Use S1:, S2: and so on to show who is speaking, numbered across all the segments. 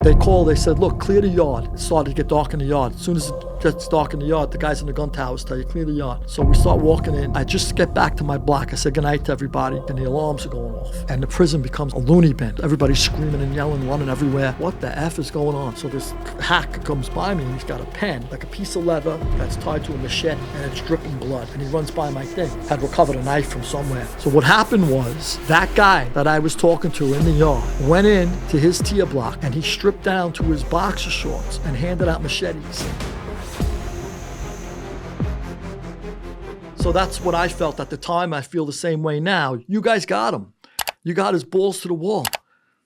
S1: They called, they said, look, clear the yard. It started to get dark in the yard. As soon as it gets dark in the yard, the guys in the gun towers tell you, clear the yard. So we start walking in. I just get back to my block. I said goodnight to everybody, and the alarms are going off. And the prison becomes a loony bin. Everybody's screaming and yelling, running everywhere. What the F is going on? So this hack comes by me, and he's got a pen, like a piece of leather that's tied to a machete, and it's dripping blood. And he runs by my thing. Had recovered a knife from somewhere. So what happened was, that guy that I was talking to in the yard went in to his tier block, and he stripped down to his boxer shorts and handed out machetes. So that's what I felt at the time. I feel the same way now. You guys got him. You got his balls to the wall.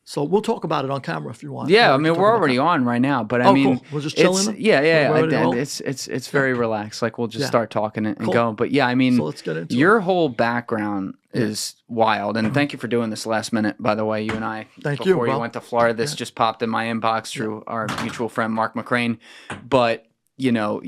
S1: So we'll talk about it on camera if you want.
S2: Yeah, I mean, we're already on right now, but I mean,
S1: cool. We're just chilling.
S2: It's very relaxed. Like we'll just start talking and going. But yeah, I mean,
S1: so let's get into
S2: your whole background is wild. And thank you for doing this last minute, by the way, you and I. Before you went to Florida, this just popped in my inbox through our mutual friend, Mark McCrane. But you know,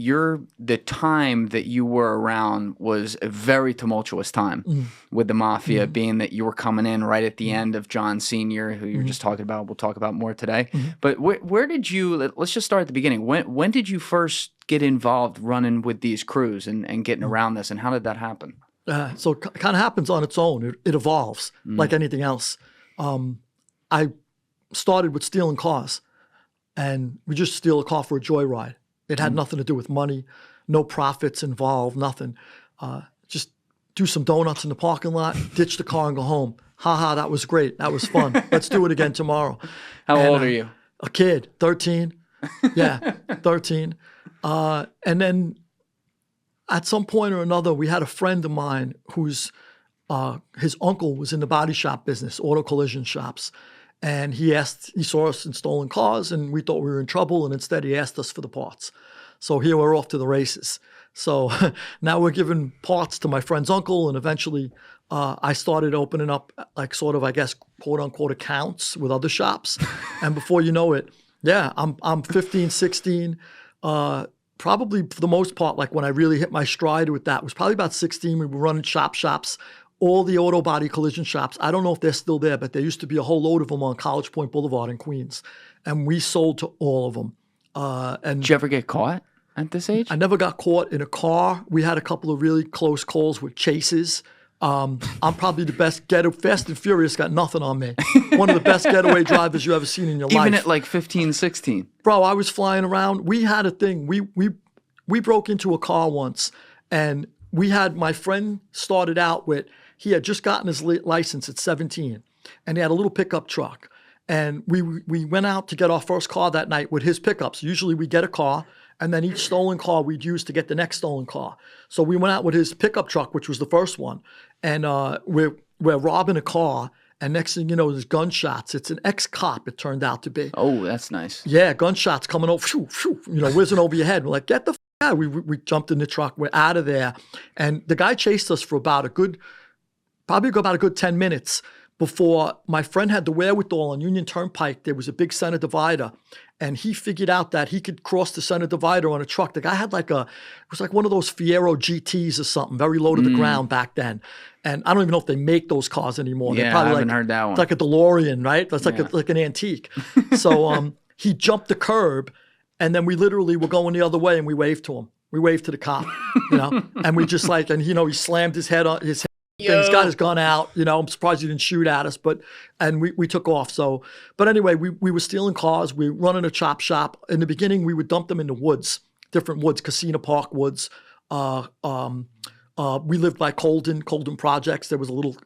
S2: the time that you were around was a very tumultuous time with the Mafia, being that you were coming in right at the end of John Sr., who you're just talking about. We'll talk about more today. But where did you, let's just start at the beginning. When did you first get involved running with these crews and getting around this, and how did that happen?
S1: So it kind of happens on its own. It evolves like anything else. I started with stealing cars, and we just steal a car for a joyride. It had nothing to do with money, no profits involved, nothing. Just do some donuts in the parking lot, ditch the car and go home. That was great. That was fun. Let's do it again tomorrow.
S2: How old are you?
S1: A kid, 13. Yeah, 13. And then at some point or another, we had a friend of mine whose his uncle was in the body shop business, auto collision shops. And he saw us in stolen cars, and we thought we were in trouble, and instead he asked us for the parts. So here we're off to the races. So now we're giving parts to my friend's uncle, and eventually I started opening up, like, sort of, I guess, quote unquote accounts with other shops. And before you know it, I'm 15, 16. Probably for the most part, like when I really hit my stride with that, was probably about 16. We were running shops. All the auto body collision shops, I don't know if they're still there, but there used to be a whole load of them on College Point Boulevard in Queens. And we sold to all of them. And
S2: did you ever get caught at this age?
S1: I never got caught in a car. We had a couple of really close calls with chases. I'm probably the best Fast and Furious got nothing on me. One of the best getaway drivers you ever seen in your life.
S2: Even at like 15, 16?
S1: Bro, I was flying around. We had a thing. We broke into a car once, and my friend started out with, he had just gotten his license at 17, and he had a little pickup truck. And we went out to get our first car that night with his pickups. Usually we get a car, and then each stolen car we'd use to get the next stolen car. So we went out with his pickup truck, which was the first one, and we're robbing a car. And next thing you know, there's gunshots. It's an ex-cop, it turned out to be.
S2: Oh, that's nice.
S1: Yeah, gunshots coming over, whizzing over your head. We're like, get the f out. We jumped in the truck. We're out of there. And the guy chased us for about a good 10 minutes before my friend had the wherewithal on Union Turnpike. There was a big center divider, and he figured out that he could cross the center divider on a truck. The guy had it was like one of those Fiero GTs or something, very low to the ground back then. And I don't even know if they make those cars anymore.
S2: Yeah, I haven't heard that one.
S1: It's like a DeLorean, right? That's like an antique. So he jumped the curb, and then we literally were going the other way, and we waved to him. We waved to the cop, and we just he slammed his head on his head. He's got his gun out, I'm surprised he didn't shoot at us, and we took off. So, but anyway, we were stealing cars. We were running a chop shop. In the beginning, we would dump them in the woods, different woods, Casino Park woods. We lived by Colden Projects. There was a little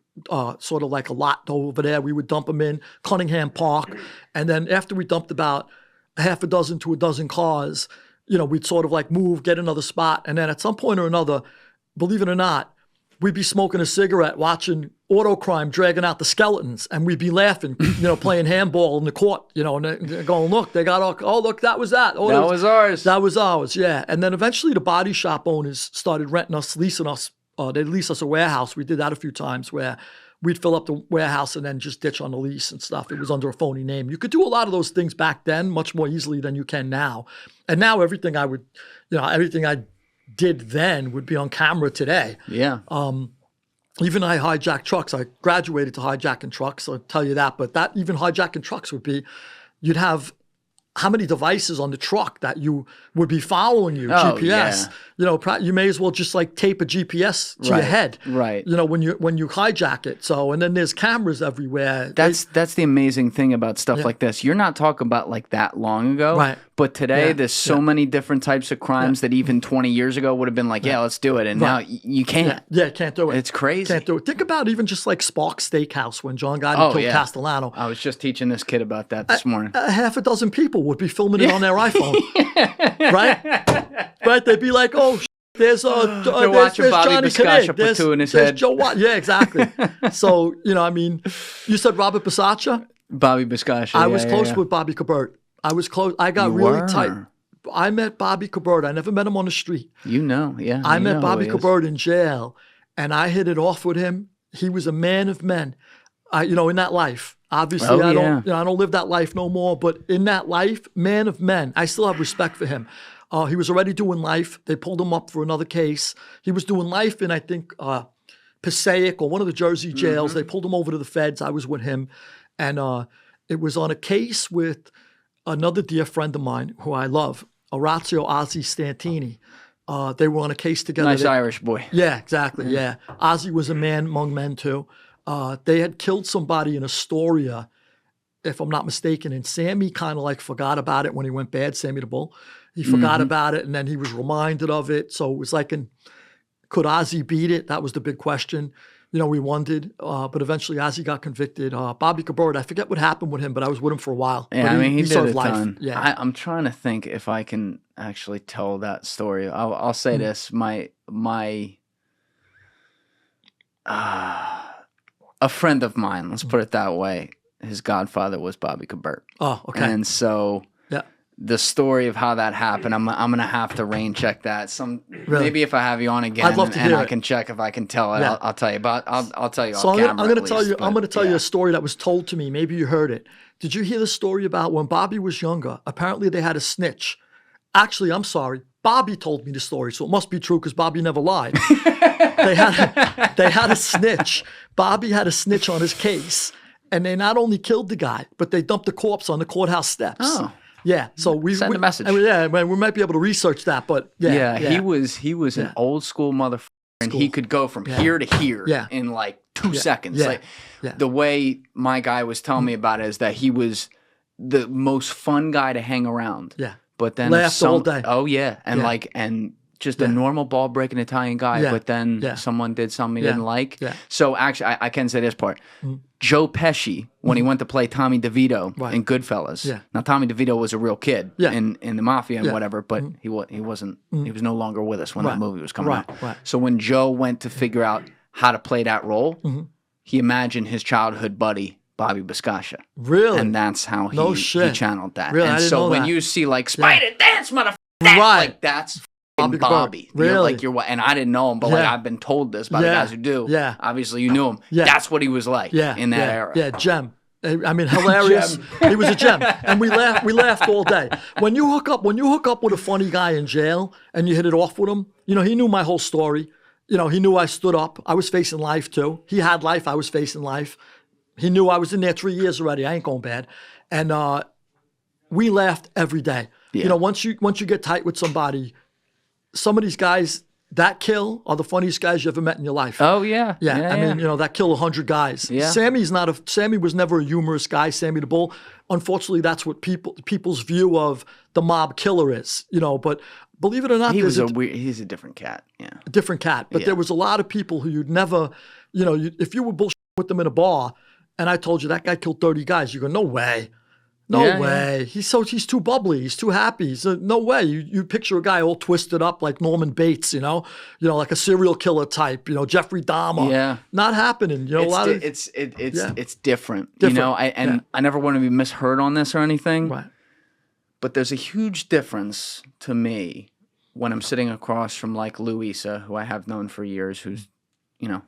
S1: sort of like a lot over there. We would dump them in Cunningham Park. And then after we dumped about a half a dozen to a dozen cars, we'd sort of like move, get another spot. And then at some point or another, believe it or not, we'd be smoking a cigarette, watching auto crime, dragging out the skeletons, and we'd be laughing, playing handball in the court, and going, look, they got look, that was that. Oh,
S2: that was ours.
S1: That was ours, yeah. And then eventually the body shop owners started renting us, leasing us. They'd lease us a warehouse. We did that a few times where we'd fill up the warehouse and then just ditch on the lease and stuff. It was under a phony name. You could do a lot of those things back then much more easily than you can now. And now everything I did then would be on camera today.
S2: Yeah.
S1: Even I hijack trucks. I graduated to hijacking trucks, I'll tell you that. But even hijacking trucks would be, you'd have how many devices on the truck that you would be following you,
S2: Oh,
S1: GPS.
S2: yeah.
S1: You know, you may as well just like tape a GPS to your head.
S2: Right.
S1: You know, when you hijack it. So, and then there's cameras everywhere.
S2: That's the amazing thing about stuff like this. You're not talking about like that long ago.
S1: Right.
S2: But today there's so many different types of crimes that even 20 years ago would have been like, yeah, let's do it. And now you can't.
S1: Yeah, can't do it.
S2: It's crazy.
S1: Can't do it. Think about even just like Sparks Steakhouse when John Gotti killed Castellano.
S2: I was just teaching this kid about that this morning.
S1: Half a dozen people would be filming it on their iPhone. Right? Right? They'd be like, oh, there's
S2: they're watching Bobby
S1: Johnny
S2: Bisaccia put two in his head.
S1: Joe Watt. Yeah, exactly. So, you know, I mean, you said Robert Bisaccia?
S2: Bobby Bisaccia.
S1: I was close with Bobby Cabert. I was close. I got really tight. I met Bobby Cabert. I never met him on the street.
S2: You know, yeah.
S1: I met Bobby Cabert in jail, and I hit it off with him. He was a man of men. You know, in that life. Obviously, I don't live that life no more. But in that life, man of men, I still have respect for him. He was already doing life. They pulled him up for another case. He was doing life in, I think, Passaic or one of the Jersey jails. They pulled him over to the feds. I was with him, and it was on a case with another dear friend of mine who I love, Orazio Ozzy Stantini. They were on a case together.
S2: Nice Irish boy.
S1: Yeah, exactly. Yeah. Ozzy was a man among men too. They had killed somebody in Astoria, if I'm not mistaken, and Sammy kind of like forgot about it when he went bad, Sammy the Bull. He forgot about it, and then he was reminded of it. So it was like, could Ozzy beat it? That was the big question. You know, we wondered, but eventually Ozzy got convicted. Bobby Cabert, I forget what happened with him, but I was with him for a while.
S2: Yeah,
S1: but
S2: I mean, he did
S1: served
S2: a
S1: life.
S2: ton.
S1: Yeah.
S2: I'm trying to think if I can actually tell that story. I'll say this: a friend of mine, let's put it that way, his godfather was Bobby Cabert.
S1: Oh, okay.
S2: And so the story of how that happened, I'm gonna have to rain check that. Maybe if I have you on again,
S1: I'd love to hear
S2: I
S1: it.
S2: can check if I can tell it.
S1: Yeah.
S2: I'll tell you. But I'll tell you.
S1: So
S2: off
S1: I'm
S2: camera
S1: going to
S2: at
S1: tell you.
S2: least,
S1: I'm going to tell you
S2: yeah.
S1: a story that was told to me. Maybe you heard it. Did you hear the story about when Bobby was younger? Apparently, they had a snitch. Actually, I'm sorry. Bobby told me the story, so it must be true because Bobby never lied. They had a snitch. Bobby had a snitch on his case, and they not only killed the guy, but they dumped the corpse on the courthouse steps.
S2: Oh.
S1: Yeah, so we
S2: send a message.
S1: I mean, we might be able to research that, but yeah.
S2: He was an old school motherfucker, and he could go from here to here in like 2 seconds. Like the way my guy was telling me about it is that he was the most fun guy to hang around.
S1: Yeah,
S2: but then
S1: laughed all day.
S2: Oh yeah, and just a normal ball breaking Italian guy. But then someone did something he didn't like. Yeah. So actually, I can say this part. Joe Pesci, when he went to play Tommy DeVito in Goodfellas. Yeah. Now Tommy DeVito was a real kid in the Mafia and whatever, but he wasn't. He was no longer with us when that movie was coming out. Right. So when Joe went to figure out how to play that role, he imagined his childhood buddy Bobby Bisaccia.
S1: Really?
S2: And that's how he channeled that.
S1: Really?
S2: And
S1: I didn't
S2: so
S1: know
S2: when
S1: that.
S2: you see like Spider Dance, motherfucker, like that's Bobby.
S1: Really?
S2: And I didn't know him, but like I've been told this by the guys who do. Yeah. Obviously you knew him. Yeah. That's what he was like in that era.
S1: Yeah, gem. I mean, hilarious. He was a gem, and we laughed all day. When you hook up with a funny guy in jail and you hit it off with him, you know, he knew my whole story. You know, he knew I stood up. I was facing life too. He had life. I was facing life. He knew I was in there 3 years already. I ain't going bad, and we laughed every day. Yeah. You know, once you get tight with somebody, some of these guys that kill are the funniest guys you ever met in your life.
S2: Oh yeah.
S1: I mean, you know, that kill 100 guys. Yeah. Sammy was never a humorous guy, Sammy the Bull. Unfortunately, that's what people's view of the mob killer is, you know, but believe it or not,
S2: he's a different cat. Yeah.
S1: A different cat. But there was a lot of people who you'd never, you know, if you were bullshit with them in a bar and I told you that guy killed 30 guys, you go, no way. No way. Yeah. He's too bubbly. He's too happy. No way. You picture a guy all twisted up like Norman Bates, you know, like a serial killer type, you know, Jeffrey Dahmer. Yeah. Not happening. You know,
S2: it's different. You know, I never want to be misheard on this or anything. Right. But there's a huge difference to me when I'm sitting across from like Louisa, who I have known for years, who's, you know,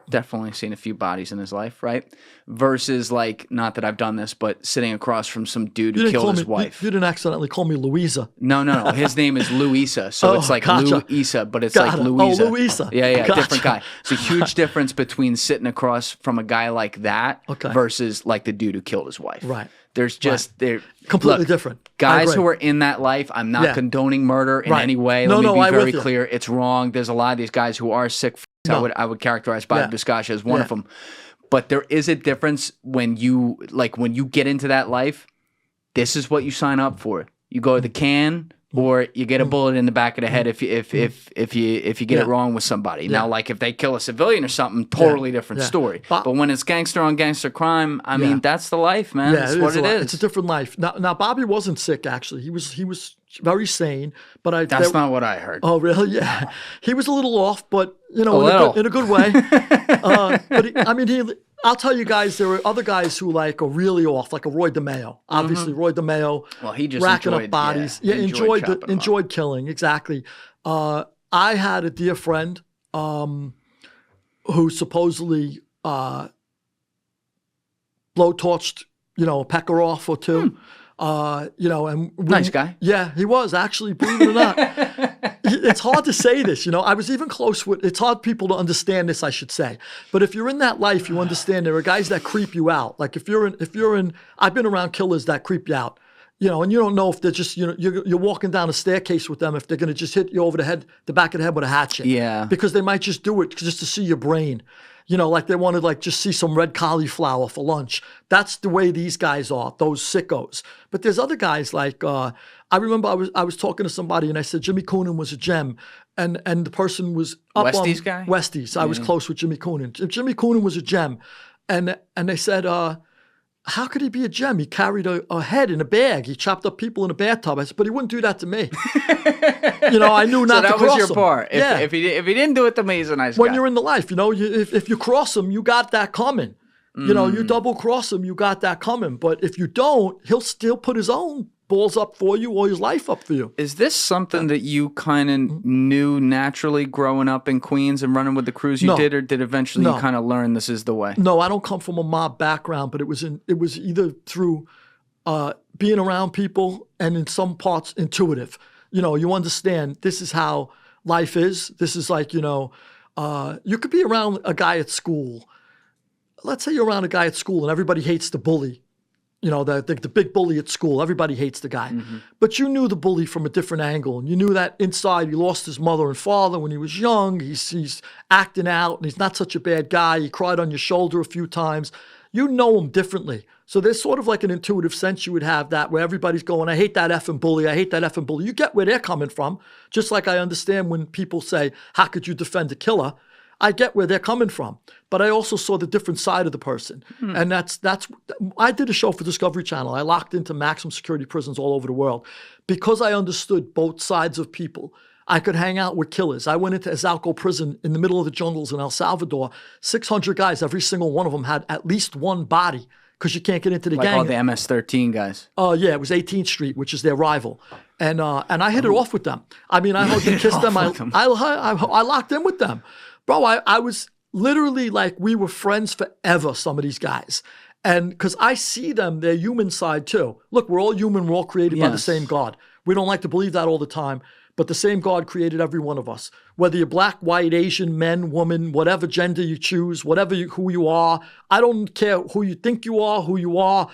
S2: definitely seen a few bodies in his life, right? Versus like, not that I've done this, but sitting across from some dude who killed his wife.
S1: You didn't accidentally call me Louisa.
S2: No. His name is Louisa. So it's like Louisa, but it's like Louisa.
S1: Oh, Louisa.
S2: Yeah, different guy. It's a huge difference between sitting across from a guy like that versus like the dude who killed his wife.
S1: Right.
S2: There's just they're
S1: completely different.
S2: Guys who are in that life, I'm not condoning murder in any way. Let me be very clear. It's wrong. There's a lot of these guys who are sick. I would characterize Bobby Bisaccia as one of them. But there is a difference when you get into that life. This is what you sign up for. You go to the can, or you get a bullet in the back of the head if you get it wrong with somebody. Now, like if they kill a civilian or something, totally different story. But when it's gangster on gangster crime, I mean that's the life, man. That's what it is.
S1: It's a different life. Now Bobby wasn't sick actually. He was very sane. But
S2: that's not what I heard.
S1: Oh really? Yeah, he was a little off, but in a good way. I'll tell you guys, there were other guys who are really off, like a Roy DeMeo. Obviously, Roy DeMeo.
S2: Well, he just
S1: racking up bodies. Enjoyed killing. Exactly. I had a dear friend who supposedly blowtorched, a pecker off or two.
S2: Nice guy.
S1: Yeah, he was actually, believe it or not. It's hard to say this, I was even close with, it's hard people to understand this, I should say. But if you're in that life, you understand there are guys that creep you out. Like if you're in, I've been around killers that creep you out, and you don't know if they're just, you're walking down a staircase with them, if they're going to just hit you over the back of the head with a hatchet.
S2: Yeah.
S1: Because they might just do it just to see your brain. Like they want to just see some red cauliflower for lunch. That's the way these guys are, those sickos. But there's other guys I remember I was talking to somebody and I said Jimmy Coonan was a gem. And the person was up
S2: Westies guy?
S1: Westies. I was close with Jimmy Coonan. Jimmy Coonan was a gem. And they said, how could he be a gem? He carried a head in a bag. He chopped up people in a bathtub. I said, but he wouldn't do that to me. I knew not to cross him. So that was your
S2: part. If he didn't do it to me, he's a nice guy.
S1: When you're in the life, if you cross him, you got that coming. You double cross him, you got that coming. But if you don't, he'll still put his own balls up for you or his life up for you.
S2: Is this something that you kind of knew naturally growing up in Queens and running with the crews you did, or did eventually you kind of learn this is the way?
S1: No, I don't come from a mob background, but it was either through being around people and in some parts intuitive. You understand this is how life is. This is you could be around a guy at school. Let's say you're around a guy at school and everybody hates the bully. The big bully at school. Everybody hates the guy. But you knew the bully from a different angle. And you knew that inside he lost his mother and father when he was young. He's acting out and he's not such a bad guy. He cried on your shoulder a few times. You know him differently. So there's sort of like an intuitive sense you would have that where everybody's going, I hate that effing bully. I hate that effing bully. You get where they're coming from. Just like I understand when people say, how could you defend a killer? I get where they're coming from, but I also saw the different side of the person. And that's I did a show for Discovery Channel. I locked into maximum security prisons all over the world because I understood both sides of people. I could hang out with killers. I went into Azalco prison in the middle of the jungles in El Salvador. 600 guys, every single one of them had at least one body because you can't get into the gang.
S2: Like all the MS-13 guys.
S1: Oh, yeah, it was 18th Street, which is their rival. And I hit it off with them. I mean, I hugged and kissed them. I locked in with them. Bro, I was literally we were friends forever, some of these guys. And because I see them, their human side too. Look, we're all human. We're all created by the same God. We don't like to believe that all the time, but the same God created every one of us. Whether you're black, white, Asian, men, woman, whatever gender you choose, who you are. I don't care who you think you are, who you are.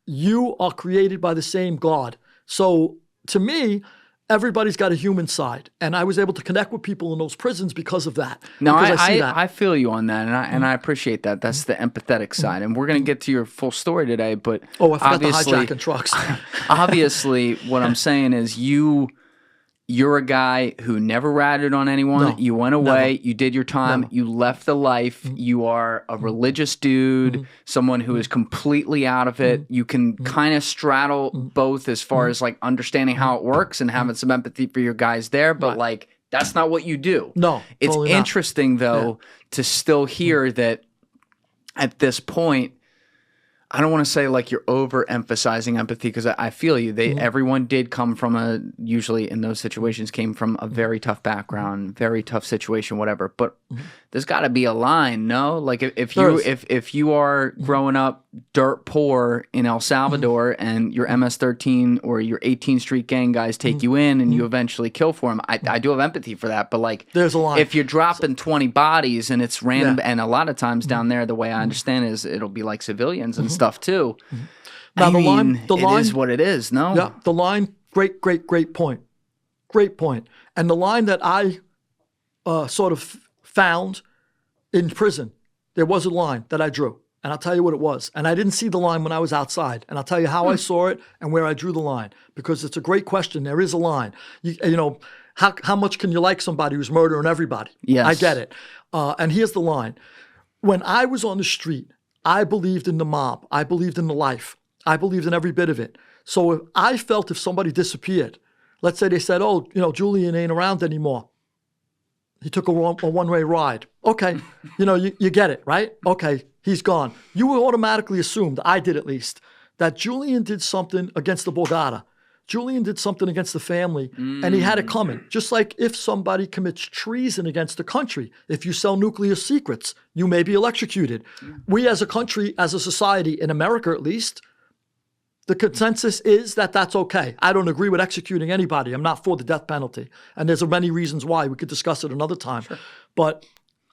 S1: You are created by the same God. So to me, everybody's got a human side, and I was able to connect with people in those prisons because of that.
S2: No, I feel you on that, and I appreciate that. That's the empathetic side, and we're going to get to your full story today. But
S1: I forgot the hijacking trucks.
S2: Obviously, what I'm saying is you're a guy who never ratted on anyone. No, you went away. Never. You did your time. Never. You left the life. You are a religious dude, someone who is completely out of it. You can kind of straddle both as far as understanding how it works and having some empathy for your guys there. But that's not what you do.
S1: No,
S2: it's
S1: totally
S2: interesting though to still hear that at this point. I don't want to say you're overemphasizing empathy because I feel you. Everyone did come from usually in those situations came from a very tough background, very tough situation, whatever. But there's got to be a line, no? If you are growing up dirt poor in El Salvador and your MS-13 or your 18th Street gang guys take you in and you eventually kill for them, I do have empathy for that. But
S1: there's a line.
S2: If you're dropping 20 bodies and it's random, and a lot of times down there, the way I understand is it'll be civilians and stuff too.
S1: Now,
S2: it is what it is, no?
S1: Yeah, the line, great point. Great point. And the line that I sort of found in prison, there was a line that I drew. And I'll tell you what it was. And I didn't see the line when I was outside. And I'll tell you how I saw it and where I drew the line. Because it's a great question. There is a line. You know, how much can you like somebody who's murdering everybody?
S2: Yes.
S1: I get it. And here's the line. When I was on the street, I believed in the mob. I believed in the life. I believed in every bit of it. So if I felt if somebody disappeared, let's say they said, oh, you know, Julian ain't around anymore. He took a one-way ride. Okay, you know, you get it, right? Okay, he's gone. You would automatically assume, I did at least, that Julian did something against the Borgata. Julian did something against the family, and he had it coming. Just like if somebody commits treason against the country, if you sell nuclear secrets, you may be electrocuted. We as a country, as a society, in America at least, the consensus is that that's okay. I don't agree with executing anybody. I'm not for the death penalty. And there's many reasons why. We could discuss it another time. Sure. But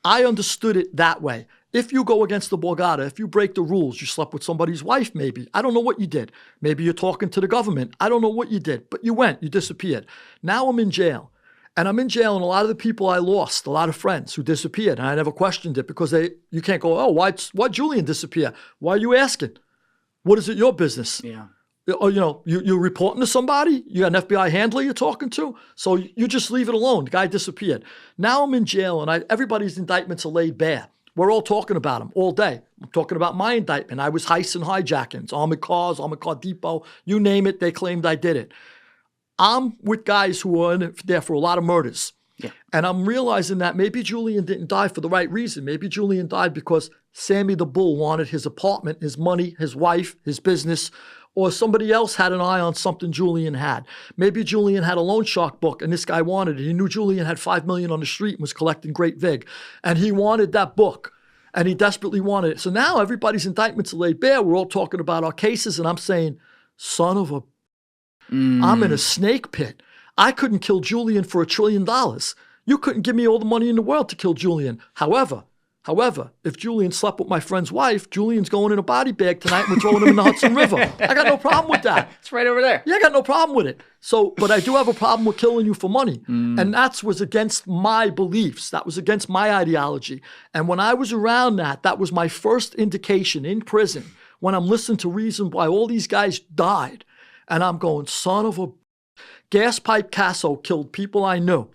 S1: I understood it that way. If you go against the Borgata, if you break the rules, you slept with somebody's wife maybe. I don't know what you did. Maybe you're talking to the government. I don't know what you did. But you went. You disappeared. Now I'm in jail. And I'm in jail, and a lot of the people I lost, a lot of friends who disappeared, and I never questioned it because you can't go, oh, why Julian disappear? Why are you asking? What is it your business?
S2: Yeah.
S1: Or, you know, you're reporting to somebody? You got an FBI handler you're talking to? So you just leave it alone. The guy disappeared. Now I'm in jail, and everybody's indictments are laid bare. We're all talking about them all day. I'm talking about my indictment. I was heist and hijackings, armored cars, armored car depot, you name it, they claimed I did it. I'm with guys who are in there for a lot of murders. Yeah. And I'm realizing that maybe Julian didn't die for the right reason. Maybe Julian died because Sammy the Bull wanted his apartment, his money, his wife, his business, or somebody else had an eye on something Julian had. Maybe Julian had a loan shark book and this guy wanted it. He knew Julian had $5 million on the street and was collecting Great Vig. And he wanted that book and he desperately wanted it. So now everybody's indictments are laid bare. We're all talking about our cases and I'm saying, son of a, I'm in a snake pit. I couldn't kill Julian for $1 trillion. You couldn't give me all the money in the world to kill Julian. However, if Julian slept with my friend's wife, Julian's going in a body bag tonight and we're throwing him in the Hudson River. I got no problem with that.
S2: It's right over there.
S1: Yeah, I got no problem with it. So, but I do have a problem with killing you for money. And that was against my beliefs. That was against my ideology. And when I was around that was my first indication in prison when I'm listening to reason why all these guys died. And I'm going, son of a... Gaspipe Casso killed people I knew,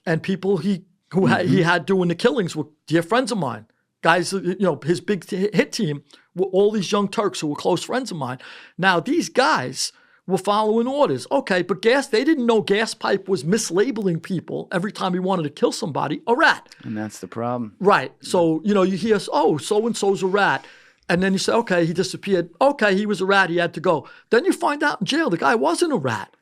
S1: and people he had doing the killings were dear friends of mine. Guys, you know, his big hit team were all these young Turks who were close friends of mine. Now, these guys were following orders. Okay, but they didn't know Gaspipe was mislabeling people every time he wanted to kill somebody, a rat.
S2: And that's the problem.
S1: Right. So, you know, you hear, oh, so-and-so's a rat. And then you say, okay, he disappeared. Okay, he was a rat. He had to go. Then you find out in jail the guy wasn't a rat.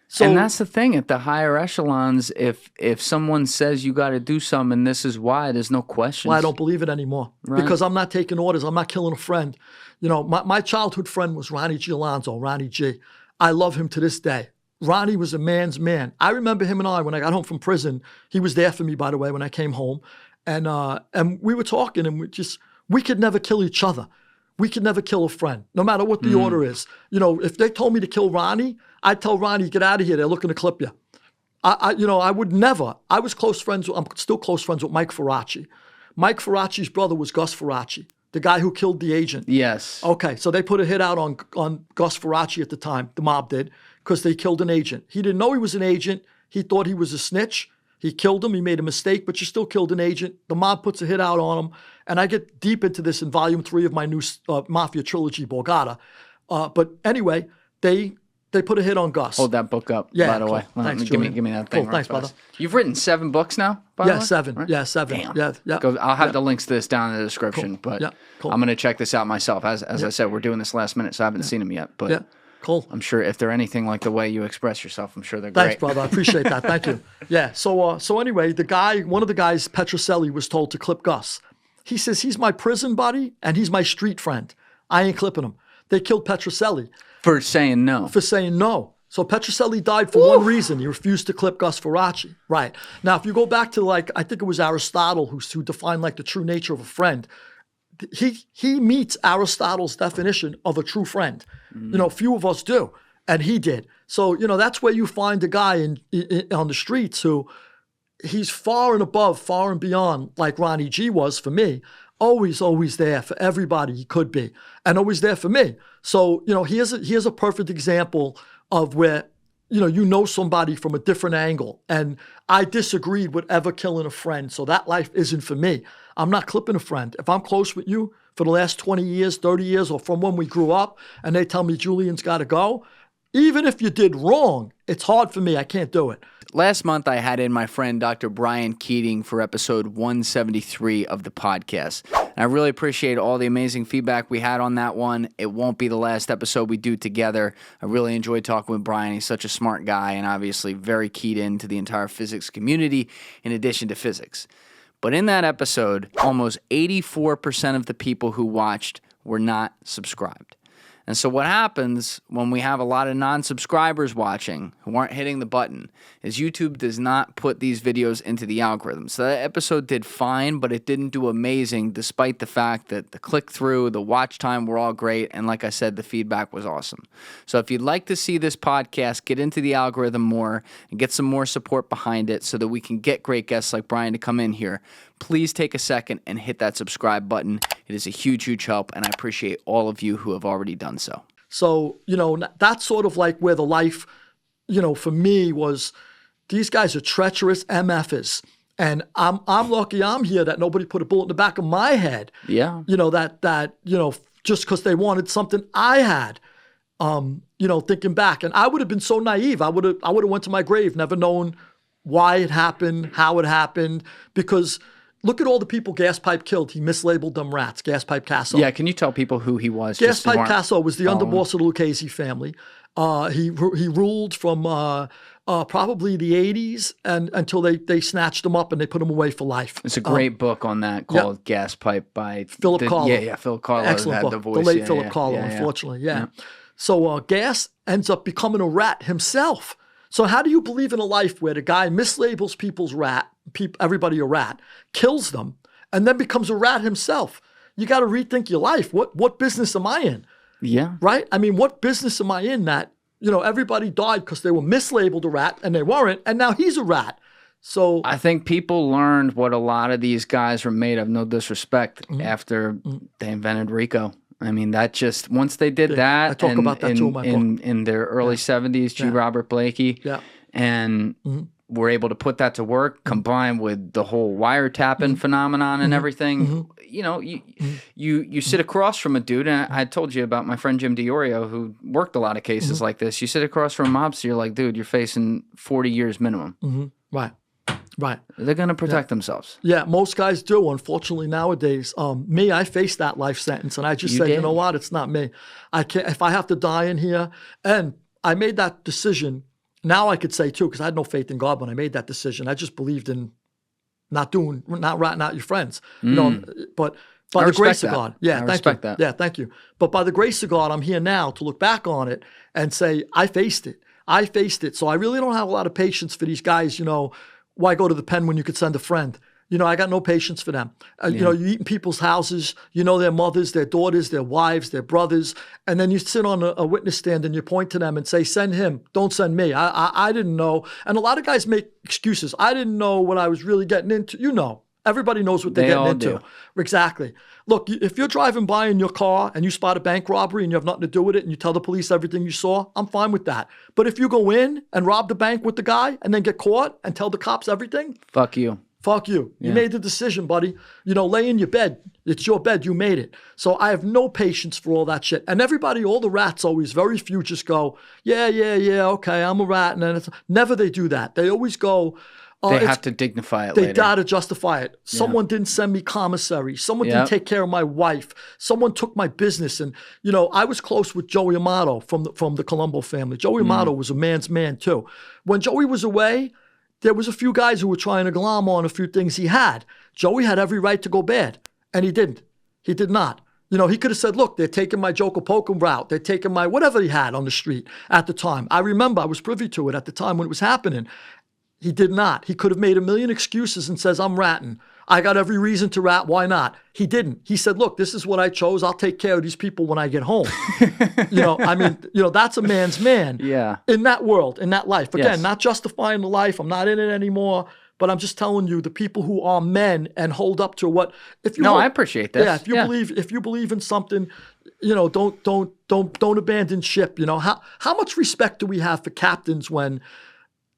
S1: So,
S2: and that's the thing at the higher echelons. If someone says you got to do something and this is why, there's no question.
S1: Well, I don't believe it anymore because I'm not taking orders. I'm not killing a friend. You know, my childhood friend was Ronnie G. Alonzo, Ronnie G. I love him to this day. Ronnie was a man's man. I remember him and I when I got home from prison. He was there for me, by the way, when I came home, and we were talking, and we could never kill each other. We could never kill a friend, no matter what the order is. You know, if they told me to kill Ronnie, I'd tell Ronnie, get out of here. They're looking to clip you. I would never. I was I'm still close friends with Mike Ferrante. Mike Ferrante's brother was Gus Ferrante, the guy who killed the agent.
S2: Yes.
S1: Okay, so they put a hit out on Gus Ferrante at the time, the mob did, because they killed an agent. He didn't know he was an agent. He thought he was a snitch. He killed him. He made a mistake, but you still killed an agent. The mob puts a hit out on him. And I get deep into this in volume 3 of my new Mafia trilogy, Borgata. But anyway, they put a hit on Gus.
S2: Hold that book up, by the way.
S1: Thanks,
S2: give me that thing.
S1: Cool. Thanks, brother.
S2: You've written 7 books now, by the way?
S1: 7. Right? Yeah, 7.
S2: Damn.
S1: Yeah.
S2: I'll have the links to this down in the description. Cool. But I'm going to check this out myself. As I said, we're doing this last minute, so I haven't seen them yet. But
S1: cool.
S2: I'm sure if they're anything like the way you express yourself, I'm sure they're great.
S1: Thanks, brother. I appreciate that. Thank you. Yeah. So anyway, one of the guys, Petroselli, was told to clip Gus. He says, he's my prison buddy and he's my street friend. I ain't clipping him. They killed Petroselli.
S2: For saying no.
S1: For saying no. So Petroselli died for one reason. He refused to clip Gus Ferrante. Right. Now, if you go back to I think it was Aristotle who defined the true nature of a friend. He meets Aristotle's definition of a true friend. You know, few of us do. And he did. So, you know, that's where you find a guy on the streets who he's far and above, far and beyond, like Ronnie G was for me. Always there for everybody he could be, and always there for me. So, you know, here's a perfect example of where, you know somebody from a different angle. And I disagreed with ever killing a friend. So that life isn't for me. I'm not clipping a friend. If I'm close with you for the last 20 years, 30 years, or from when we grew up, and they tell me Julian's got to go, even if you did wrong, it's hard for me. I can't do it.
S2: Last month, I had in my friend Dr. Brian Keating for episode 173 of the podcast. And I really appreciate all the amazing feedback we had on that one. It won't be the last episode we do together. I really enjoyed talking with Brian. He's such a smart guy and obviously very keyed into the entire physics community in addition to physics. But in that episode, almost 84% of the people who watched were not subscribed. And so what happens when we have a lot of non-subscribers watching who aren't hitting the button is YouTube does not put these videos into the algorithm. So that episode did fine, but it didn't do amazing despite the fact that the click-through, the watch time were all great, and like I said, the feedback was awesome. So if you'd like to see this podcast get into the algorithm more and get some more support behind it so that we can get great guests like Brian to come in here, please take a second and hit that subscribe button. It is a huge, huge help, and I appreciate all of you who have already done so.
S1: So, you know, that's sort of like where the life, you know, for me was, these guys are treacherous MFers. And I'm lucky I'm here that nobody put a bullet in the back of my head.
S2: Yeah.
S1: You know, that you know, just because they wanted something I had. You know, thinking back. And I would have been so naive. I would have went to my grave, never known why it happened, how it happened, because look at all the people Gaspipe killed. He mislabeled them rats. Gaspipe Casso.
S2: Yeah, can you tell people who he was?
S1: Gaspipe Casso was the underboss of the Lucchese family. He ruled from probably the 80s and until they snatched him up and they put him away for life.
S2: It's a great book on that called Gaspipe by
S1: Philip Carlo.
S2: Yeah, Philip Carlo.
S1: Excellent book.
S2: The voice.
S1: The late Philip Carlo, unfortunately. Yeah. So Gas ends up becoming a rat himself. So how do you believe in a life where the guy mislabels people's everybody a rat, kills them, and then becomes a rat himself? You got to rethink your life. What business am I in?
S2: Yeah.
S1: Right? I mean, what business am I in that, you know, everybody died because they were mislabeled a rat and they weren't, and now he's a rat. So
S2: I think people learned what a lot of these guys were made of, no disrespect, after they invented Rico. I mean, that just, once they did that,
S1: I talk about that too in my book.
S2: In their early 70s, G. Robert Blakey, and were able to put that to work, combined with the whole wiretapping phenomenon and everything. You know, you sit across from a dude, and I told you about my friend Jim DiOrio, who worked a lot of cases like this. You sit across from a mobster, you're like, dude, you're facing 40 years minimum.
S1: Right.
S2: They're going to protect themselves.
S1: Yeah, most guys do, unfortunately, nowadays. Me, I faced that life sentence, and I just said, you know what? It's not me. I can't, if I have to die in here. And I made that decision. Now I could say, too, because I had no faith in God when I made that decision. I just believed in not ratting out your friends. You know, but by the grace of God. Yeah, thank you. Yeah, thank you. But by the grace of God, I'm here now to look back on it and say, I faced it. So I really don't have a lot of patience for these guys, you know. Why go to the pen when you could send a friend? You know, I got no patience for them. You know, you eat in people's houses, you know their mothers, their daughters, their wives, their brothers, and then you sit on a witness stand and you point to them and say, send him, don't send me. I didn't know. And a lot of guys make excuses. I didn't know what I was really getting into. You know, everybody knows what they're getting into. Do. Exactly. Look, if you're driving by in your car and you spot a bank robbery and you have nothing to do with it and you tell the police everything you saw, I'm fine with that. But if you go in and rob the bank with the guy and then get caught and tell the cops everything,
S2: fuck you.
S1: Fuck you. You made the decision, buddy. You know, lay in your bed. It's your bed. You made it. So I have no patience for all that shit. And everybody, all the rats always, very few just go, yeah, okay, I'm a rat. And then it's never they do that. They always go,
S2: they have to dignify it later.
S1: They got to justify it. Someone didn't send me commissary. Someone didn't take care of my wife. Someone took my business. And, you know, I was close with Joey Amato from the Colombo family. Joey Amato was a man's man, too. When Joey was away, there was a few guys who were trying to glom on a few things he had. Joey had every right to go bad, and he didn't. He did not. You know, he could have said, look, they're taking my Joker Pokem route. They're taking my whatever he had on the street at the time. I remember I was privy to it at the time when it was happening. He did not. He could have made a million excuses and says, I'm ratting. I got every reason to rat. Why not? He didn't. He said, look, this is what I chose. I'll take care of these people when I get home. That's a man's man.
S2: Yeah.
S1: In that world, in that life. Again,
S2: Yes.
S1: not justifying the life. I'm not in it anymore. But I'm just telling you, the people who are men and hold up to what.
S2: I appreciate this.
S1: Yeah, if you believe in something, don't abandon ship. How much respect do we have for captains when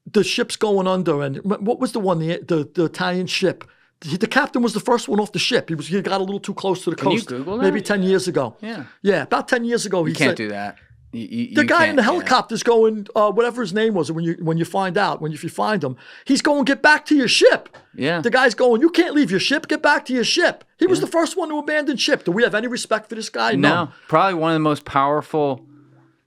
S1: the ship's going under? And what was the one, the Italian ship? The captain was the first one off the ship. He got a little too close to the coast.
S2: Can you Google that?
S1: Maybe 10 years ago. Yeah, about 10 years ago.
S2: You can't do that.
S1: The guy in the helicopter's going, whatever his name was, when you find out, if you find him, he's going, get back to your ship.
S2: Yeah.
S1: The guy's going, you can't leave your ship, get back to your ship. He was the first one to abandon ship. Do we have any respect for this guy?
S2: No. Probably one of the most powerful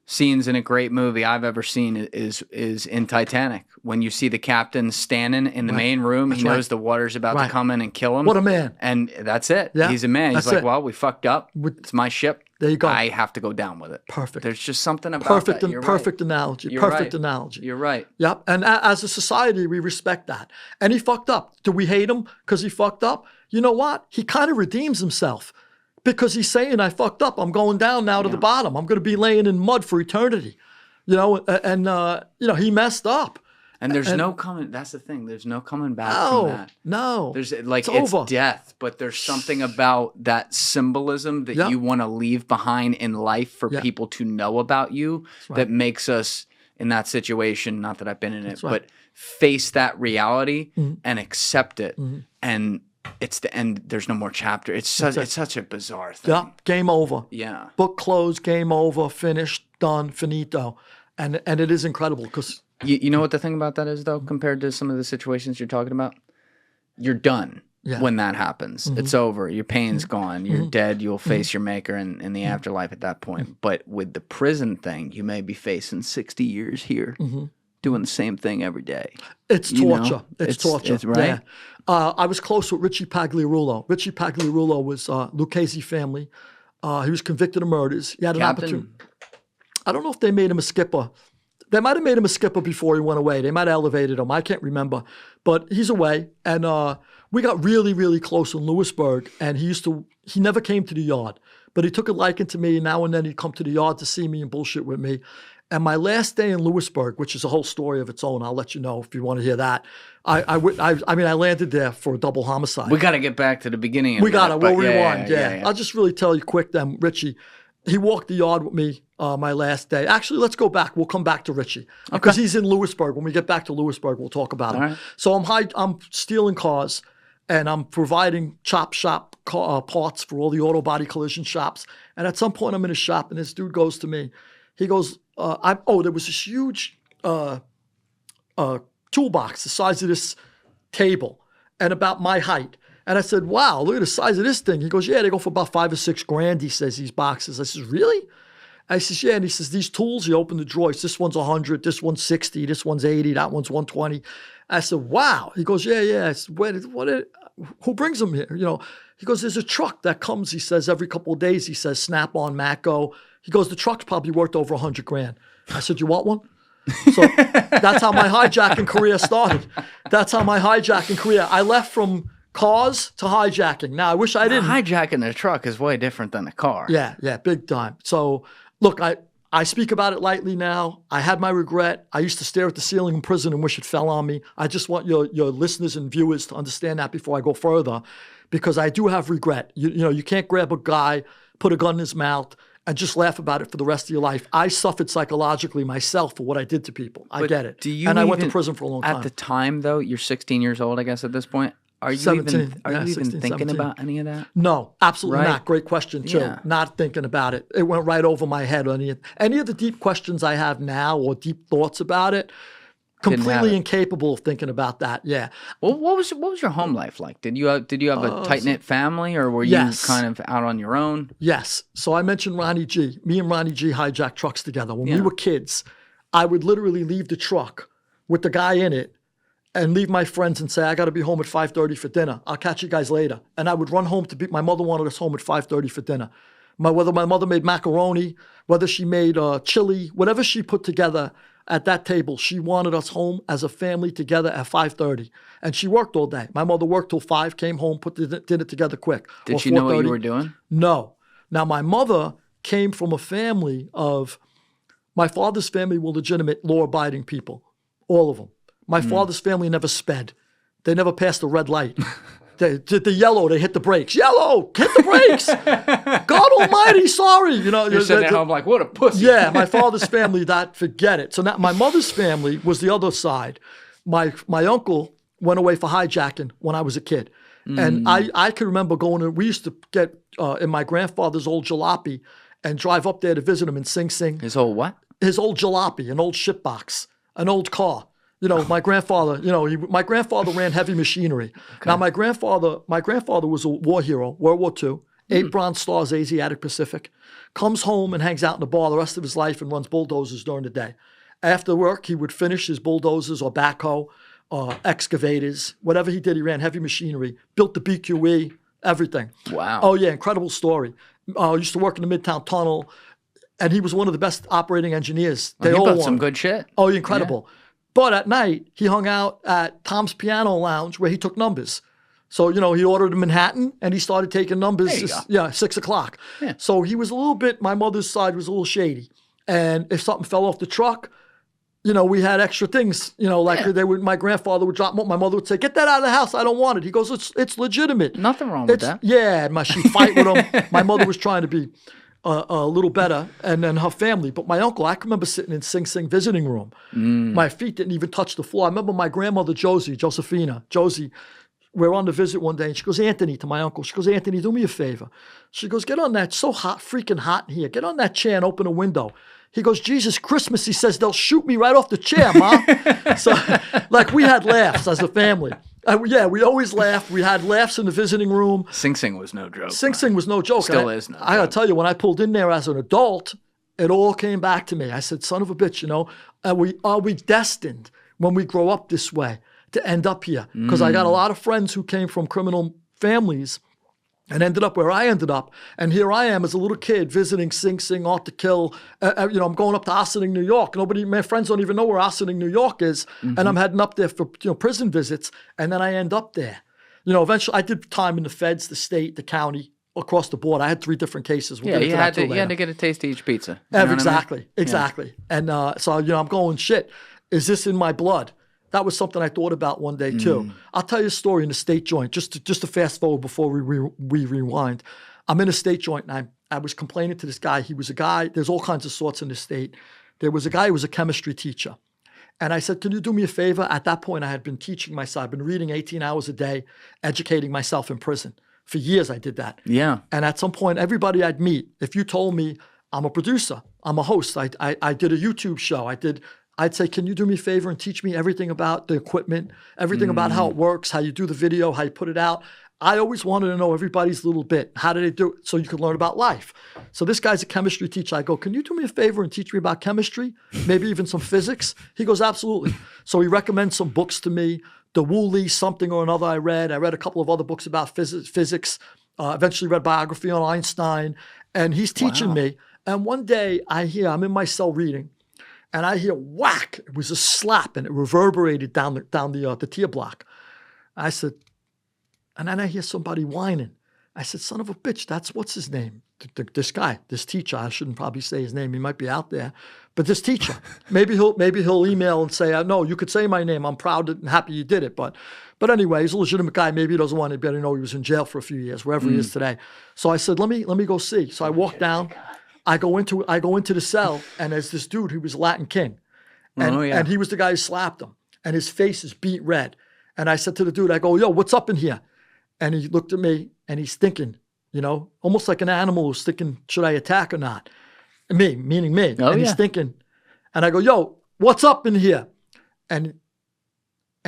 S2: scenes in a great movie I've ever seen is in Titanic. When you see the captain standing in the main room, he knows the water's about to come in and kill him.
S1: What a man.
S2: And that's it.
S1: Yeah.
S2: He's a man. He's like, well, we fucked up. It's my ship.
S1: There you go.
S2: I have to go down with it.
S1: Perfect.
S2: There's just something about
S1: perfect
S2: that.
S1: Perfect analogy. Perfect analogy.
S2: You're right.
S1: Yep. And as a society, we respect that. And he fucked up. Do we hate him because he fucked up? You know what? He kind of redeems himself because he's saying, I fucked up. I'm going down now to the bottom. I'm going to be laying in mud for eternity. He messed up.
S2: And there's no coming. That's the thing. There's no coming back from that.
S1: No.
S2: There's it's death, but there's something about that symbolism that you want to leave behind in life for people to know about you that makes us in that situation. Not that I've been in it, but face that reality and accept it. And it's the end. There's no more chapter. It's such a bizarre thing.
S1: Yeah. Game over.
S2: Yeah.
S1: Book closed. Game over. Finished. Done. Finito. And it is incredible because.
S2: You know what the thing about that is, though, compared to some of the situations you're talking about? You're done when that happens. It's over. Your pain's gone. You're dead. You'll face your maker in the afterlife at that point. But with the prison thing, you may be facing 60 years here doing the same thing every day.
S1: It's torture. It's torture.
S2: It's right?
S1: Yeah. I was close with Richie Pagliarulo. Richie Pagliarulo was Lucchese family. He was convicted of murders. He had an opportunity. I don't know if they made him a skipper. They might have made him a skipper before he went away. They might have elevated him. I can't remember. But he's away. And we got really, really close in Lewisburg. And he never came to the yard. But he took a liking to me. And now and then he'd come to the yard to see me and bullshit with me. And my last day in Lewisburg, which is a whole story of its own, I'll let you know if you want to hear that. I landed there for a double homicide.
S2: We got to get back to the beginning of
S1: We got to. We'll rewind.
S2: Yeah.
S1: I'll just really tell you quick then, Richie. He walked the yard with me my last day. Actually, let's go back. We'll come back to Richie because he's in Lewisburg. When we get back to Lewisburg, we'll talk about him.
S2: Right.
S1: So I'm stealing cars and I'm providing chop shop parts for all the auto body collision shops. And at some point, I'm in a shop and this dude goes to me. He goes, there was this huge toolbox the size of this table and about my height. And I said, wow, look at the size of this thing. He goes, yeah, they go for about $5 or $6 grand, he says, these boxes. I says, really? I says, yeah. And he says, these tools, you open the drawers. This one's 100, this one's 60, this one's 80, that one's 120. I said, wow. He goes, yeah. I said, who brings them here? He goes, there's a truck that comes, he says, every couple of days. He says, Snap-on, Matco. He goes, the truck's probably worth over $100 grand. I said, you want one? So that's how my hijacking career started. I left from cars to hijacking. Now, I wish I didn't.
S2: Hijacking a truck is way different than a car.
S1: Yeah, big time. So, look, I speak about it lightly now. I had my regret. I used to stare at the ceiling in prison and wish it fell on me. I just want your listeners and viewers to understand that before I go further, because I do have regret. You can't grab a guy, put a gun in his mouth, and just laugh about it for the rest of your life. I suffered psychologically myself for what I did to people. I get it. I went to prison for a long time.
S2: At the time, though, you're 16 years old, I guess, at this point. Are you
S1: 17,
S2: even
S1: 16,
S2: thinking
S1: 17.
S2: about any of that?
S1: No, absolutely
S2: Right?
S1: not. Great question, too.
S2: Yeah.
S1: Not thinking about it. It went right over my head. Any of the deep questions I have now or deep thoughts about it, completely incapable of thinking about that. Yeah.
S2: Well, what was your home life like? Did you have a tight-knit family, or were you kind of out on your own?
S1: Yes. So I mentioned Ronnie G. Me and Ronnie G hijacked trucks together. When we were kids, I would literally leave the truck with the guy in it and leave my friends and say, I got to be home at 5:30 for dinner. I'll catch you guys later. And I would run home my mother wanted us home at 5:30 for dinner. Whether my mother made macaroni, whether she made chili, whatever she put together, at that table, she wanted us home as a family together at 5:30. And she worked all day. My mother worked till 5, came home, put the dinner together quick.
S2: Did she know what you were doing?
S1: No. Now, my mother came from a family of, my father's family were legitimate law-abiding people, all of them. My father's family never sped. They never passed a red light. They did the yellow, they hit the brakes. Yellow, hit the brakes. God almighty, sorry. You know,
S2: you're sitting at home like, what a pussy.
S1: Yeah, my father's family, forget it. So now my mother's family was the other side. My uncle went away for hijacking when I was a kid. And I can remember we used to get in my grandfather's old jalopy and drive up there to visit him in Sing Sing.
S2: His old what?
S1: His old jalopy, an old shitbox, an old car. You know, my grandfather, my grandfather ran heavy machinery. Okay. Now, my grandfather was a war hero, World War II, 8 Bronze Stars, Asiatic Pacific, comes home and hangs out in the bar the rest of his life and runs bulldozers during the day. After work, he would finish his bulldozers or backhoe, excavators, whatever he did, he ran heavy machinery, built the BQE, everything.
S2: Wow.
S1: Oh, yeah, incredible story. Used to work in the Midtown Tunnel, and he was one of the best operating engineers.
S2: He built some good shit.
S1: Oh, incredible. Yeah. But at night, he hung out at Tom's Piano Lounge where he took numbers. So, he ordered a Manhattan and he started taking numbers. 6 o'clock. Yeah. So he was a little bit, my mother's side was a little shady. And if something fell off the truck, we had extra things, my grandfather would drop them up. My mother would say, get that out of the house. I don't want it. He goes, it's legitimate.
S2: Nothing wrong with that.
S1: Yeah. She'd fight with him. My mother was trying to be a little better, and then her family. But my uncle, I can remember sitting in Sing Sing visiting room. My feet didn't even touch the floor. I remember my grandmother, Josie, we're on the visit one day, and she goes, Anthony, to my uncle. She goes, Anthony, do me a favor. She goes, get on that, it's so hot, freaking hot in here. Get on that chair and open a window. He goes, Jesus Christmas, he says, they'll shoot me right off the chair, Ma. So, we had laughs as a family. We always laughed. We had laughs in the visiting room.
S2: Sing Sing was no joke.
S1: Sing Sing was no joke.
S2: Still is no joke.
S1: I got to tell you, when I pulled in there as an adult, it all came back to me. I said, son of a bitch, are we destined when we grow up this way to end up here? Because I got a lot of friends who came from criminal families and ended up where I ended up. And here I am as a little kid visiting Sing Sing, Ought to Kill. I'm going up to Ossining, New York. My friends don't even know where Ossining, New York is. And I'm heading up there for prison visits. And then I end up there. Eventually I did time in the feds, the state, the county, across the board. I had 3 different cases.
S2: You had to get a taste of each pizza.
S1: Exactly. Yeah. And so, I'm going, shit, is this in my blood? That was something I thought about one day too. I'll tell you a story in the state joint, just to fast forward before we rewind. I'm in a state joint and I was complaining to this guy. He was a guy, there's all kinds of sorts in the state. There was a guy who was a chemistry teacher. And I said, can you do me a favor? At that point, I had been teaching myself. I've been reading 18 hours a day, educating myself in prison. For years I did that. Yeah. And at some point, everybody I'd meet, if you told me I'm a producer, I'm a host, I did a YouTube show, I'd say, can you do me a favor and teach me everything about the equipment, everything about how it works, how you do the video, how you put it out. I always wanted to know everybody's little bit. How do they do it? So you can learn about life. So this guy's a chemistry teacher. I go, can you do me a favor and teach me about chemistry? Maybe even some physics? He goes, absolutely. So he recommends some books to me. The Woolley something or another I read a couple of other books about physics. Eventually read biography on Einstein. And he's teaching me. And one day I'm in my cell reading. And I hear whack. It was a slap, and it reverberated down the tier block. I said, and then I hear somebody whining. I said, son of a bitch, that's what's his name? This guy, this teacher. I shouldn't probably say his name. He might be out there, but this teacher. Maybe he'll email and say, no, you could say my name. I'm proud and happy you did it. But anyway, he's a legitimate guy. Maybe he doesn't want anybody to know he was in jail for a few years, wherever he is today. So I said, let me go see. So I walk down. I go into the cell, and there's this dude who was Latin King. And he was the guy who slapped him. And his face is beet red. And I said to the dude, I go, yo, what's up in here? And he looked at me, and he's thinking, almost like an animal who's thinking, should I attack or not? Me, meaning me. He's thinking. And I go, yo, what's up in here? And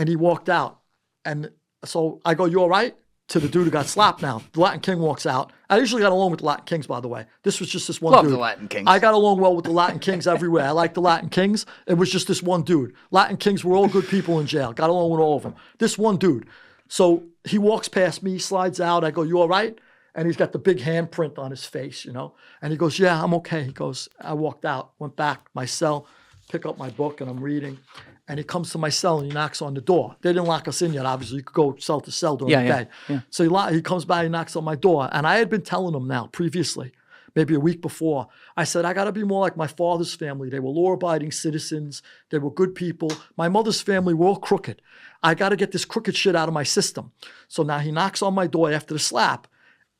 S1: he walked out. And so I go, you all right? To the dude who got slapped now. The Latin King walks out. I usually got along with the Latin Kings, by the way. This was just this one dude.
S2: Love the Latin Kings.
S1: I got along well with the Latin Kings everywhere. I like the Latin Kings. It was just this one dude. Latin Kings were all good people in jail. Got along with all of them. This one dude. So he walks past me, slides out. I go, you all right? And he's got the big handprint on his face, And he goes, yeah, I'm okay. He goes, I walked out, went back, my cell, pick up my book and I'm reading. And he comes to my cell and he knocks on the door. They didn't lock us in yet, obviously. You could go cell to cell during the day. Yeah. So he comes by and knocks on my door. And I had been telling him now previously, maybe a week before, I said, I got to be more like my father's family. They were law-abiding citizens. They were good people. My mother's family were all crooked. I got to get this crooked shit out of my system. So now he knocks on my door after the slap.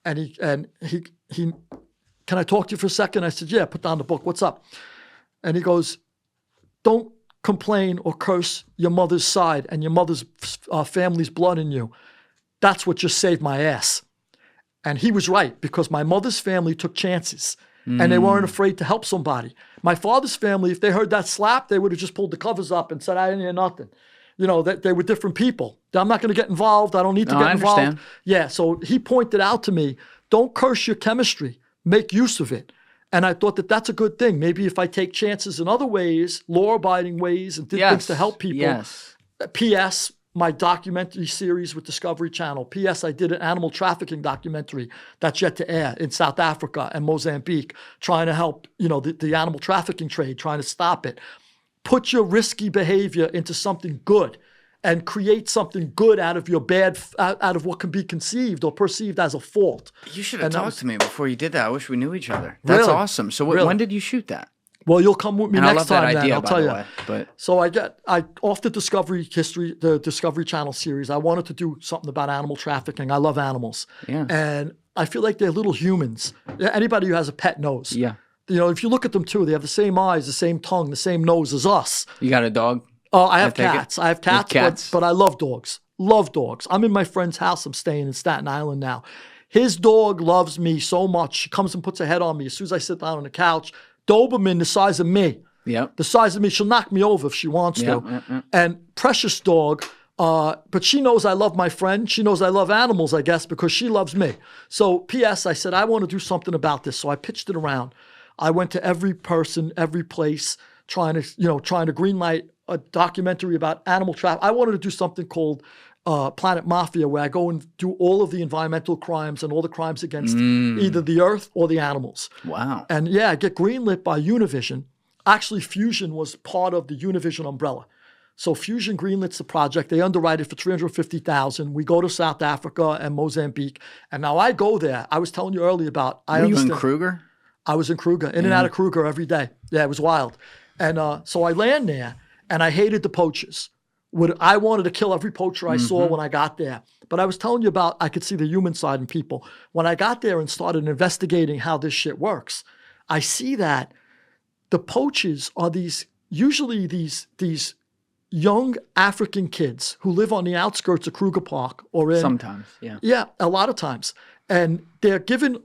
S1: And he can I talk to you for a second? I said, yeah, put down the book. What's up? And he goes, don't complain or curse your mother's side and your mother's family's blood in you. That's what just saved my ass. And he was right, because my mother's family took chances and they weren't afraid to help somebody. My father's family, if they heard that slap, they would have just pulled the covers up and said, I didn't hear nothing. You know, that they were different people. I'm not going to get involved. I don't need to get involved. Understand. Yeah, so he pointed out to me, don't curse your chemistry. Make use of it. And I thought that that's a good thing. Maybe if I take chances in other ways, law-abiding ways, and did things to help people. Yes. P.S., my documentary series with Discovery Channel. P.S., I did an animal trafficking documentary that's yet to air in South Africa and Mozambique, trying to help, the animal trafficking trade, trying to stop it. Put your risky behavior into something good and create something good out of your out of what can be conceived or perceived as a fault.
S2: You should have talked to me before you did that. I wish we knew each other. That's awesome. So when did you shoot that?
S1: Well, you'll come with me next time.
S2: I love that idea,
S1: I'll tell you.
S2: Way, but...
S1: So off the Discovery Channel series, I wanted to do something about animal trafficking. I love animals. Yeah. And I feel like they're little humans. Anybody who has a pet knows. Yeah. If you look at them too, they have the same eyes, the same tongue, the same nose as us.
S2: You got a dog?
S1: Oh, I have cats. I have cats, but I love dogs. Love dogs. I'm in my friend's house. I'm staying in Staten Island now. His dog loves me so much. She comes and puts her head on me as soon as I sit down on the couch. Doberman the size of me. Yep. The size of me. She'll knock me over if she wants to. Yep. And precious dog. But she knows I love my friend. She knows I love animals, I guess, because she loves me. So P.S., I said, I want to do something about this. So I pitched it around. I went to every person, every place, trying to greenlight a documentary about animal trafficking. I wanted to do something called Planet Mafia, where I go and do all of the environmental crimes and all the crimes against either the earth or the animals. Wow. And I get greenlit by Univision. Actually, Fusion was part of the Univision umbrella. So Fusion greenlits the project. They underwrite it for $350,000. We go to South Africa and Mozambique. And now I go there. I was telling you earlier about...
S2: Were you in Kruger?
S1: I was in Kruger, in and out of Kruger every day. Yeah, it was wild. And so I land there, and I hated the poachers. I wanted to kill every poacher I saw when I got there. But I was telling you about, I could see the human side in people. When I got there and started investigating how this shit works, I see that the poachers are usually these young African kids who live on the outskirts of Kruger Park or in...
S2: Sometimes, yeah.
S1: Yeah, a lot of times. And they're given,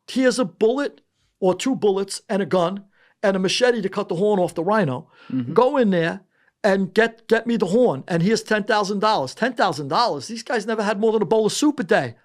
S1: here's a bullet or two bullets and a gun and a machete to cut the horn off the rhino. Go in there and get me the horn. And here's $10,000. $10,000? These guys never had more than a bowl of soup a day.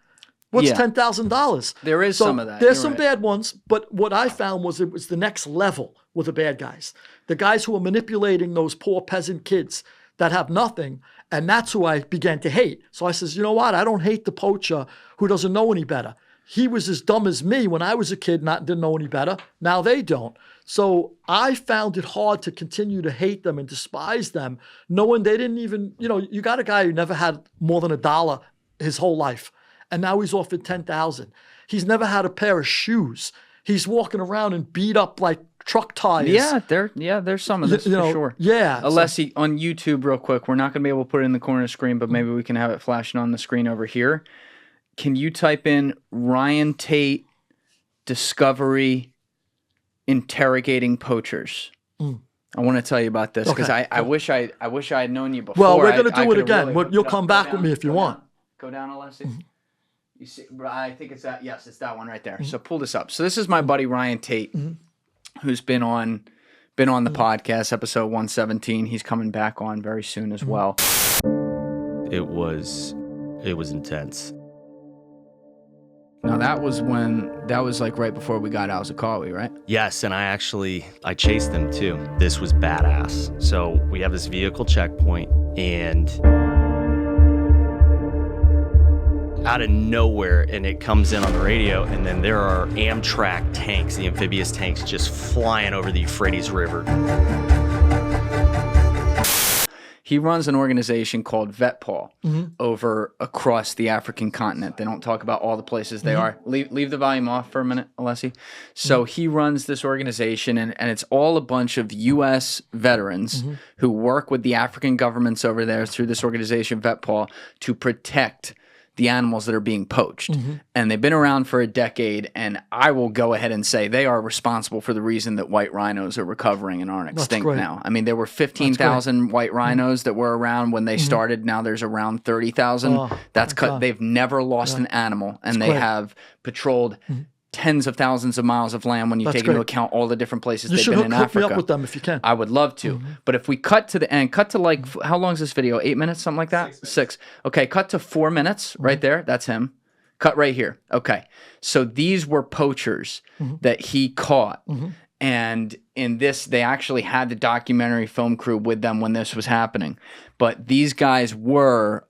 S1: What's $10,000?
S2: There is some of that.
S1: There's some bad ones, but what I found was it was the next level with the bad guys. The guys who are manipulating those poor peasant kids that have nothing, and that's who I began to hate. So I says, you know what? I don't hate the poacher who doesn't know any better. He was as dumb as me when I was a kid, didn't know any better. Now they don't. So I found it hard to continue to hate them and despise them, knowing they didn't even, you got a guy who never had more than $1 his whole life. And now he's offered $10,000. He's never had a pair of shoes. He's walking around and beat up like truck tires.
S2: Yeah, there's some of this for sure.
S1: Yeah.
S2: Alessi, on YouTube real quick, we're not going to be able to put it in the corner of the screen, but maybe we can have it flashing on the screen over here. Can you type in Ryan Tate Discovery interrogating poachers? I want to tell you about this because I wish I had known you before.
S1: Well, we're going to do it again. You'll come back with me if you want.
S2: Go down, Alessi. You see, I think it's that. Yes, it's that one right there. So pull this up. So this is my buddy Ryan Tate, who's been on the podcast, episode 117. He's coming back on very soon as well.
S3: It was intense.
S2: Now that was like right before we got out of Zakawi, right?
S3: Yes, and I chased them too. This was badass. So we have this vehicle checkpoint, and out of nowhere, and it comes in on the radio, and then there are Amtrak tanks, the amphibious tanks, just flying over the Euphrates River.
S2: He runs an organization called VetPaw over across the African continent. They don't talk about all the places they are. Leave the volume off for a minute, Alessi. So he runs this organization, and it's all a bunch of U.S. veterans who work with the African governments over there through this organization, VetPaw, to protect the animals that are being poached. And they've been around for a decade, and I will go ahead and say they are responsible for the reason that white rhhinos are recovering and aren't extinct now. I mean, there were 15,000 white rhinos that were around when they started. Now there's around 30,000. That's cut. They've never lost an animal, and they have patrolled tens of thousands of miles of land when you take into account all the different places they've been in Africa. You should hook me up
S1: with them if you can.
S2: I would love to. But if we cut to the end, cut to like, how long is this video? 8 minutes, something like that? 6. Okay, cut to 4 minutes right there. That's him. Cut right here. Okay. So these were poachers that he caught. And in this, they actually had the documentary film crew with them when this was happening. But these guys were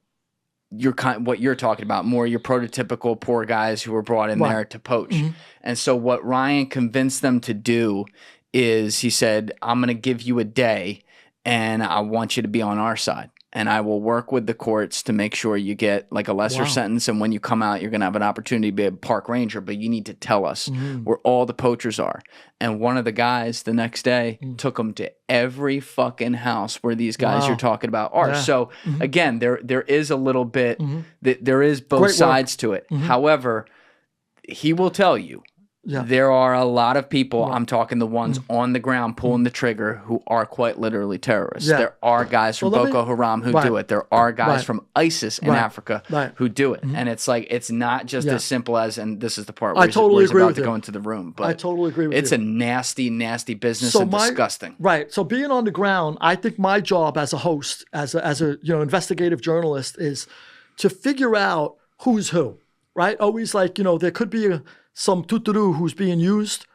S2: what you're talking about, more your prototypical poor guys who were brought in there to poach. And so what Ryan convinced them to do is he said, I'm going to give you a day and I want you to be on our side. And I will work with the courts to make sure you get like a lesser sentence. And when you come out, you're going to have an opportunity to be a park ranger, but you need to tell us where all the poachers are. And one of the guys the next day took them to every fucking house where these guys you're talking about are. So again, there is a little bit, there is both sides to it. However, he will tell you, there are a lot of people, I'm talking the ones on the ground pulling the trigger, who are quite literally terrorists. There are guys from Boko Haram who do it. There are guys from ISIS in Africa who do it. And it's like, it's not just as simple as, and this is the part where he's about to go into the room. But
S1: I totally agree with you.
S2: It's a nasty, nasty business and disgusting.
S1: So being on the ground, I think my job as a host, as a investigative journalist, is to figure out who's who, right? Always like, there could be some tuturu who's being used,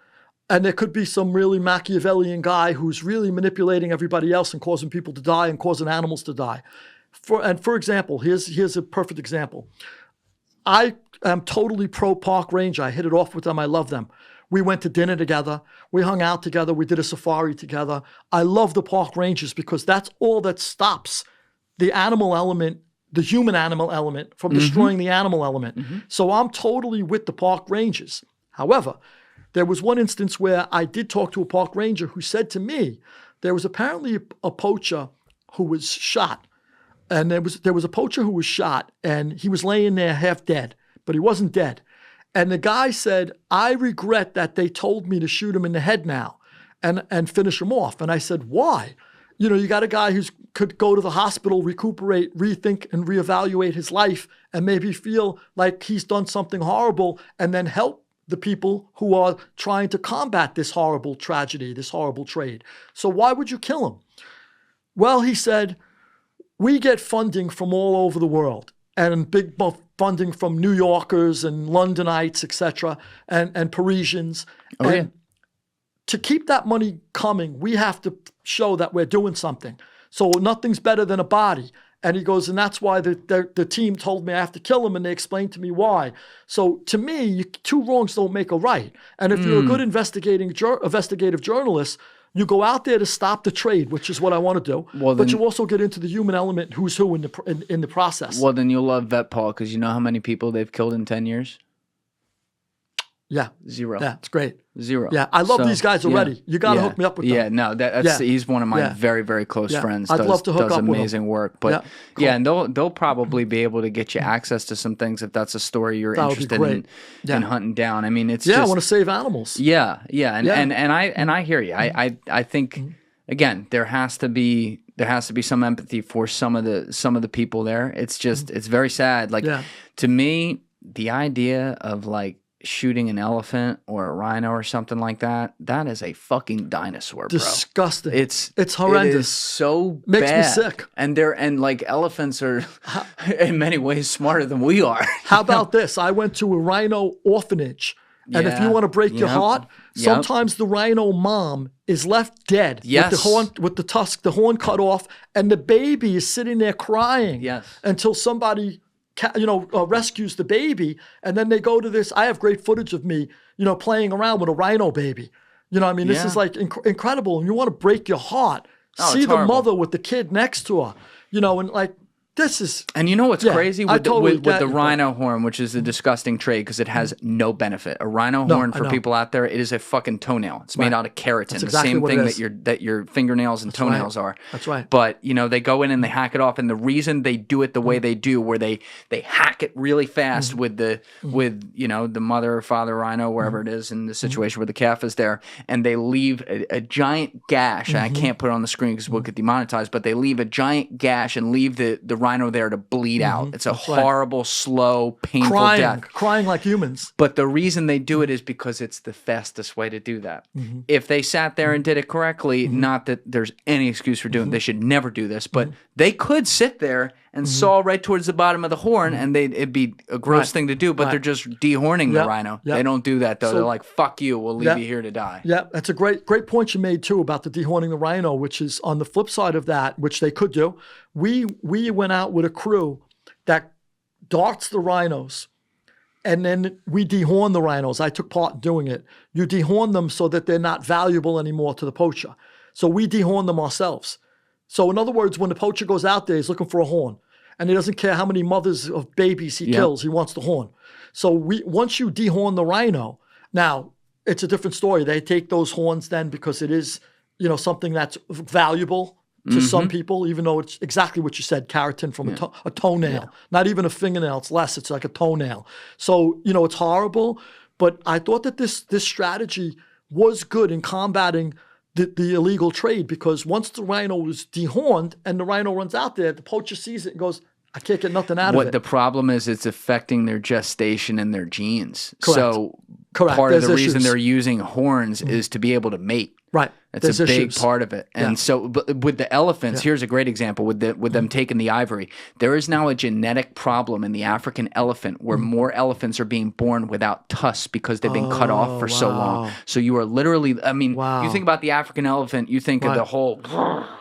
S1: and there could be some really Machiavellian guy who's really manipulating everybody else and causing people to die and causing animals to die. For example, here's a perfect example. I am totally pro park ranger. I hit it off with them. I love them. We went to dinner together. We hung out together. We did a safari together. I love the park rangers because that's all that stops the animal element, the human animal element, from destroying the animal element. So I'm totally with the park rangers. However, there was one instance where I did talk to a park ranger who said to me, there was apparently a poacher who was shot. And there was a poacher who was shot, and he was laying there half dead, but he wasn't dead. And the guy said, I regret that they told me to shoot him in the head now and finish him off. And I said, why? You got a guy who could go to the hospital, recuperate, rethink, and reevaluate his life, and maybe feel like he's done something horrible, and then help the people who are trying to combat this horrible tragedy, this horrible trade. So why would you kill him? Well, he said, we get funding from all over the world, and big funding from New Yorkers and Londonites, etc., and Parisians. To keep that money coming, we have to show that we're doing something. So nothing's better than a body. And he goes, and that's why the team told me I have to kill him, and they explained to me why. So to me, two wrongs don't make a right. And if you're a good investigative journalist, you go out there to stop the trade, which is what I want to do. But you also get into the human element, who's who in the process.
S2: Well, then you'll love VetPaw, because you know how many people they've killed in 10 years?
S1: Yeah.
S2: 0.
S1: Yeah, it's great.
S2: 0.
S1: Yeah, I love these guys already. Yeah. You got to hook me up with them.
S2: Yeah, no, he's one of my very, very close friends.
S1: I'd love to hook up with him.
S2: Does amazing work. But and they'll probably be able to get you access to some things if that's a story you're interested in hunting down. I mean, it's just,
S1: I want to save animals.
S2: Yeah, and I hear you. I think again, there has to be some empathy for some of the people there. It's just it's very sad. Like to me, the idea of like shooting an elephant or a rhino or something like that is a fucking dinosaur, bro.
S1: Disgusting.
S2: It's
S1: horrendous.
S2: It is so
S1: Makes
S2: bad.
S1: me sick.
S2: And like elephants are in many ways smarter than we are.
S1: How about this? I went to a rhino orphanage, and if you want to break your heart, sometimes the rhino mom is left dead with the horn cut off, and the baby is sitting there crying until somebody rescues the baby, and then they go to this. I have great footage of me, playing around with a rhino baby. This is like incredible, and you want to break your heart. see the mother with the kid next to her, you know, and like, this is...
S2: And you know what's crazy with the rhino horn, which is a disgusting trade because it has no benefit. A rhino horn, for people out there, it is a fucking toenail. It's made out of keratin,
S1: That's exactly
S2: the same thing that your fingernails and toenails are.
S1: That's right.
S2: But, you know, they go in and they hack it off, and the reason they do it the way they do, where they hack it really fast with you know, the mother or father rhino, wherever it is in the situation where the calf is there, and they leave a giant gash, and I can't put it on the screen because we'll get demonetized, but they leave a giant gash and leave the rhino there to bleed out. It's a horrible, slow, painful death.
S1: Crying like humans.
S2: But the reason they do it is because it's the fastest way to do that. If they sat there and did it correctly, not that there's any excuse for doing it, they should never do this, but they could sit there and saw right towards the bottom of the horn, and it'd be a gross thing to do, but they're just dehorning the rhino. They don't do that, though. So, they're like, fuck you, we'll leave you here to die.
S1: Yeah, that's a great point you made, too, about the dehorning the rhino, which is on the flip side of that, which they could do. We went out with a crew that darts the rhinos, and then we dehorn the rhinos. I took part in doing it. You dehorn them so that they're not valuable anymore to the poacher. So we dehorn them ourselves. So in other words, when the poacher goes out there, he's looking for a horn, and he doesn't care how many mothers of babies he kills, he wants the horn. So once you dehorn the rhino, now it's a different story. They take those horns then because it is, you know, something that's valuable to some people, even though it's exactly what you said, keratin from a toenail, not even a fingernail. It's less. It's like a toenail. So, you know, it's horrible. But I thought that this strategy was good in combating the illegal trade, because once the rhino was dehorned and the rhino runs out there, the poacher sees it and goes, I can't get nothing out of it.
S2: What the problem is, it's affecting their gestation and their genes.
S1: Correct.
S2: So part of the reason they're using horns is to be able to mate.
S1: Right.
S2: That's a big part of it. And so but with the elephants, here's a great example with them taking the ivory. There is now a genetic problem in the African elephant where more elephants are being born without tusks because they've been cut off for so long. So you are literally, I mean, you think about the African elephant, you think of the whole,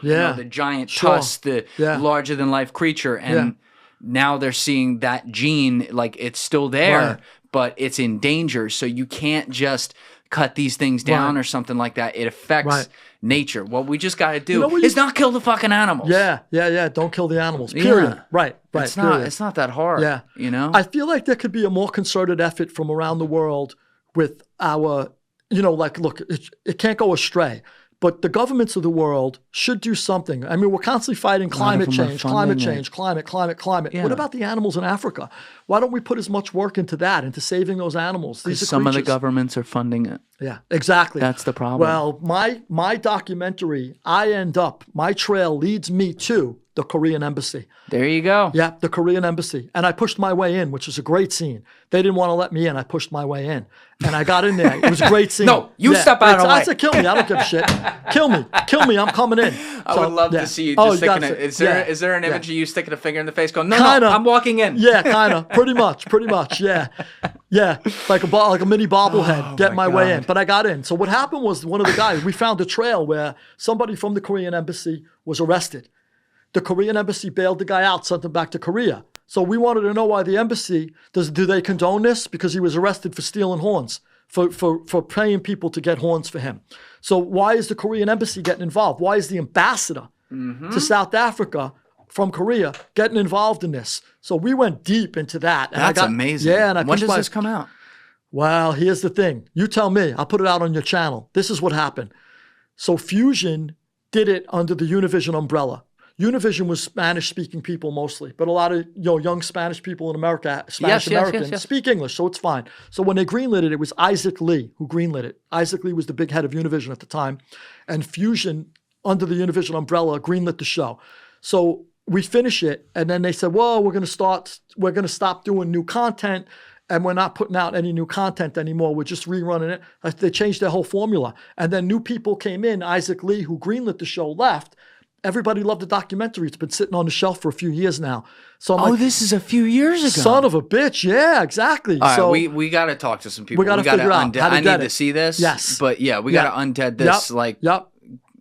S2: you know, the giant tusk, the larger than life creature. And now they're seeing that gene, like it's still there, but it's in danger. So you can't just cut these things down or something like that. It affects nature. What we just got to do is not kill the fucking animals.
S1: Yeah. Don't kill the animals. Period.
S2: Yeah.
S1: Right.
S2: It's not that hard.
S1: Yeah.
S2: You know?
S1: I feel like there could be a more concerted effort from around the world with our, you know, like, look, it can't go astray. But the governments of the world should do something. I mean, we're constantly fighting climate change.
S2: Yeah.
S1: What about the animals in Africa? Why don't we put as much work into that, into saving those animals? These are
S2: some of the governments are funding it.
S1: Yeah, exactly.
S2: That's the problem.
S1: Well, my documentary, my trail leads me to the Korean embassy.
S2: There you go.
S1: Yeah, the Korean embassy. And I pushed my way in, which is a great scene. They didn't want to let me in. I pushed my way in. And I got in there. It was a great scene.
S2: No, you step out of the way.
S1: I said, kill me. I don't give a shit. Kill me. I'm coming in.
S2: I would love to see you just sticking it. Is there an image of you sticking a finger in the face going, no, I'm walking in?
S1: Yeah, kind of. Pretty much. Yeah. Yeah, like a mini bobblehead, get my way in. But I got in. So what happened was one of the guys, we found a trail where somebody from the Korean embassy was arrested. The Korean embassy bailed the guy out, sent him back to Korea. So we wanted to know why the embassy, do they condone this? Because he was arrested for stealing horns, for paying people to get horns for him. So why is the Korean embassy getting involved? Why is the ambassador to South Africa from Korea getting involved in this? So we went deep into that. And
S2: That's amazing.
S1: Yeah. And
S2: when does this come out?
S1: Well, here's the thing. You tell me. I'll put it out on your channel. This is what happened. So Fusion did it under the Univision umbrella. Univision was Spanish-speaking people mostly, but a lot of young Spanish people in America, Spanish-Americans, speak English, so it's fine. So when they greenlit it, it was Isaac Lee who greenlit it. Isaac Lee was the big head of Univision at the time, and Fusion, under the Univision umbrella, greenlit the show. So we finish it, and then they said, well, we're going to stop doing new content, and we're not putting out any new content anymore. We're just rerunning it. They changed their whole formula. And then new people came in. Isaac Lee, who greenlit the show, left. Everybody loved the documentary. It's been sitting on the shelf for a few years now. So I'm like,
S2: this is a few years ago.
S1: Son of a bitch. Yeah, exactly.
S2: All right, we got to talk to some people.
S1: We got to figure out how to get it.
S2: I need to see this.
S1: Yes.
S2: But yeah, we got to undead this.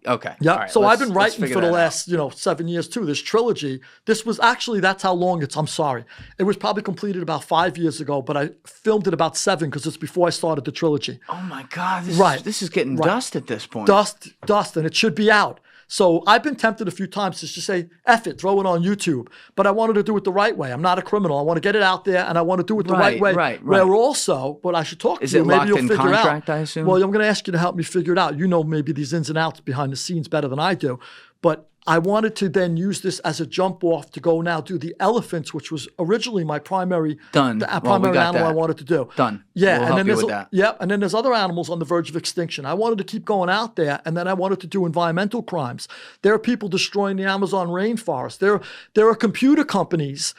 S2: Okay.
S1: Yep.
S2: Right,
S1: so I've been writing for the last, 7 years too, this trilogy. This was actually, that's how long I'm sorry. It was probably completed about 5 years ago, but I filmed it about 7 because it's before I started the trilogy.
S2: Oh my God. This is getting dust at this point.
S1: Dust, and it should be out. So I've been tempted a few times to just say, F it, throw it on YouTube. But I wanted to do it the right way. I'm not a criminal. I want to get it out there, and I want to do it the right way.
S2: Right.
S1: Where also, what I should talk to you,
S2: it
S1: maybe
S2: locked
S1: you'll
S2: in
S1: figure
S2: contract,
S1: out.
S2: I assume?
S1: Well, I'm going to ask you to help me figure it out. You know maybe these ins and outs behind the scenes better than I do. But I wanted to then use this as a jump off to go now do the elephants, which was originally my primary animal I wanted to do.
S2: Done.
S1: Yeah,
S2: we'll
S1: and then
S2: help you with that.
S1: Yeah, and then there's other animals on the verge of extinction. I wanted to keep going out there, and then I wanted to do environmental crimes. There are people destroying the Amazon rainforest. There are computer companies.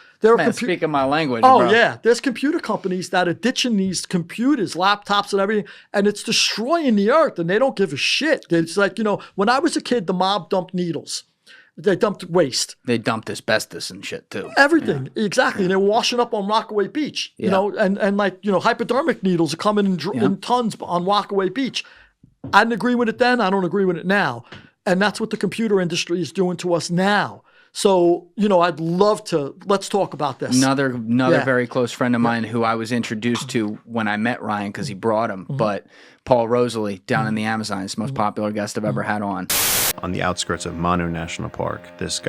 S2: Speaking my language.
S1: Oh,
S2: bro.
S1: yeah. There's computer companies that are ditching these computers, laptops and everything, and it's destroying the earth, and they don't give a shit. It's like, when I was a kid, the mob dumped needles. They dumped waste.
S2: They dumped asbestos and shit too.
S1: Everything, exactly. And they were washing up on Rockaway Beach, and hypodermic needles are coming in tons on Rockaway Beach. I didn't agree with it then. I don't agree with it now. And that's what the computer industry is doing to us now. So, I'd love to, let's talk about this.
S2: Another very close friend of mine who I was introduced to when I met Ryan because he brought him, but Paul Rosalie down in the Amazon, is the most popular guest I've ever had on.
S4: On the outskirts of Manu National Park, this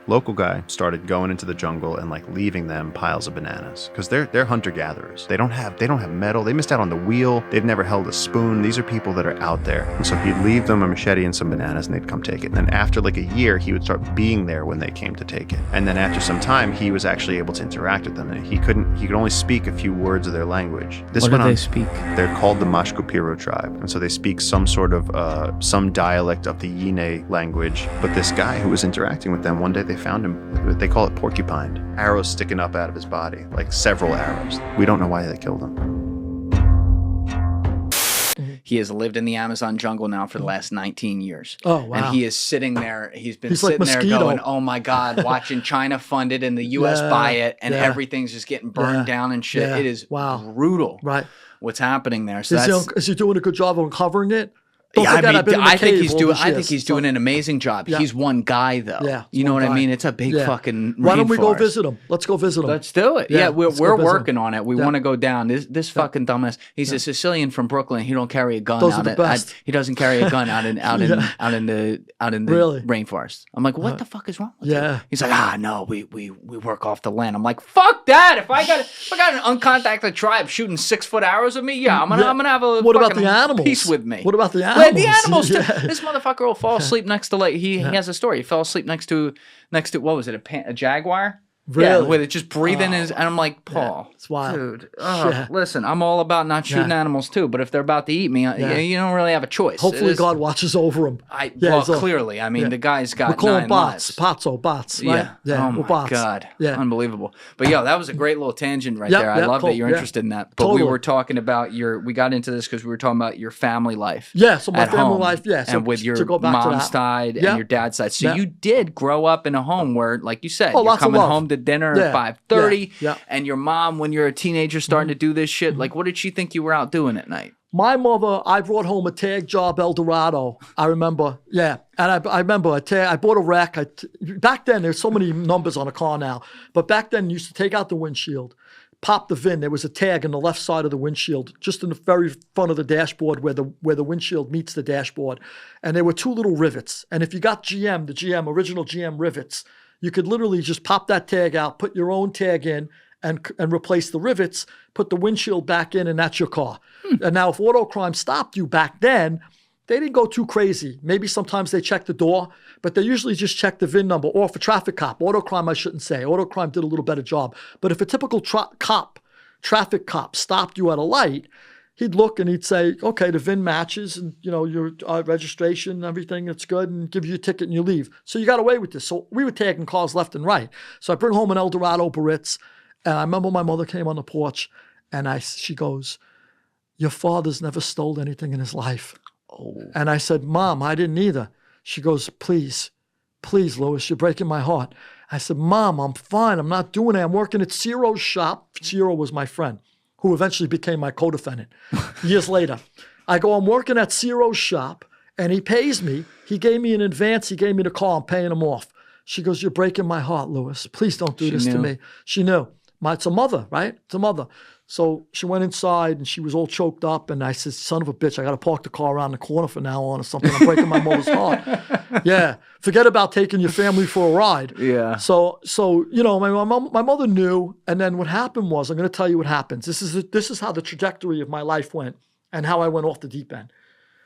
S4: local guy, started going into the jungle and leaving them piles of bananas because they're hunter-gatherers. They don't have metal. They missed out on the wheel. They've never held a spoon. These are people that are out there. And so he'd leave them a machete and some bananas and they'd come take it. And then after a year, he would start being there when they came to take it. And then after some time, he was actually able to interact with them. And he could only speak a few words of their language.
S2: What do they speak?
S4: They're called the Mashkopiro tribe. And so they speak some sort of, some dialect of the Yine language. But this guy who was interacting with them, one day they found him, they call it porcupined, arrows sticking up out of his body, several arrows. We don't know why they killed him.
S2: He has lived in the Amazon jungle now for the last 19 years.
S1: Oh, wow.
S2: And he is sitting there. He's sitting there going, oh, my God, watching China fund it and the U.S. buy it, and everything's just getting burned down and shit. It is brutal what's happening there. So
S1: is he doing a good job of uncovering it?
S2: I think he's doing an amazing job.
S1: Yeah.
S2: He's one guy though.
S1: Yeah,
S2: you know what I mean? It's a big fucking.
S1: Why don't we go visit him? Let's go visit him.
S2: Let's do it. Yeah, we're working on it. We want to go down. This fucking dumbass. He's a Sicilian from Brooklyn. He don't carry a gun.
S1: Those are the best.
S2: He doesn't carry a gun out in the rainforest. I'm like, what the fuck is wrong with you? He's like, no, we work off the land. I'm like, fuck that. If I got an uncontacted tribe shooting 6-foot arrows at me, I'm gonna have a
S1: what about the animals?
S2: Peace with me.
S1: What about the animals?
S2: The animals too. This motherfucker will fall asleep next to he has a story. He fell asleep next to what was it, a jaguar?
S1: Really?
S2: Yeah, with it just breathing and I'm like, Paul,
S1: it's wild.
S2: Dude, listen, I'm all about not shooting animals too, but if they're about to eat me, you don't really have a choice.
S1: Hopefully God watches over him.
S2: Clearly. I mean, the guy's got
S1: we call
S2: 9
S1: him bots.
S2: lives.
S1: Bots, right?
S2: Oh my
S1: bots.
S2: God.
S1: Yeah.
S2: Unbelievable. But that was a great little tangent right there. I love that you're interested in that. But we were talking about we got into this because we were talking about your family life.
S1: Yeah, so my family life, so
S2: and with your mom's side and your dad's side. So you did grow up in a home where, like you said, you're coming home to dinner at 5:30, and your mom, when you're a teenager starting to do this shit, what did she think you were out doing at night?
S1: My mother, I brought home a tag job El Dorado. I remember, and I remember I bought a wreck. Back then, there's so many numbers on a car now, but back then, you used to take out the windshield, pop the VIN. There was a tag on the left side of the windshield, just in the very front of the dashboard where the windshield meets the dashboard, and there were 2 little rivets. And if you got the original GM rivets, you could literally just pop that tag out, put your own tag in, and replace the rivets, put the windshield back in, and that's your car. And now if auto crime stopped you back then, they didn't go too crazy. Maybe sometimes they checked the door, but they usually just checked the VIN number. Or for traffic cop, auto crime I shouldn't say. Auto crime did a little better job. But if a typical traffic cop stopped you at a light, he'd look and he'd say, okay, the VIN matches and, your registration, everything, it's good, and give you a ticket and you leave. So you got away with this. So we were tagging cars left and right. So I bring home an El Dorado Baritz, and I remember my mother came on the porch, and she goes, your father's never stole anything in his life. Oh. And I said, Mom, I didn't either. She goes, please, Louis, you're breaking my heart. I said, Mom, I'm fine. I'm not doing it. I'm working at Ciro's shop. Ciro was my friend, who eventually became my co-defendant years later. I go, I'm working at Ciro's shop, and he pays me. He gave me an advance. He gave me the car. I'm paying him off. She goes, you're breaking my heart, Louis. Please don't do this to me. She knew. It's a mother, right? It's a mother. So she went inside and she was all choked up. And I said, son of a bitch, I got to park the car around the corner from now on or something. I'm breaking my mother's heart. Yeah. Forget about taking your family for a ride.
S2: Yeah.
S1: So my mother knew. And then what happened was, I'm going to tell you what happens. This is how the trajectory of my life went and how I went off the deep end.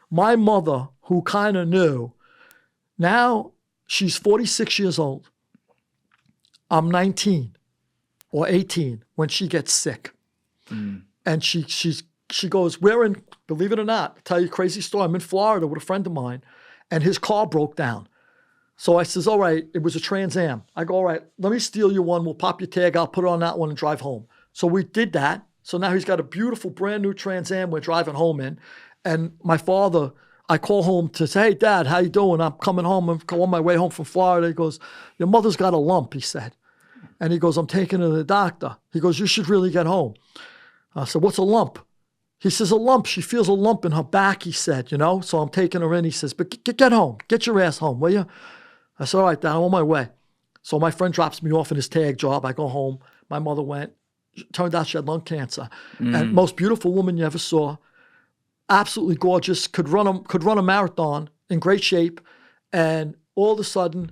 S1: My mother, who kind of knew, now she's 46 years old. I'm 19 or 18 when she gets sick. And she goes, believe it or not, I'll tell you a crazy story. I'm in Florida with a friend of mine and his car broke down. So I says, all right, it was a Trans Am. I go, all right, let me steal you one. We'll pop your tag. I'll put it on that one and drive home. So we did that. So now he's got a beautiful brand new Trans Am we're driving home in. And my father, I call home to say, hey, Dad, how you doing? I'm coming home. I'm on my way home from Florida. He goes, your mother's got a lump, he said. And he goes, I'm taking her to the doctor. He goes, you should really get home. I said, what's a lump? He says, a lump. She feels a lump in her back, he said, So I'm taking her in. He says, but get home. Get your ass home, will you? I said, all right, Dad, I'm on my way. So my friend drops me off in his tag job. I go home. My mother went. Turned out she had lung cancer. And most beautiful woman you ever saw. Absolutely gorgeous. Could run a marathon, in great shape. And all of a sudden,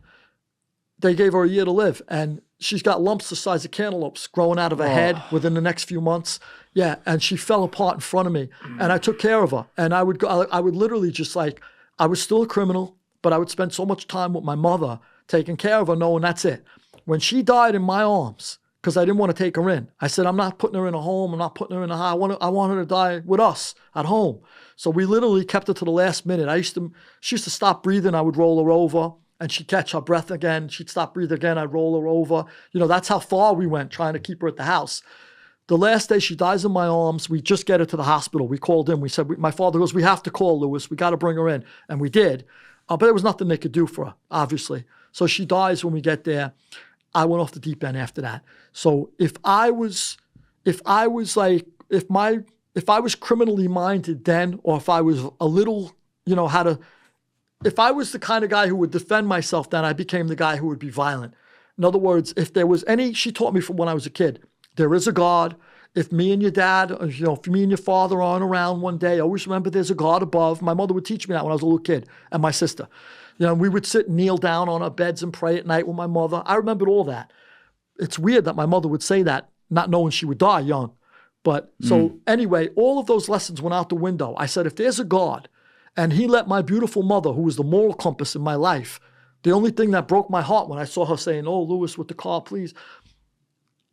S1: they gave her a year to live. And she's got lumps the size of cantaloupes growing out of her head within the next few months. Yeah, and she fell apart in front of me, and I took care of her. And I would literally just I was still a criminal, but I would spend so much time with my mother taking care of her, knowing that's it. When she died in my arms, because I didn't want to take her in, I said, I'm not putting her in a home. I'm not putting her in a house. I want her to die with us at home. So we literally kept her to the last minute. She used to stop breathing. I would roll her over. And she'd catch her breath again. She'd stop breathing again. I'd roll her over. That's how far we went trying to keep her at the house. The last day she dies in my arms, we just get her to the hospital. We called in. We said, my father goes, we have to call Lewis. We got to bring her in. And we did. But there was nothing they could do for her, obviously. So she dies when we get there. I went off the deep end after that. So if I was criminally minded then, or if I was a little, if I was the kind of guy who would defend myself, then I became the guy who would be violent. In other words, if there was she taught me from when I was a kid, there is a God. If me and your dad, if me and your father aren't around one day, always remember there's a God above. My mother would teach me that when I was a little kid, and my sister. We would sit and kneel down on our beds and pray at night with my mother. I remembered all that. It's weird that my mother would say that, not knowing she would die young. But so anyway, all of those lessons went out the window. I said, if there's a God, and he let my beautiful mother, who was the moral compass in my life, the only thing that broke my heart when I saw her saying, oh, Lewis, with the car, please.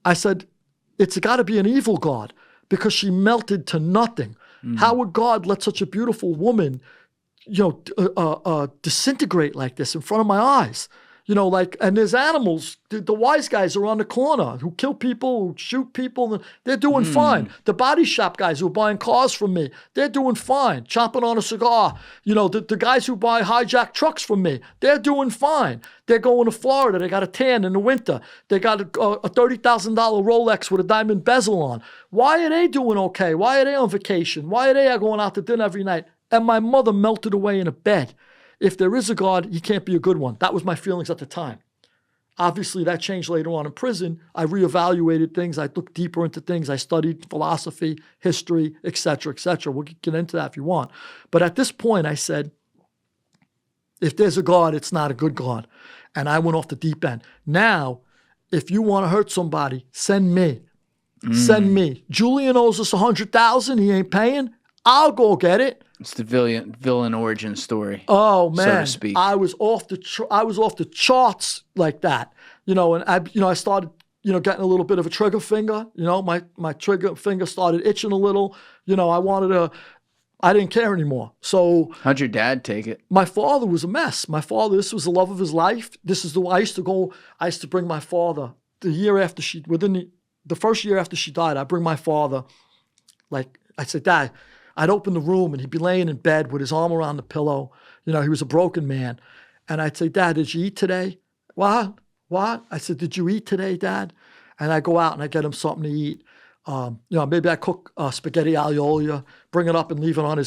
S1: I said, it's got to be an evil God because she melted to nothing. How would God let such a beautiful woman, disintegrate like this in front of my eyes? And there's animals, the wise guys are on the corner who kill people, who shoot people, they're doing fine. The body shop guys who are buying cars from me, they're doing fine, chomping on a cigar. The guys who buy hijacked trucks from me, they're doing fine. They're going to Florida, they got a tan in the winter. They got a $30,000 Rolex with a diamond bezel on. Why are they doing okay? Why are they on vacation? Why are they going out to dinner every night? And my mother melted away in a bed. If there is a God, he can't be a good one. That was my feelings at the time. Obviously, that changed later on in prison. I reevaluated things. I looked deeper into things. I studied philosophy, history, et cetera, et cetera. We'll get into that if you want. But at this point, I said, if there's a God, it's not a good God. And I went off the deep end. Now, if you want to hurt somebody, send me. Send me. Julian owes us $100,000. He ain't paying. I'll go get it.
S2: It's the villain origin story.
S1: Oh man,
S2: so to speak.
S1: I was off the charts like that. And I started getting a little bit of a trigger finger. My trigger finger started itching a little. I didn't care anymore. So
S2: how'd your dad take it?
S1: My father was a mess. My father, this was the love of his life. This is I used to bring my father the first year after she died. I bring my father, I said, Dad. I'd open the room and he'd be laying in bed with his arm around the pillow. He was a broken man. And I'd say, Dad, did you eat today? What? I said, did you eat today, Dad? And I go out and I get him something to eat. Maybe I cook spaghetti aglio, bring it up and leave it on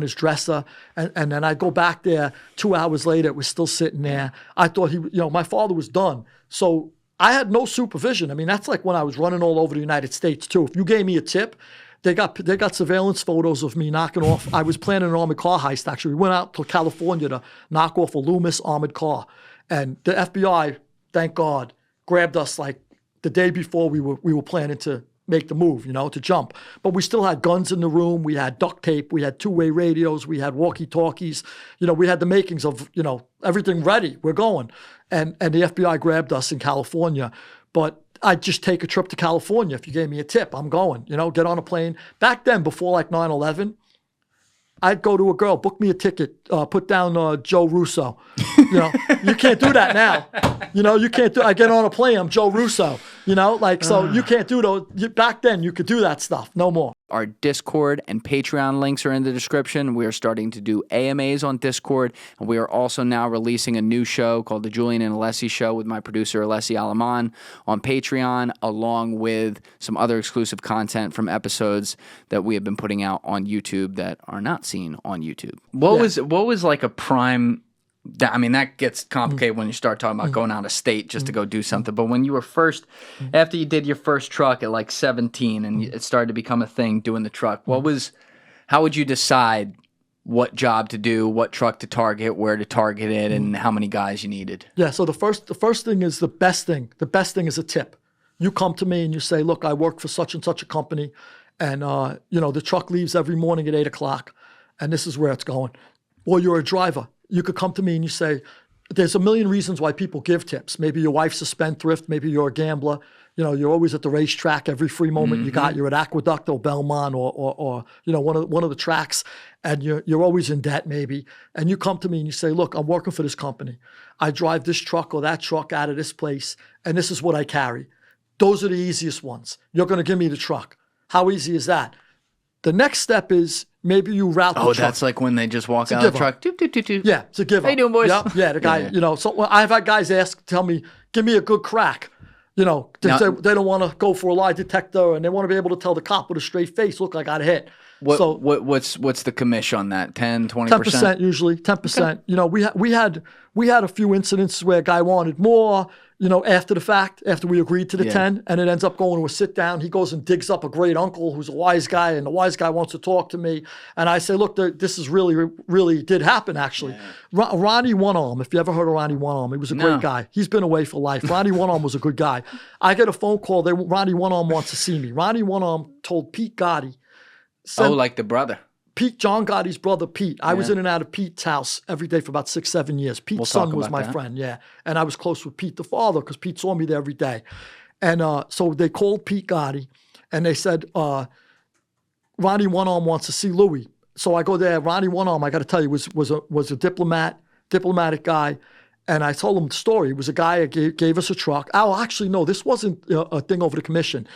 S1: his dresser. And then I go back there 2 hours later, it was still sitting there. I thought my father was done. So I had no supervision. I mean, that's like when I was running all over the United States too. If you gave me a tip, they got surveillance photos of me knocking off. I was planning an armored car heist, actually. We went out to California to knock off a Loomis armored car. And the FBI, thank God, grabbed us like the day before we were planning to make the move, to jump. But we still had guns in the room. We had duct tape. We had two-way radios. We had walkie-talkies. We had the makings of, everything ready. We're going. And the FBI grabbed us in California. But I'd just take a trip to California. If you gave me a tip, I'm going, get on a plane. Back then, before like 9/11, I'd go to a girl, book me a ticket, put down Joe Russo. You can't do that now. You can't do, I get on a plane, I'm Joe Russo, so you can't do those. Back then, you could do that stuff, no more.
S2: Our Discord and Patreon links are in the description. We are starting to do AMAs on Discord, and we are also now releasing a new show called The Julian and Alessi Show with my producer, Alessi Alaman, on Patreon, along with some other exclusive content from episodes that we have been putting out on YouTube that are not seen on YouTube. What was like a prime... I mean, that gets complicated when you start talking about going out of state just to go do something. But when you were first, after you did your first truck at like 17 and it started to become a thing doing the truck, how would you decide what job to do, what truck to target, where to target it, and how many guys you needed?
S1: Yeah, so the first thing is the best thing. The best thing is a tip. You come to me and you say, look, I work for such and such a company, and the truck leaves every morning at 8 o'clock, and this is where it's going. Or you're a driver. You could come to me and you say, there's a million reasons why people give tips. Maybe your wife's a spendthrift. Maybe you're a gambler. You're always at the racetrack every free moment you got. You're at Aqueduct or Belmont or one of the tracks, and you're always in debt maybe. And you come to me and you say, look, I'm working for this company. I drive this truck or that truck out of this place, and this is what I carry. Those are the easiest ones. You're going to give me the truck. How easy is that? The next step is maybe you route the truck.
S2: Oh, that's like when they just walk out of the truck. Doop, doop, doop, doop.
S1: Yeah, it's a give up.
S2: How you doing, boys?
S1: Yeah, the guy, so I've had guys tell me, give me a good crack. They don't want to go for a lie detector, and they want to be able to tell the cop with a straight face, look, I got a hit.
S2: What's the commish on that? 10, 20%?
S1: 10% usually, 10%. Okay. We had a few incidents where a guy wanted more, after the fact, after we agreed to the 10, and it ends up going to a sit down. He goes and digs up a great uncle who's a wise guy, and the wise guy wants to talk to me. And I say, look, this is really did happen, actually. Yeah. Ronnie One Arm, if you ever heard of Ronnie One Arm, he was a great guy. He's been away for life. Ronnie One Arm was a good guy. I get a phone call. Ronnie One Arm wants to see me. Ronnie One Arm told Pete Gotti.
S2: Like the brother.
S1: John Gotti's brother, Pete. I was in and out of Pete's house every day for about 6-7 years. Pete's son was my friend, and I was close with Pete the father because Pete saw me there every day. And so they called Pete Gotti, and they said, Ronnie One Arm wants to see Louie. So I go there. Ronnie One Arm, I got to tell you, was a diplomatic guy. And I told him the story. He was a guy that gave us a truck. Oh, actually, no, this wasn't a thing over the commission.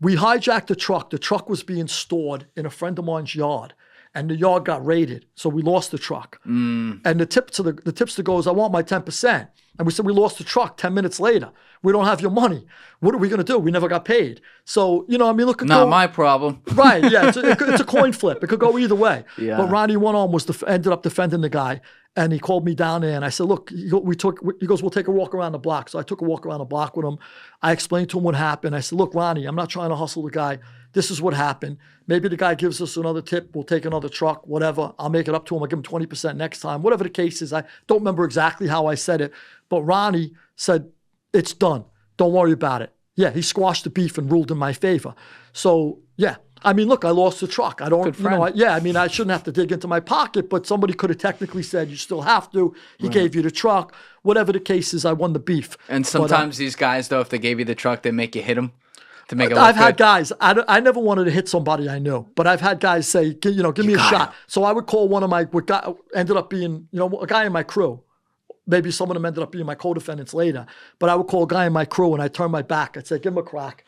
S1: We hijacked the truck. The truck was being stored in a friend of mine's yard. And the yard got raided, so we lost the truck. And the tipster goes, I want my 10%. And we said, we lost the truck 10 minutes later. We don't have your money. What are we going to do? We never got paid. So, look.
S2: Not my problem.
S1: Right, yeah. It's a coin flip. It could go either way.
S2: Yeah.
S1: But Ronnie One Arm ended up defending the guy. And he called me down there, and I said, look, he goes, we'll take a walk around the block. So I took a walk around the block with him. I explained to him what happened. I said, look, Ronnie, I'm not trying to hustle the guy. This is what happened. Maybe the guy gives us another tip. We'll take another truck, whatever. I'll make it up to him. I'll give him 20% next time. Whatever the case is. I don't remember exactly how I said it. But Ronnie said, it's done. Don't worry about it. Yeah, he squashed the beef and ruled in my favor. So, yeah. I mean, look, I lost the truck. I don't, I shouldn't have to dig into my pocket, but somebody could have technically said, you still have to. He gave you the truck. Whatever the case is, I won the beef.
S2: And sometimes these guys, though, if they gave you the truck, they make you hit them to make it look
S1: I've had
S2: good.
S1: guys, I never wanted to hit somebody I knew, but I've had guys say, give me a shot. So I would call one of ended up being, a guy in my crew. Maybe some of them ended up being my co-defendants later. But I would call a guy in my crew and I'd turn my back. I'd say, give him a crack.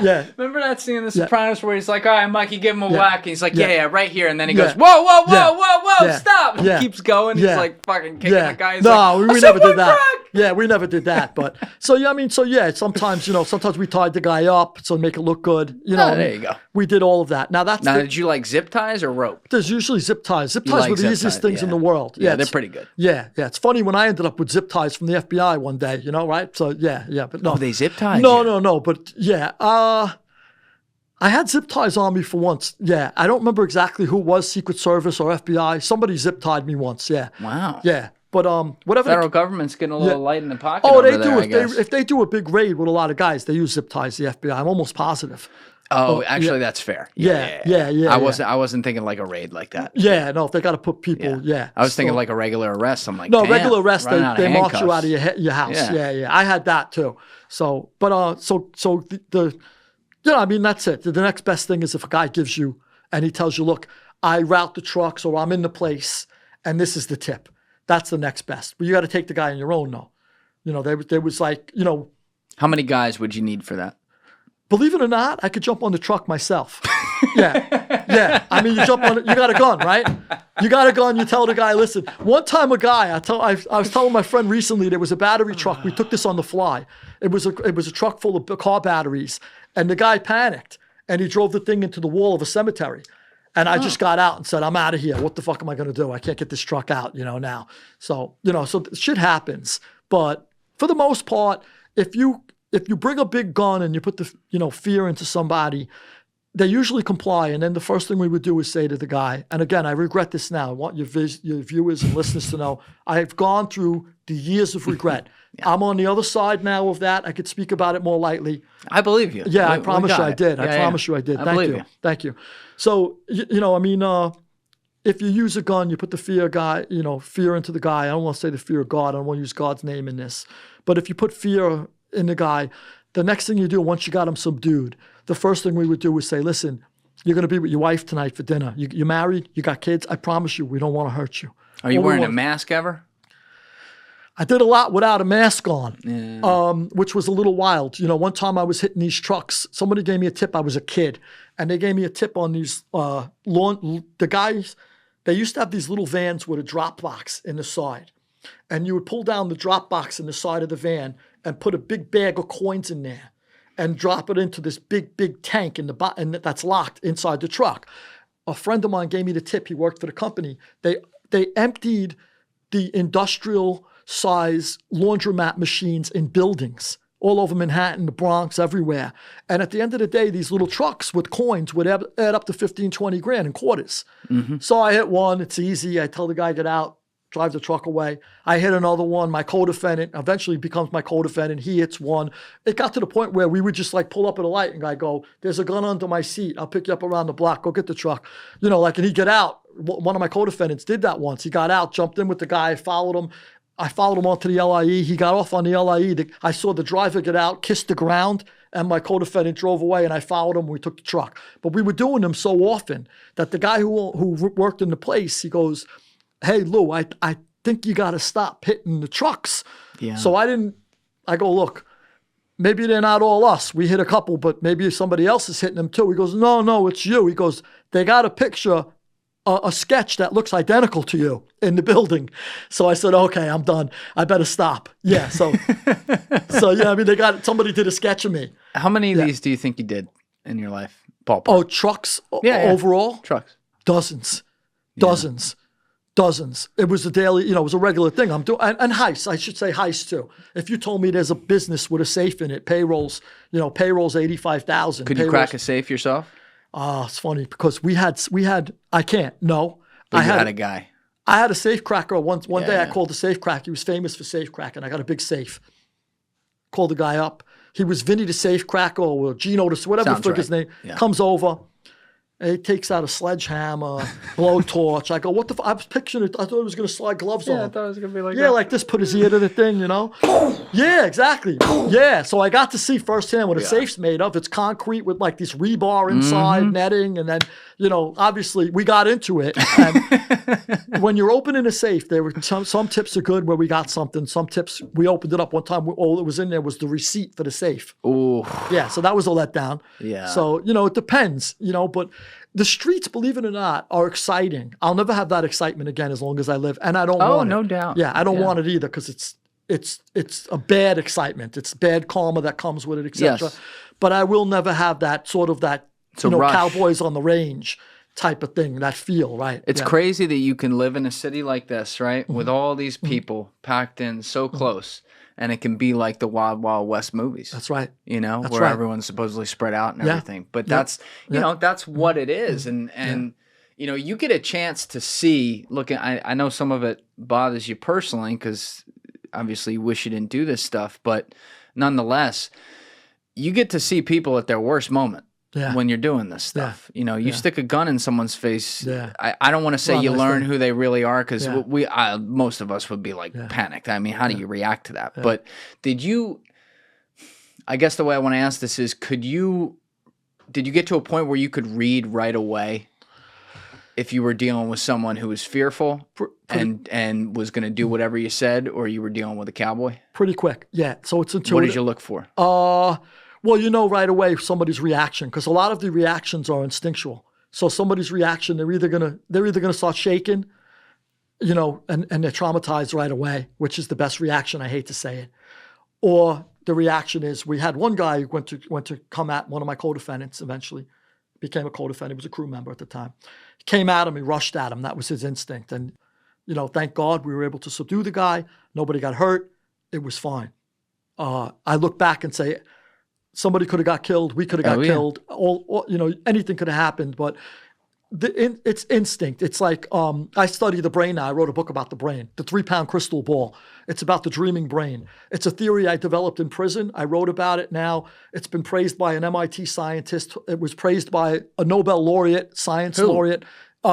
S1: Yeah.
S2: Remember that scene in The Sopranos where he's like, all right, Mikey, give him a whack. And he's like, yeah, right here. And then he goes, whoa, stop. And he keeps going. He's like fucking kicking the guy. He's
S1: we never did that. Yeah, we never did that. But sometimes, sometimes we tied the guy up so make it look good.
S2: There you go.
S1: We did all of that. Now
S2: did you like zip ties or rope?
S1: There's usually zip ties. Zip ties were the easiest things in the world.
S2: Yeah, they're pretty good.
S1: Yeah. It's funny when I ended up with zip ties from the FBI one day, right? So yeah. But no.
S2: Oh, they zip ties?
S1: No. But yeah. I had zip ties on me for once. Yeah. I don't remember exactly who it was, Secret Service or FBI. Somebody zip tied me once. Yeah.
S2: Wow.
S1: Yeah. But whatever.
S2: Federal government's getting a little light in the pocket.
S1: Oh, they do. If they do a big raid with a lot of guys, they use zip ties. The FBI. I'm almost positive.
S2: Oh, actually, that's fair.
S1: Yeah.
S2: I wasn't thinking like a raid like that.
S1: Yeah, no. If they got to put people,
S2: I was thinking like a regular arrest. I'm like,
S1: no, regular arrest. They march you out of your house.
S2: Yeah.
S1: I had that too. So, but that's it. The next best thing is if a guy gives you and he tells you, look, I route the trucks or I'm in the place and this is the tip. That's the next best. But you got to take the guy on your own, though. There was like,
S2: How many guys would you need for that?
S1: Believe it or not, I could jump on the truck myself. Yeah. I mean, you jump on it, you got a gun, right? You got a gun, you tell the guy, listen. One time a guy, I was telling my friend recently, there was a battery truck. We took this on the fly. It was a truck full of car batteries. And the guy panicked. And he drove the thing into the wall of a cemetery. And I just got out and said, I'm out of here. What the fuck am I going to do? I can't get this truck out, now. So, so shit happens. But for the most part, if you bring a big gun and you put the, fear into somebody, they usually comply. And then the first thing we would do is say to the guy, and again, I regret this now. I want your viewers and listeners to know, I've gone through the years of regret. I'm on the other side now of that. I could speak about it more lightly.
S2: I believe you.
S1: Yeah, I promise you I did. I promise you I did. Thank you. So, if you use a gun, you put the fear into the guy. I don't want to say the fear of God. I don't want to use God's name in this. But if you put fear in the guy, the next thing you do, once you got him subdued, the first thing we would do is say, listen, you're going to be with your wife tonight for dinner. You're married, you got kids. I promise you, we don't want to hurt you.
S2: Are you wearing a mask ever?
S1: I did a lot without a mask on, which was a little wild. One time I was hitting these trucks. Somebody gave me a tip. I was a kid. And they gave me a tip on these the guys. They used to have these little vans with a drop box in the side. And you would pull down the drop box in the side of the van and put a big bag of coins in there and drop it into this big tank and that's locked inside the truck. A friend of mine gave me the tip. He worked for the company. They emptied the industrial size laundromat machines in buildings all over Manhattan, the Bronx, everywhere. And at the end of the day, these little trucks with coins would add up to 15, 20 grand in quarters. Mm-hmm. So I hit one. It's easy. I tell the guy, get out, drive the truck away. I hit another one. My co-defendant eventually becomes my co-defendant. He hits one. It got to the point where we would just like pull up at a light and I go, there's a gun under my seat. I'll pick you up around the block. Go get the truck. And he'd get out. One of my co-defendants did that once. He got out, jumped in with the guy, followed him. I followed him onto the LIE. He got off on the LIE. I saw the driver get out, kiss the ground, and my co-defendant drove away, and I followed him. We took the truck. But we were doing them so often that the guy who worked in the place, he goes, hey, Lou, I think you got to stop hitting the trucks. Yeah. So I go, look, maybe they're not all us. We hit a couple, but maybe somebody else is hitting them too. He goes, no, it's you. He goes, they got a picture, a sketch that looks identical to you in the building. So I said, okay, I'm done. I better stop. Yeah. So somebody did a sketch of me.
S2: How many of these do you think you did in your life? Ballpark.
S1: Oh, trucks overall?
S2: Trucks.
S1: Dozens. It was a daily, it was a regular thing I'm doing. And heists, I should say heists too. If you told me there's a business with a safe in it, payrolls $85,000.
S2: Could you crack a safe yourself?
S1: It's funny because we had, I can't, no.
S2: But you had a guy.
S1: I had a safe cracker. One day I called the safe crack. He was famous for safe cracking. I got a big safe. Called the guy up. He was Vinny the safe cracker or Gino, whatever the his name. Yeah. Comes over. He takes out a sledgehammer, blowtorch. I go, what the I was picturing it. I thought it was going to slide gloves on.
S2: Yeah, I thought it was going to be like that.
S1: Yeah, like this, put his ear to the thing, Yeah, exactly. Yeah, so I got to see firsthand what a safe's made of. It's concrete with like this rebar inside, netting, and then, obviously we got into it. And when you're opening a safe, there were some tips are good where we got something. Some tips, we opened it up one time. All that was in there was the receipt for the safe.
S2: Ooh.
S1: Yeah, so that was a letdown.
S2: Yeah.
S1: So, it depends, but the streets, believe it or not, are exciting. I'll never have that excitement again as long as I live. And I don't want it.
S2: No doubt.
S1: Yeah, I don't want it either because it's a bad excitement. It's bad karma that comes with it, etc.
S2: Yes.
S1: But I will never have that sort of
S2: rush.
S1: cowboys on the range type of thing, that feel, right?
S2: It's crazy that you can live in a city like this, right? With all these people packed in so close, and it can be like the Wild Wild West movies.
S1: That's right.
S2: You know,
S1: That's
S2: where
S1: right.
S2: everyone's supposedly spread out and everything. But that's, you know, that's what it is. And you know, you get a chance to see, I know some of it bothers you personally because obviously you wish you didn't do this stuff, but nonetheless, you get to see people at their worst moment. When you're doing this stuff, you know, you stick a gun in someone's face. I don't want to say you learn who they really are because most of us would be like panicked. I mean, how do you react to that? But I guess the way I want to ask this is, did you get to a point where you could read right away if you were dealing with someone who was fearful and was going to do whatever you said, or you were dealing with a cowboy?
S1: Pretty quick, yeah. So it's intuitive.
S2: What did you look for?
S1: Well, you know right away somebody's reaction, because a lot of the reactions are instinctual. So somebody's reaction, they're either gonna start shaking, you know, and they're traumatized right away, which is the best reaction. I hate to say it, or the reaction is, we had one guy who went to come at one of my co-defendants. Eventually, became a co-defendant. He was a crew member at the time. He came at him. He rushed at him. That was his instinct, and you know, thank God we were able to subdue the guy. Nobody got hurt. It was fine. I look back and say, somebody could have got killed. We could have got killed. All, you know, anything could have happened. But it's instinct. It's like I study the brain now. I wrote a book about the brain, the 3-pound crystal ball. It's about the dreaming brain. It's a theory I developed in prison. I wrote about it now. It's been praised by an MIT scientist. It was praised by a Nobel laureate, science laureate.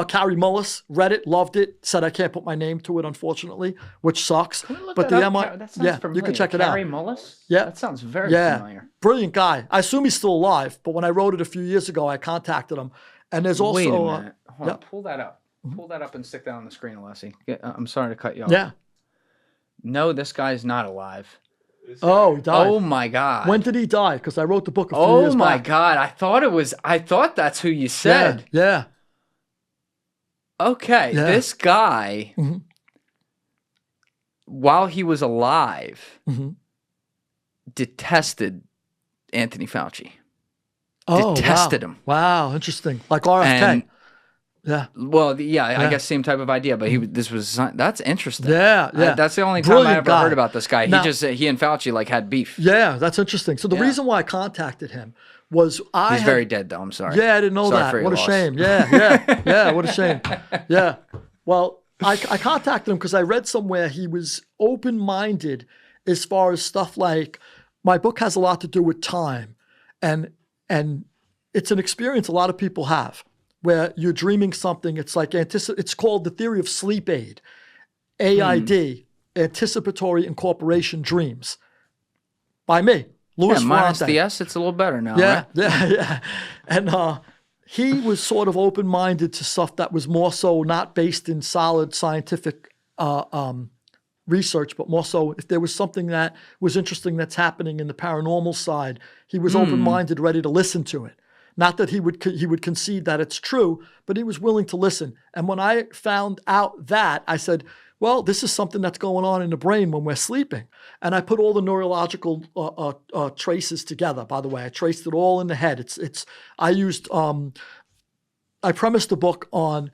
S1: Carrie Mullis read it, loved it, said I can't put my name to it, unfortunately, which sucks.
S2: But the MIT,
S1: you can check it out.
S2: Carrie Mullis?
S1: Yeah.
S2: That sounds very familiar.
S1: Brilliant guy. I assume he's still alive, but when I wrote it a few years ago, I contacted him. And there's also...
S2: Wait a minute. Hold on. Pull that up. Pull that up and stick that on the screen, Alessi. I'm sorry to cut you off.
S1: Yeah.
S2: No, this guy's not alive.
S1: Oh, he died.
S2: Oh my God.
S1: When did he die? Because I wrote the book a few years back.
S2: Oh my God. I thought that's who you said.
S1: Yeah.
S2: Okay, this guy, while he was alive, detested Anthony Fauci. Detested him.
S1: Wow, interesting. Like RFK.
S2: Well, I guess same type of idea, but that's interesting.
S1: Yeah.
S2: That's the only time
S1: Brilliant
S2: I ever heard about this guy. Now, he and Fauci like had beef.
S1: Yeah, that's interesting. So the reason why I contacted him was
S2: he's very dead though. I'm sorry.
S1: Yeah, I didn't know that. What a shame. Yeah, what a shame. Yeah. Well, I contacted him because I read somewhere he was open-minded as far as stuff like, my book has a lot to do with time, and it's an experience a lot of people have where you're dreaming something. It's like it's called the theory of sleep aid, AID, anticipatory incorporation dreams, by me. Louis
S2: minus
S1: Ferrante.
S2: the S, it's a little better now,
S1: right?
S2: Yeah.
S1: And he was sort of open-minded to stuff that was more so not based in solid scientific research, but more so if there was something that was interesting that's happening in the paranormal side, he was open-minded, ready to listen to it. Not that he would concede that it's true, but he was willing to listen. And when I found out that, I said, well, this is something that's going on in the brain when we're sleeping. And I put all the neurological traces together, by the way. I traced it all in the head. I premised the book on,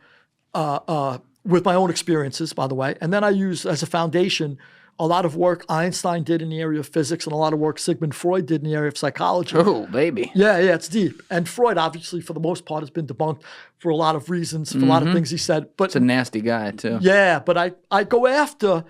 S1: with my own experiences, by the way. And then I used as a foundation a lot of work Einstein did in the area of physics and a lot of work Sigmund Freud did in the area of psychology.
S2: Oh, baby.
S1: Yeah, it's deep. And Freud, obviously, for the most part, has been debunked for a lot of reasons, for a lot of things he said. But
S2: it's a nasty guy, too.
S1: Yeah, but I go after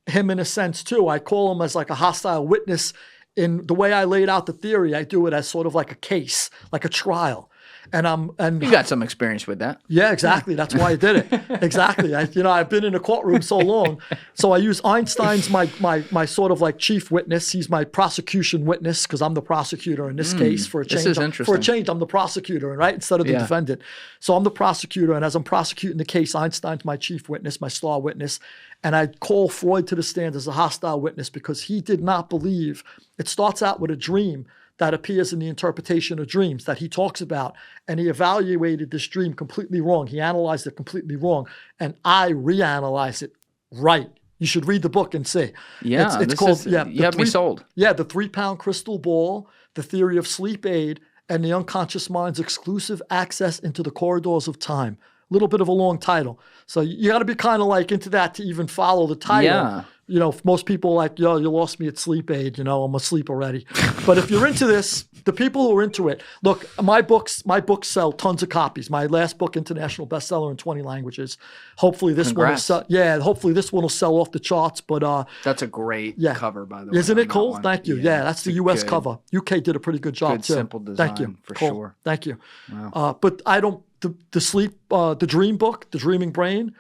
S1: him in a sense, too. I call him as like a hostile witness. In the way I laid out the theory, I do it as sort of like a case, like a trial. And
S2: you got some experience with that.
S1: Yeah, exactly. That's why I did it. Exactly. I've been in a courtroom so long. So I use Einstein's my sort of like chief witness. He's my prosecution witness because I'm the prosecutor in this case. For a change,
S2: this is interesting.
S1: For a change, I'm the prosecutor, right? Instead of the defendant. So I'm the prosecutor, and as I'm prosecuting the case, Einstein's my chief witness, my star witness. And I call Freud to the stand as a hostile witness because he did not believe. It starts out with a dream that appears in the interpretation of dreams that he talks about. And he evaluated this dream completely wrong. He analyzed it completely wrong. And I reanalyze it right. You should read the book and see.
S2: Yeah,
S1: it's called.
S2: You have me sold.
S1: Yeah, the 3-pound crystal ball, the theory of sleep aid, and the unconscious mind's exclusive access into the corridors of time. A little bit of a long title, so you got to be kind of like into that to even follow the title.
S2: Yeah.
S1: You know, most people are like, yo, you lost me at sleep aid. You know, I'm asleep already. But if you're into this, the people who are into it, look, my books sell tons of copies. My last book, international bestseller in 20 languages. Hopefully this one will sell. Yeah, hopefully this one will sell off the charts. But
S2: that's a great cover, by the way.
S1: Isn't it cool? Thank you. Yeah, that's the U.S. cover. UK did a pretty good job too.
S2: Simple design.
S1: Thank you.
S2: For sure.
S1: Thank you.
S2: Wow.
S1: But I don't. The sleep, the dream book, the dreaming brain.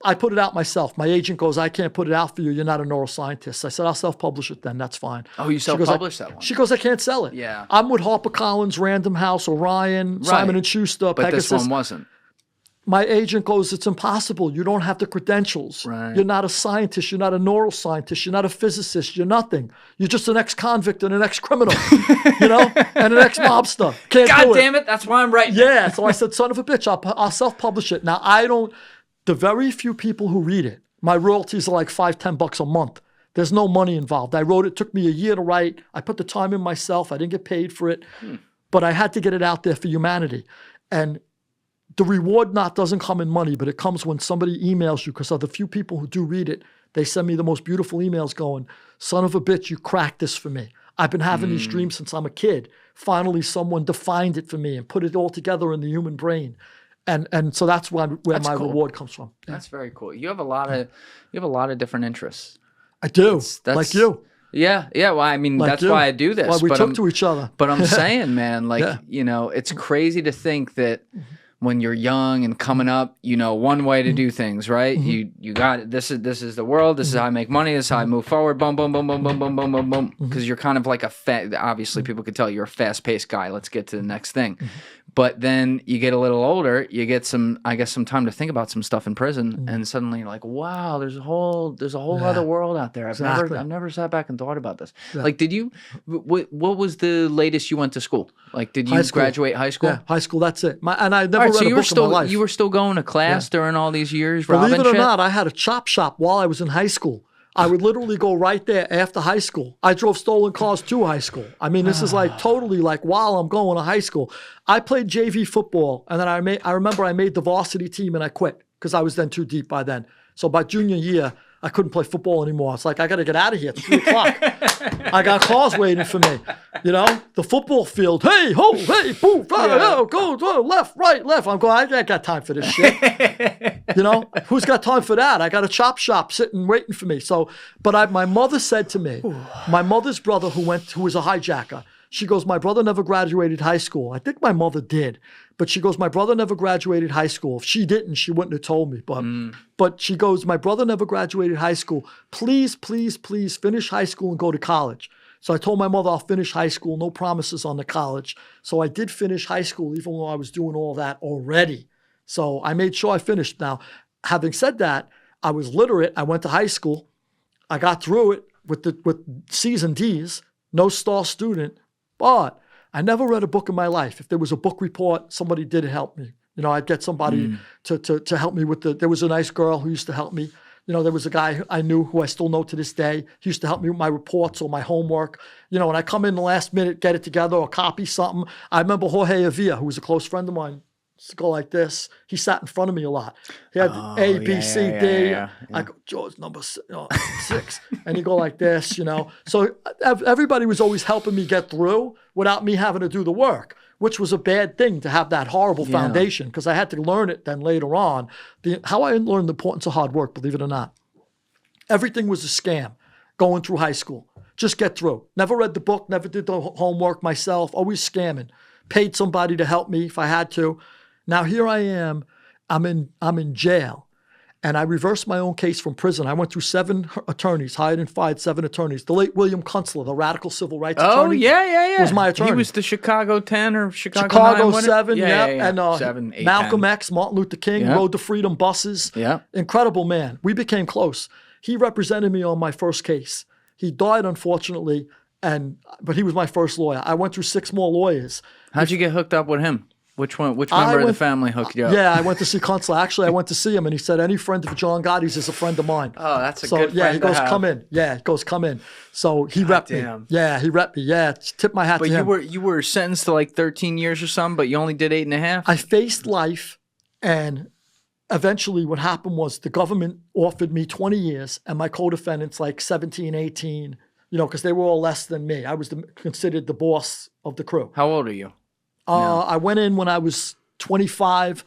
S1: I put it out myself. My agent goes, I can't put it out for you. You're not a neuroscientist. I said, I'll self-publish it then. That's fine.
S2: Oh, you self-publish that one?
S1: She goes, I can't sell it.
S2: Yeah.
S1: I'm with HarperCollins, Random House, Orion, Simon & Schuster,
S2: but
S1: Pegasus.
S2: This one wasn't.
S1: My agent goes, it's impossible. You don't have the credentials.
S2: Right.
S1: You're not a scientist. You're not a neuroscientist. You're not a physicist. You're nothing. You're just an ex-convict and an ex-criminal, you know, and an ex-mobster. Can't do it.
S2: God damn it. That's why I'm writing.
S1: Yeah. So I said, son of a bitch, I'll self-publish it. Now, the very few people who read it, my royalties are like $5-10 a month. There's no money involved. I wrote it. Took me a year to write. I put the time in myself. I didn't get paid for it, but I had to get it out there for humanity. And the reward doesn't come in money, but it comes when somebody emails you, because of the few people who do read it, they send me the most beautiful emails going, son of a bitch, you cracked this for me. I've been having these dreams since I'm a kid. Finally, someone defined it for me and put it all together in the human brain. And so that's where my reward comes from. Yeah.
S2: That's very cool. You have a lot of different interests.
S1: I do. That's like you.
S2: Yeah. Well, I mean, like that's why I do this.
S1: Why we took to each other.
S2: But I'm saying, man, like, you know, it's crazy to think that when you're young and coming up, you know, one way to do things, right? You got it. This is the world. This is how I make money. This is how I move forward. Boom, boom, boom, boom, boom, boom, boom, boom, boom. Because you're kind of like obviously people could tell you're a fast-paced guy. Let's get to the next thing. But then you get a little older, you get some time to think about some stuff in prison, and suddenly you're like, wow, there's a whole other world out there. I've never sat back and thought about this. Yeah. Like, what was the latest you went to school? Like, did you graduate high school?
S1: Yeah, high school, that's it. And I never read a book in my life.
S2: You were still going to class during all these years,
S1: Believe it or not, I had a chop shop while I was in high school. I would literally go right there after high school. I drove stolen cars to high school. I mean, this is like totally like while I'm going to high school. I played JV football, and then I remember I made the varsity team and I quit because I was then too deep by then. So by junior year, I couldn't play football anymore. It's like, I got to get out of here. It's 3 o'clock. I got cars waiting for me. You know, the football field. Hey, ho, hey, poof, go, left, right, left. I'm going, I ain't got time for this shit. You know, who's got time for that? I got a chop shop sitting waiting for me. So, but my mother said to me, my mother's brother who was a hijacker, she goes, my brother never graduated high school. I think my mother did. But she goes, my brother never graduated high school. If she didn't, she wouldn't have told me. But she goes, my brother never graduated high school. Please, please, please finish high school and go to college. So I told my mother I'll finish high school, no promises on the college. So I did finish high school, even though I was doing all that already. So I made sure I finished. Now, having said that, I was literate. I went to high school. I got through it with C's and D's, no star student, but I never read a book in my life. If there was a book report, somebody did help me. You know, I'd get somebody to help me there was a nice girl who used to help me. You know, there was a guy I knew who I still know to this day. He used to help me with my reports or my homework. You know, when I come in the last minute, get it together or copy something. I remember Jorge Avila, who was a close friend of mine, used to go like this. He sat in front of me a lot. He had A, B, C, D. I go, George, number 6. And you go like this, you know. So everybody was always helping me get through without me having to do the work, which was a bad thing to have that horrible foundation, because I had to learn it then later on. How I learned the importance of hard work, believe it or not. Everything was a scam going through high school. Just get through. Never read the book, never did the homework myself, always scamming. Paid somebody to help me if I had to. Now here I am, I'm in jail, and I reversed my own case from prison. I went through 7 attorneys, hired and fired 7 attorneys. The late William Kunstler, the radical civil rights attorney, was my attorney.
S2: He was the Chicago 10 or Chicago 9,
S1: 7, and
S2: 7, 8,
S1: Malcolm
S2: 10.
S1: X, Martin Luther King, rode the Freedom buses.
S2: Yeah.
S1: Incredible man. We became close. He represented me on my first case. He died, unfortunately, but he was my first lawyer. I went through 6 more lawyers.
S2: How'd you get hooked up with him? Which one? Which member of the family hooked you up?
S1: Yeah, I went to see Kunstler. Actually, I went to see him, and he said, any friend of John Gotti's is a friend of mine.
S2: Oh, that's a good friend
S1: yeah, he goes,
S2: to have.
S1: come in. Yeah, he goes, come in. So he repped me. Yeah, he repped me. Yeah, tip my hat to him.
S2: But you were sentenced to like 13 years or something, but you only did 8.5?
S1: I faced life, and eventually what happened was the government offered me 20 years, and my co-defendants like 17, 18, because they were all less than me. I was considered the boss of the crew.
S2: How old are you?
S1: I went in when I was 25,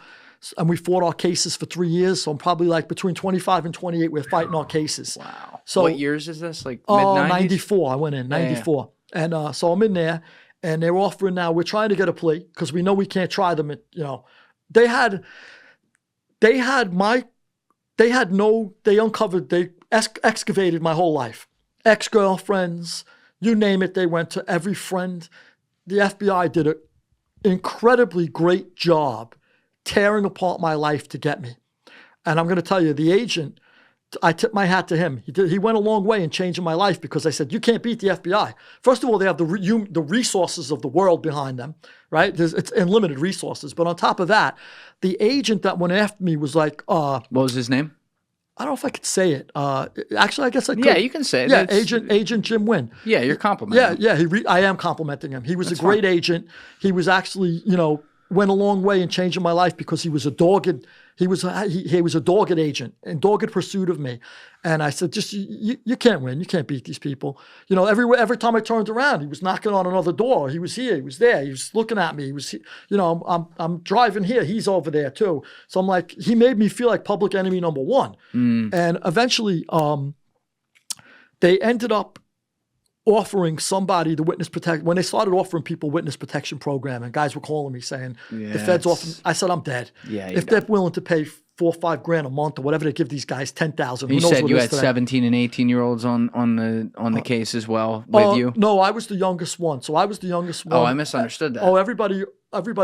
S1: and we fought our cases for 3 years. So I'm probably like between 25 and 28, we're fighting our cases.
S2: Wow.
S1: So
S2: what years is this? Like mid-90s?
S1: 94. I went in, 94. Yeah. And so I'm in there, and they're offering now, we're trying to get a plea because we know we can't try them. They excavated my whole life. Ex-girlfriends, you name it, they went to every friend. The FBI did an incredibly great job tearing apart my life to get me. And I'm going to tell you, the agent, I tip my hat to him. He went a long way in changing my life because I said, you can't beat the FBI. First of all, they have the resources of the world behind them, right? It's unlimited resources. But on top of that, the agent that went after me was like... what
S2: was his name?
S1: I don't know if I could say it. Actually, I guess I could.
S2: Yeah, you can say it.
S1: Yeah, Agent Jim Wynn.
S2: Yeah, you're complimenting him.
S1: Yeah, I am complimenting him. He was a great agent. He was actually, went a long way in changing my life because he was a dogged agent in dogged pursuit of me. And I said, just you can't win. You can't beat these people. Every time I turned around, he was knocking on another door. He was here. He was there. He was looking at me. He was, I'm driving here. He's over there too. So I'm like, he made me feel like public enemy number one. And eventually, they ended up offering somebody the witness protection. When they started offering people witness protection program, and guys were calling me saying, the feds offering, I said, I'm dead. Yeah, if they're willing to pay $4 or $5 grand a month or whatever they give these guys, 10,000.
S2: You said you had 17 and 18-year-olds on the case as well with you?
S1: No, I was the youngest one. So I was the youngest one.
S2: Oh, I misunderstood that.
S1: Oh, everybody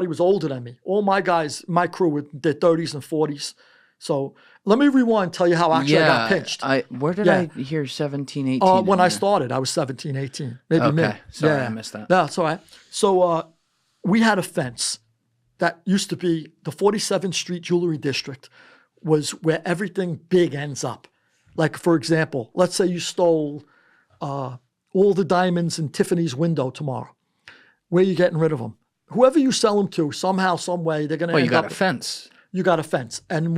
S1: was older than me. All my guys, my crew were in their 30s and 40s. So let me rewind and tell you how actually I got pinched.
S2: Where did I hear 17, 18?
S1: When I started, I was 17, 18. Maybe mid.
S2: Sorry, I missed that.
S1: No, it's all right. So we had a fence that used to be the 47th Street Jewelry District was where everything big ends up. Like, for example, let's say you stole all the diamonds in Tiffany's window tomorrow. Where are you getting rid of them? Whoever you sell them to, somehow, some way, they're going to end up...
S2: Well, you got a fence.
S1: You got a fence. And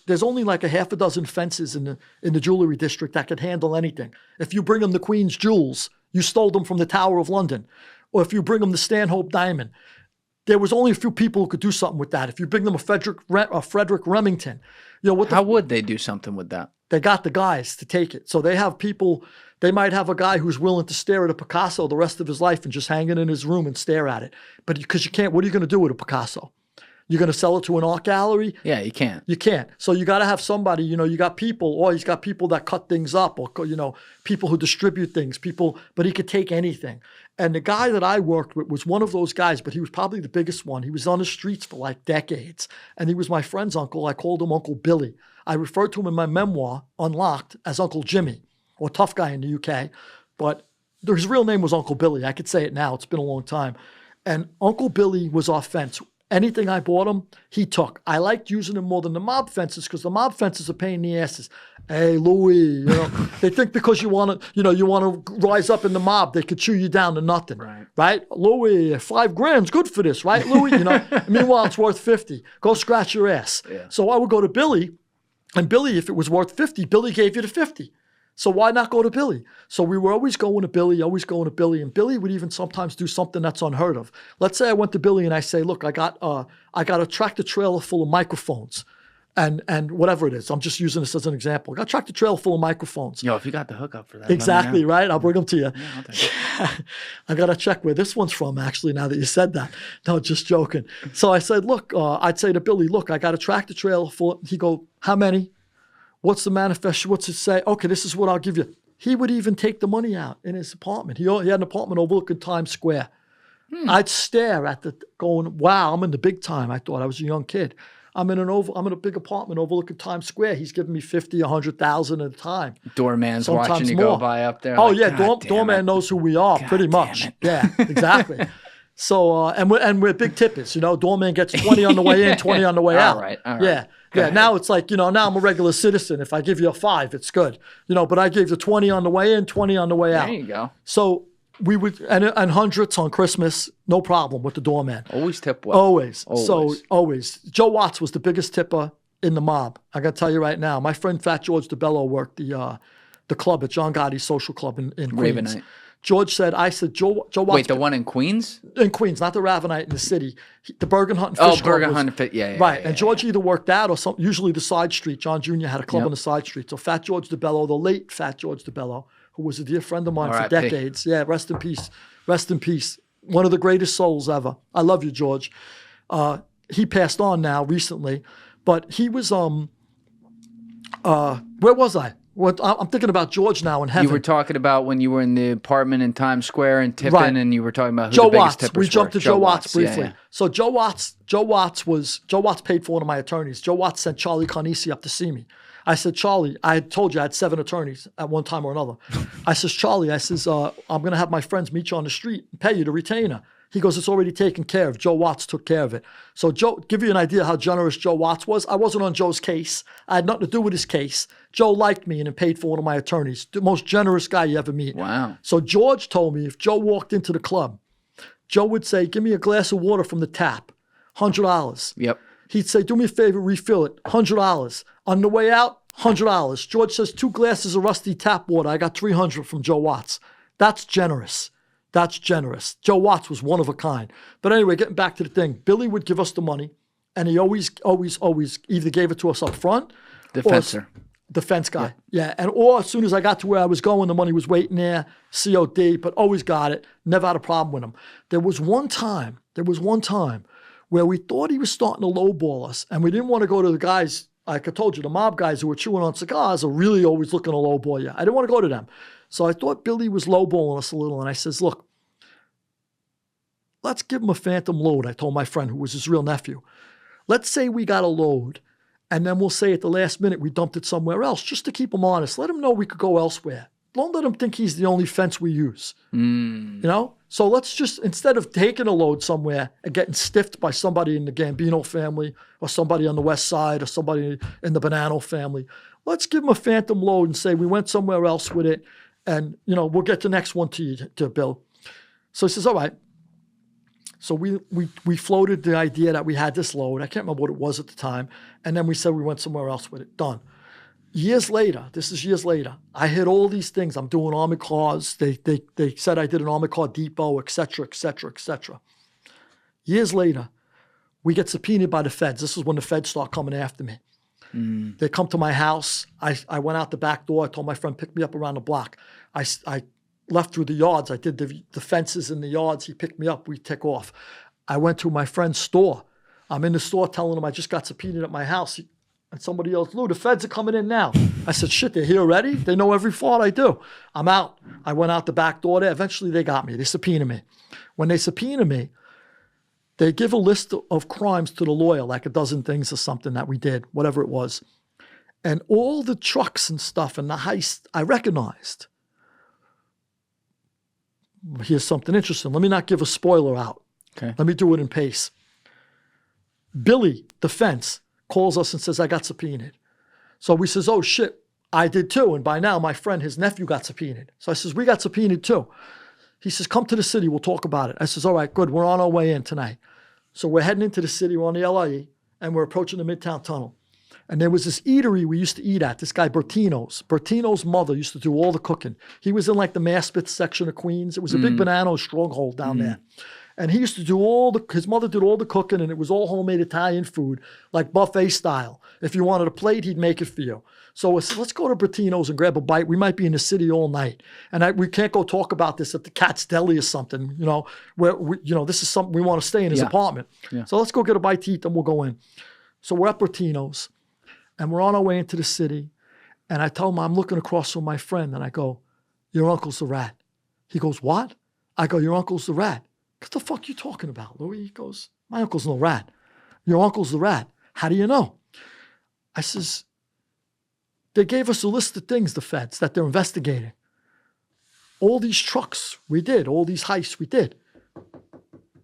S1: there's only like a half a dozen fences in the jewelry district that could handle anything. If you bring them the Queen's jewels, you stole them from the Tower of London. Or if you bring them the Stanhope diamond, there was only a few people who could do something with that. If you bring them a Frederick Remington,
S2: how would they do something with that?
S1: They got the guys to take it. So they have people, they might have a guy who's willing to stare at a Picasso the rest of his life and just hang it in his room and stare at it. But because you can't, what are you going to do with a Picasso? You're going to sell it to an art gallery?
S2: Yeah, you can't.
S1: You can't. So you got to have somebody, you got people, or he's got people that cut things up, or, people who distribute things, but he could take anything. And the guy that I worked with was one of those guys, but he was probably the biggest one. He was on the streets for like decades. And he was my friend's uncle. I called him Uncle Billy. I referred to him in my memoir, Unlocked, as Uncle Jimmy, or Tough Guy in the UK. But his real name was Uncle Billy. I could say it now. It's been a long time. And Uncle Billy was our fence. Anything I bought him, he took. I liked using him more than the mob fences because the mob fences are pain in the asses. Hey, Louis, they think because you want to rise up in the mob, they could chew you down to nothing, right? Louis, $5 grand's good for this, right, Louis? Meanwhile, it's worth 50. Go scratch your ass. Yeah. So I would go to Billy, and Billy, if it was worth 50, Billy gave you the 50. So why not go to Billy? So we were always going to Billy, and Billy would even sometimes do something that's unheard of. Let's say I went to Billy and I say, look, I got a tractor trailer full of microphones and whatever it is. I'm just using this as an example. I got a tractor trailer full of microphones.
S2: If you got the hookup for that.
S1: Exactly, right? I'll bring them to you.
S2: Yeah, I'll take it.
S1: I got to check where this one's from, actually, now that you said that. No, just joking. So I said, look, I'd say to Billy, look, I got a tractor trailer full. He'd go, how many? What's the manifesto? What's it say? Okay, this is what I'll give you. He would even take the money out in his apartment. He had an apartment overlooking Times Square. I'd stare at going, wow, I'm in the big time. I thought I was a young kid. I'm in a big apartment overlooking Times Square. He's giving me 50, 100,000 at a time.
S2: Doorman's
S1: Sometimes
S2: watching you
S1: more.
S2: go by up there.
S1: Oh, yeah, doorman knows who we are, pretty much. Yeah, exactly. So, and we're big tippers, you know, doorman gets 20 on the way in, 20 on the way out.
S2: All right.
S1: Yeah. Yeah. Now it's like, you know, now I'm a regular citizen. If I give you a 5, it's good. You know, but I gave you 20 on the way in, 20 on the way out.
S2: There you go.
S1: So we would, and hundreds on Christmas, no problem with the doorman.
S2: Always tip well.
S1: Always. So always. Joe Watts was the biggest tipper in the mob. I got to tell you right now, my friend Fat George DeBello worked the club at John Gotti's Social Club in Queens.
S2: Ravenite.
S1: George said, Joe Watts.
S2: Wait, the one in Queens?
S1: In Queens, not the Ravenite in the city. The Bergen Hunt and Fish Club.
S2: Oh, Bergen Hunt and Fish, yeah.
S1: Right, and George either worked that or usually the side street. John Jr. had a club on the side street. So Fat George DeBello, the late Fat George DeBello, who was a dear friend of mine for decades. Yeah, rest in peace. Rest in peace. One of the greatest souls ever. I love you, George. He passed on now recently, but he was, where was I? I'm thinking about George now in heaven.
S2: You were talking about when you were in the apartment in Times Square and tipping, and you were talking about who
S1: Joe
S2: the biggest
S1: Watts.
S2: tippers
S1: We jumped
S2: were.
S1: to Joe Watts briefly.
S2: Yeah.
S1: So Joe Watts paid for one of my attorneys. Joe Watts sent Charlie Carnesi up to see me. I said, Charlie, I had told you I had 7 attorneys at one time or another. I says, Charlie, I'm going to have my friends meet you on the street and pay you to retainer. He goes, it's already taken care of. Joe Watts took care of it. So Joe, give you an idea how generous Joe Watts was. I wasn't on Joe's case. I had nothing to do with his case. Joe liked me and paid for one of my attorneys. The most generous guy you ever meet.
S2: Wow.
S1: So George told me if Joe walked into the club, Joe would say, give me a glass of water from the tap, $100.
S2: Yep.
S1: He'd say, do me a favor, refill it, $100. On the way out, $100. George says, 2 glasses of rusty tap water. I got $300 from Joe Watts. That's generous. That's generous. Joe Watts was one of a kind. But anyway, getting back to the thing, Billy would give us the money, and he always either gave it to us up front.
S2: The fencer.
S1: The fence guy. Yeah. Or as soon as I got to where I was going, the money was waiting there, COD, but always got it. Never had a problem with him. There was one time where we thought he was starting to lowball us, and we didn't want to go to the guys, like I told you, the mob guys who were chewing on cigars are really always looking to lowball you. I didn't want to go to them. So I thought Billy was lowballing us a little, and I says, look, let's give him a phantom load, I told my friend who was his real nephew. Let's say we got a load, and then we'll say at the last minute we dumped it somewhere else, just to keep him honest. Let him know we could go elsewhere. Don't let him think he's the only fence we use. You know? So let's just, instead of taking a load somewhere and getting stiffed by somebody in the Gambino family or somebody on the west side or somebody in the Bonanno family, let's give him a phantom load and say we went somewhere else with it, and, you know, we'll get the next one to you, to Bill. So he says, all right. So we floated the idea that we had this load. I can't remember what it was at the time. And then we said we went somewhere else with it. Done. Years later, I hit all these things. I'm doing armored cars. They said I did an armored car depot, et cetera, et cetera, et cetera. Years later, we get subpoenaed by the feds. This is when the feds start coming after me. They come to my house. I went out the back door. I told my friend, pick me up around the block. I left through the yards. I did the fences in the yards. He picked me up. We took off. I went to my friend's store. I'm in the store telling him I just got subpoenaed at my house. And somebody else, Lou, the feds are coming in now. I said, shit, they're here already? They know every fraud I do. I'm out. I went out the back door there. Eventually they got me. They subpoenaed me. When they subpoena me, they give a list of crimes to the lawyer, like a dozen things or something that we did, whatever it was. And all the trucks and stuff and the heist I recognized. Here's something interesting. Let me not give a spoiler out.
S2: Okay.
S1: Let me do it in pace. Billy, the fence, calls us and says, I got subpoenaed. So we says, oh shit, I did too. And by now my friend, his nephew got subpoenaed. So I says, we got subpoenaed too. He says, come to the city, we'll talk about it. I says, all right, good, we're on our way in tonight. So we're heading into the city, we're on the LIE, and we're approaching the Midtown Tunnel. And there was this eatery we used to eat at, this guy Bertino's. Bertino's mother used to do all the cooking. He was in like the Maspeth section of Queens. It was a big Bonanno stronghold down there. And he used to do his mother did all the cooking, and it was all homemade Italian food, like buffet style. If you wanted a plate, he'd make it for you. So I said, let's go to Bertino's and grab a bite. We might be in the city all night. And we can't go talk about this at the Cat's Deli or something, you know, where, this is something we want to stay in his apartment. Yeah. So let's go get a bite to eat, then we'll go in. So we're at Bertino's, and we're on our way into the city. And I tell him, I'm looking across from my friend, and I go, your uncle's the rat. He goes, what? I go, your uncle's the rat. What the fuck are you talking about, Louis? He goes, my uncle's no rat. Your uncle's the rat. How do you know? I says, they gave us a list of things, the feds, that they're investigating. All these trucks we did, all these heists we did.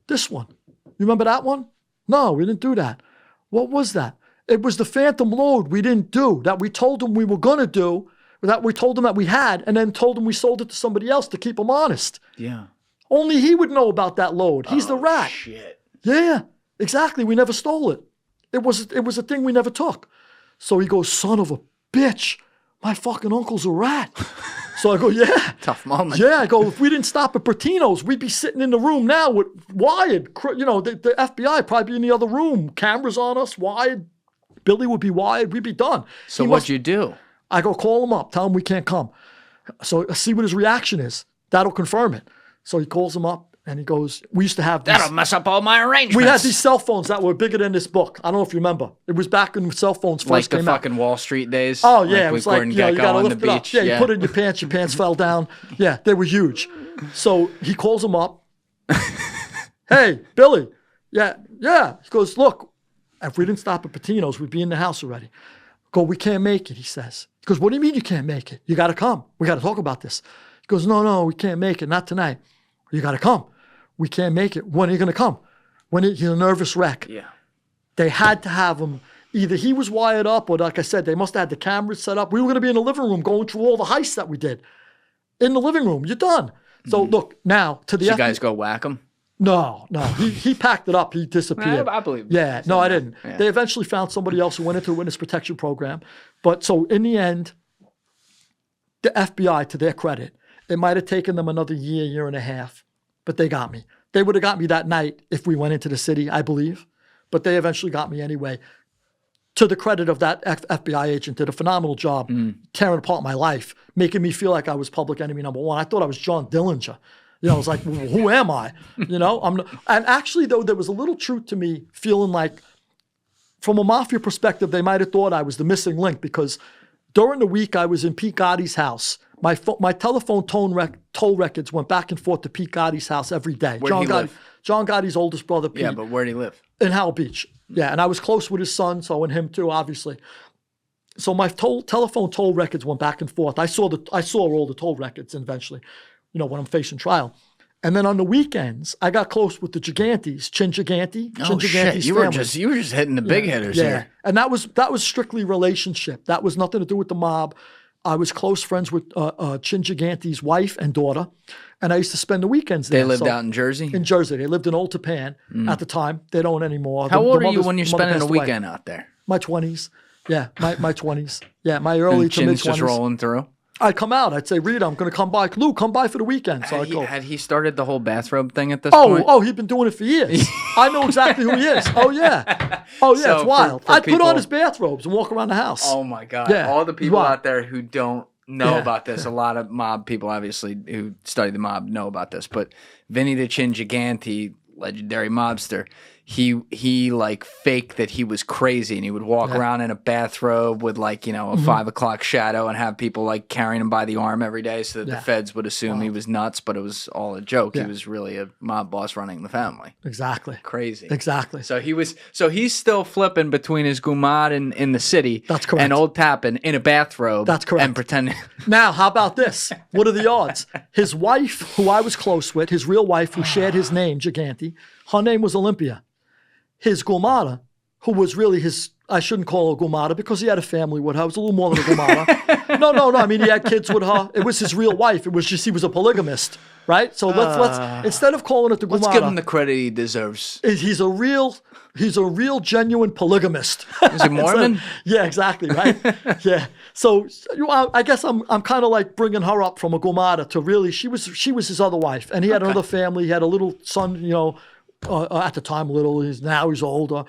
S1: This one. You remember that one? No, we didn't do that. What was that? It was the phantom load we didn't do, that we told them we were going to do, that we told them that we had, and then told them we sold it to somebody else to keep them honest.
S2: Yeah.
S1: Only he would know about that load. He's the rat.
S2: Shit.
S1: Yeah, exactly. We never stole it. It was a thing we never took. So he goes, son of a bitch, my fucking uncle's a rat. So I go, yeah.
S2: Tough moment.
S1: Yeah, I go, if we didn't stop at Bertino's, we'd be sitting in the room now with wired. You know, the FBI probably be in the other room. Cameras on us, wired. Billy would be wired. We'd be done.
S2: So what'd you do?
S1: I go, call him up. Tell him we can't come. So see what his reaction is. That'll confirm it. So he calls him up. And he goes, we used to have these.
S2: That'll mess up all my arrangements.
S1: We had these cell phones that were bigger than this book. I don't know if you remember. It was back when cell phones first came out.
S2: Like the fucking Wall Street days?
S1: Oh, yeah.
S2: Like
S1: it was like, you got to lift it up. Yeah, you put it in your pants fell down. Yeah, they were huge. So he calls him up. Hey, Billy. Yeah. He goes, look, if we didn't stop at Patino's, we'd be in the house already. Go, we can't make it, he says. He goes, what do you mean you can't make it? You got to come. We got to talk about this. He goes, no, we can't make it. Not tonight. You got to come. We can't make it. When are you going to come? He's a nervous wreck.
S2: Yeah.
S1: They had to have him. Either he was wired up or, like I said, they must have had the cameras set up. We were going to be in the living room going through all the heists that we did. In the living room. You're done. So, look, now to the...
S2: Did you guys go whack him?
S1: No. He packed it up. He disappeared.
S2: I believe
S1: Yeah. No, I didn't.
S2: Yeah.
S1: They eventually found somebody else who went into the witness protection program. But so, in the end, the FBI, to their credit, it might have taken them another year and a half. But they got me. They would have got me that night if we went into the city, I believe. But they eventually got me anyway. To the credit of that FBI agent, did a phenomenal job tearing apart my life, making me feel like I was public enemy number one. I thought I was John Dillinger. You know, I was like, well, who am I? You know, and actually, though, there was a little truth to me feeling like, from a Mafia perspective, they might have thought I was the missing link because during the week I was in Pete Gotti's house. My telephone toll records went back and forth to Pete Gotti's house every day.
S2: Where'd he live?
S1: John Gotti's oldest brother, Pete.
S2: Yeah, but where'd he live?
S1: In Howell Beach. Yeah, and I was close with his son, and him too, obviously. So my telephone toll records went back and forth. I saw all the toll records eventually, you know, when I'm facing trial. And then on the weekends, I got close with the Gigantes, Chin Gigante.
S2: Oh shit! You were just hitting the big hitters here.
S1: And that was strictly relationship. That was nothing to do with the mob. I was close friends with Chin Gigante's wife and daughter, and I used to spend the weekends there.
S2: They lived out in Jersey?
S1: In Jersey. They lived in Old Japan at the time. They don't anymore.
S2: How old are you when you're spending a weekend out there?
S1: My 20s. Yeah, my 20s. Yeah, my early to mid-20s.
S2: Just rolling through?
S1: I'd come out. I'd say, Rita, I'm going to come by. Lou, come by for the weekend. So I'd go.
S2: Had he started the whole bathrobe thing at this point?
S1: Oh, he'd been doing it for years. I know exactly who he is. Oh, yeah. So it's wild. I'd put on his bathrobes and walk around the house.
S2: Oh, my God. Yeah. All the people out there who don't know about this, a lot of mob people, obviously, who study the mob know about this, but Vinny the Chin Gigante, legendary mobster, he like faked that he was crazy and he would walk around in a bathrobe with like, you know, a 5 o'clock shadow and have people like carrying him by the arm every day so that the feds would assume he was nuts, but it was all a joke. He was really a mob boss running the family.
S1: Exactly.
S2: Crazy.
S1: Exactly.
S2: So he's still flipping between his gumad in the city.
S1: That's correct.
S2: And Old Tappan in a bathrobe.
S1: That's correct.
S2: And pretending.
S1: Now, how about this? What are the odds? His wife, who I was close with, his real wife, who shared his name, Gigante, her name was Olympia. His gumada, who was really his, I shouldn't call her gumada because he had a family with her. It was a little more than a gumada. No. I mean, he had kids with her. It was his real wife. It was just, he was a polygamist, right? So let's instead of calling it the gumada.
S2: Let's give him the credit he deserves.
S1: He's a real genuine polygamist.
S2: Is he Mormon?
S1: Yeah, exactly, right? Yeah. So I guess I'm kind of like bringing her up from a gumada to really, she was his other wife. And he had another family. He had a little son, you know, at the time little, now he's older,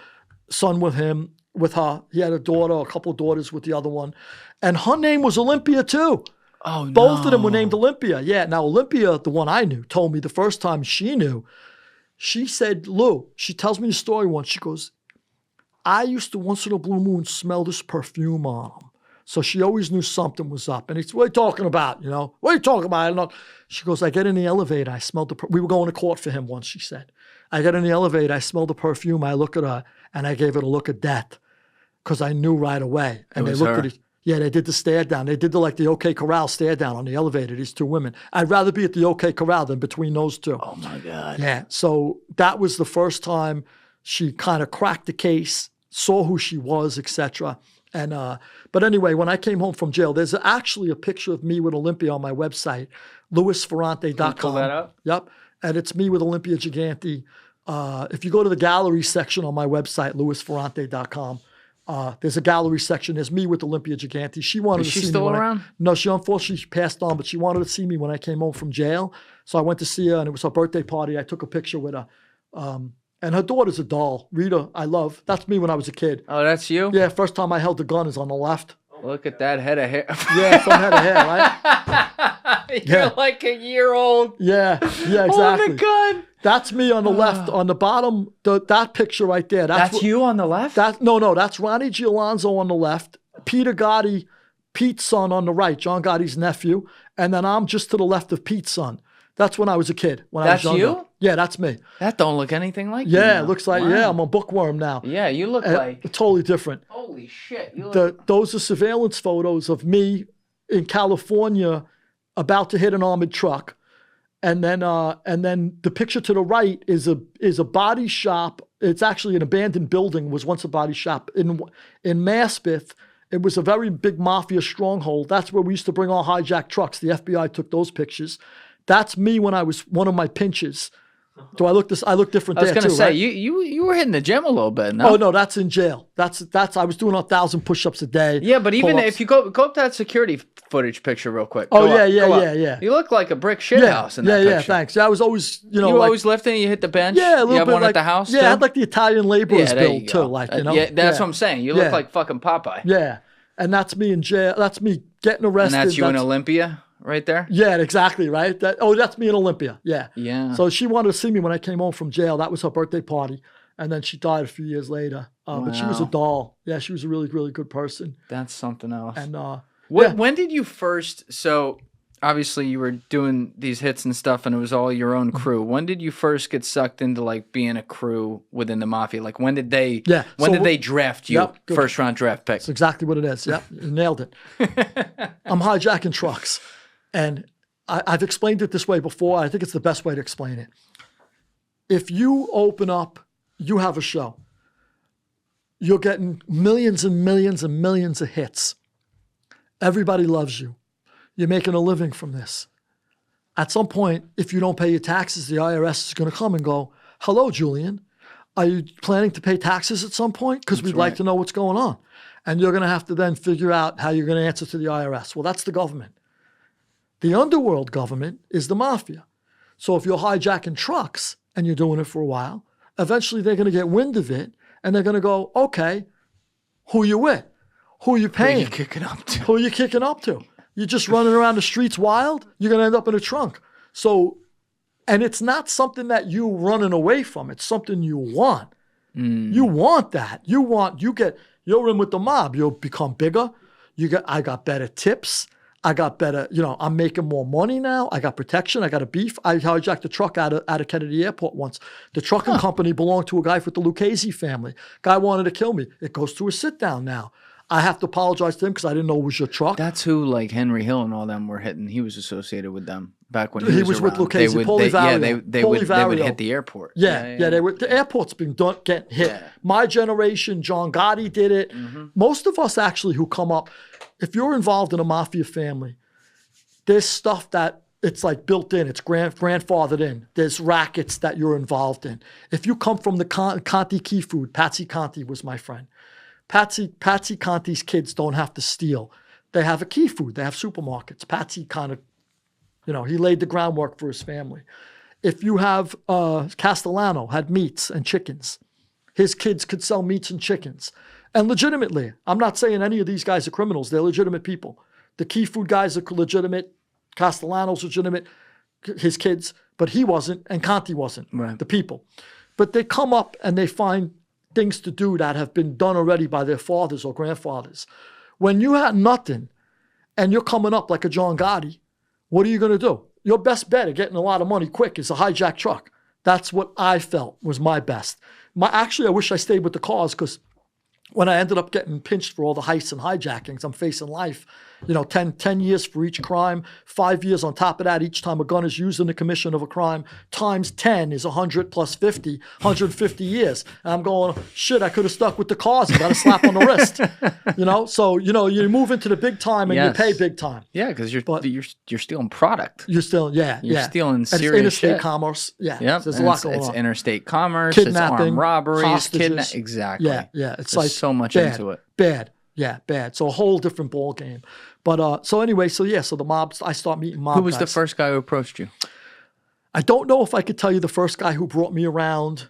S1: son with her. He had a daughter, a couple of daughters with the other one. And her name was Olympia too.
S2: Oh,
S1: Both of them were named Olympia. Yeah, now Olympia, the one I knew, told me the first time she knew, she said, Lou, she tells me the story once. She goes, I used to once in a blue moon smell this perfume on him. So she always knew something was up. And it's, what are you talking about, you know? What are you talking about? I don't know. She goes, I get in the elevator. I smelled we were going to court for him once, she said. I get in the elevator. I smelled the perfume. I look at her, and I gave it a look of death because I knew right away. And they looked at it. Yeah, they did the stare down. They did the OK Corral stare down on the elevator, these two women. I'd rather be at the OK Corral than between those two.
S2: Oh, my God.
S1: Yeah, so that was the first time she kind of cracked the case, saw who she was, etc. And but anyway, when I came home from jail, there's actually a picture of me with Olympia on my website, lewisferrante.com.
S2: Can you pull that up?
S1: Yep, and it's me with Olympia Gigante. If you go to the gallery section on my website, lewisferrante.com, there's a gallery section. There's me with Olympia Gigante. She wanted to see me.
S2: Is she still around?
S1: No, she unfortunately passed on, but she wanted to see me when I came home from jail. So I went to see her, and it was her birthday party. I took a picture with her. And her daughter's a doll. Rita, I love. That's me when I was a kid.
S2: Oh, that's you?
S1: Yeah, first time I held the gun is on the left.
S2: Look at that head of hair.
S1: Yeah, some head of hair, right?
S2: You're like a year old.
S1: Yeah, exactly.
S2: Oh, my God.
S1: That's me on the left. On the bottom, that picture right there.
S2: That's you on the left?
S1: No, that's Ronnie Gialonzo on the left. Peter Gotti, Pete's son on the right, John Gotti's nephew. And then I'm just to the left of Pete's son. That's when I was a kid.
S2: That's you?
S1: Yeah, that's me.
S2: That don't look anything like you.
S1: Yeah, it looks like, I'm a bookworm now.
S2: Yeah, you look like...
S1: Totally different.
S2: Holy shit.
S1: Those are surveillance photos of me in California about to hit an armored truck. And then the picture to the right is a body shop. It's actually an abandoned building, was once a body shop. In Maspeth, it was a very big mafia stronghold. That's where we used to bring our hijacked trucks. The FBI took those pictures. That's me when I was one of my pinches. Do I look I look different there too,
S2: I was going to say,
S1: right?
S2: you were hitting the gym a little bit, no?
S1: Oh, no, that's in jail. That's I was doing 1,000 push-ups a day.
S2: Yeah, but even
S1: pull-ups.
S2: if you go up to that security footage picture real quick.
S1: Yeah.
S2: You look like a brick shithouse in that picture.
S1: Yeah, thanks. Yeah, I was always,
S2: You always lifting, you hit the bench?
S1: Yeah, a little
S2: you have
S1: bit
S2: one
S1: like,
S2: at the house
S1: Yeah,
S2: too?
S1: I had like the Italian laborers build too.
S2: Yeah, that's what I'm saying. You look like fucking Popeye.
S1: Yeah, and that's me in jail. That's me getting arrested.
S2: And that's you in Olympia? Right there?
S1: Yeah, exactly, right? That's me in Olympia, yeah.
S2: Yeah.
S1: So she wanted to see me when I came home from jail. That was her birthday party. And then she died a few years later. But she was a doll. Yeah, she was a really, really good person.
S2: That's something else.
S1: And
S2: when did you first, so obviously you were doing these hits and stuff and it was all your own crew. When did you first get sucked into like being a crew within the Mafia? Like when did they draft you?
S1: Yep,
S2: first round draft pick?
S1: That's exactly what it is. Yep, you nailed it. I'm hijacking trucks. And I've explained it this way before. I think it's the best way to explain it. If you open up, you have a show. You're getting millions and millions and millions of hits. Everybody loves you. You're making a living from this. At some point, if you don't pay your taxes, the IRS is going to come and go, hello, Julian. Are you planning to pay taxes at some point? Because we'd like to know what's going on. And you're going to have to then figure out how you're going to answer to the IRS. Well, that's the government. The underworld government is the Mafia. So if you're hijacking trucks and you're doing it for a while, eventually they're going to get wind of it and they're going to go, okay, who you with? Who you paying?
S2: Who you kicking up to?
S1: Who you kicking up to? You're just running around the streets wild, you're going to end up in a trunk. So, and it's not something that you running away from. It's something you want. You want that. You're in with the mob. You'll become bigger. I got better tips. I got better, I'm making more money now. I got protection. I got a beef. I hijacked a truck out of Kennedy Airport once. The trucking company belonged to a guy with the Lucchese family. Guy wanted to kill me. It goes to a sit down now. I have to apologize to him because I didn't know it was your truck.
S2: That's who like Henry Hill and all them were hitting. He was associated with them back when
S1: he was with Lucchese. They would
S2: hit the airport.
S1: The airport's been getting hit. Yeah. My generation, John Gotti did it. Mm-hmm. Most of us actually who come up, if you're involved in a Mafia family, there's stuff that it's like built in. It's grandfathered in. There's rackets that you're involved in. If you come from the Conti Key Food, Patsy Conti was my friend. Patsy Conti's kids don't have to steal. They have a key food. They have supermarkets. Patsy kind of, he laid the groundwork for his family. If you have Castellano had meats and chickens, his kids could sell meats and chickens. And legitimately, I'm not saying any of these guys are criminals. They're legitimate people. The key food guys are legitimate. Castellano's legitimate, his kids, but he wasn't and Conti wasn't, the people. But they come up and they find things to do that have been done already by their fathers or grandfathers. When you had nothing and you're coming up like a John Gotti, what are you going to do? Your best bet of getting a lot of money quick is a hijacked truck. That's what I felt was my best. Actually, I wish I stayed with the cars because when I ended up getting pinched for all the heists and hijackings, I'm facing life. 10 years for each crime, 5 years on top of that each time a gun is used in the commission of a crime, times 10 is 100 plus 50, 150 years. And I'm going, shit, I could have stuck with the cars and got a slap on the wrist. So, you move into the big time and you pay big time.
S2: Yeah, because you're stealing product.
S1: You're stealing,
S2: You're stealing serious
S1: and it's interstate
S2: shit.
S1: commerce. Yeah,
S2: yep.
S1: There's a lot going on.
S2: It's interstate commerce,
S1: kidnapping,
S2: it's armed robberies,
S1: hostages.
S2: Exactly.
S1: Yeah. It's
S2: There's
S1: like
S2: so much
S1: bad,
S2: into it.
S1: Bad. Yeah, bad. So a whole different ball game. But so anyway, so the mobs, I start meeting mob
S2: Who was
S1: guys.
S2: the first guy who approached you?
S1: I don't know if I could tell you the first guy who brought me around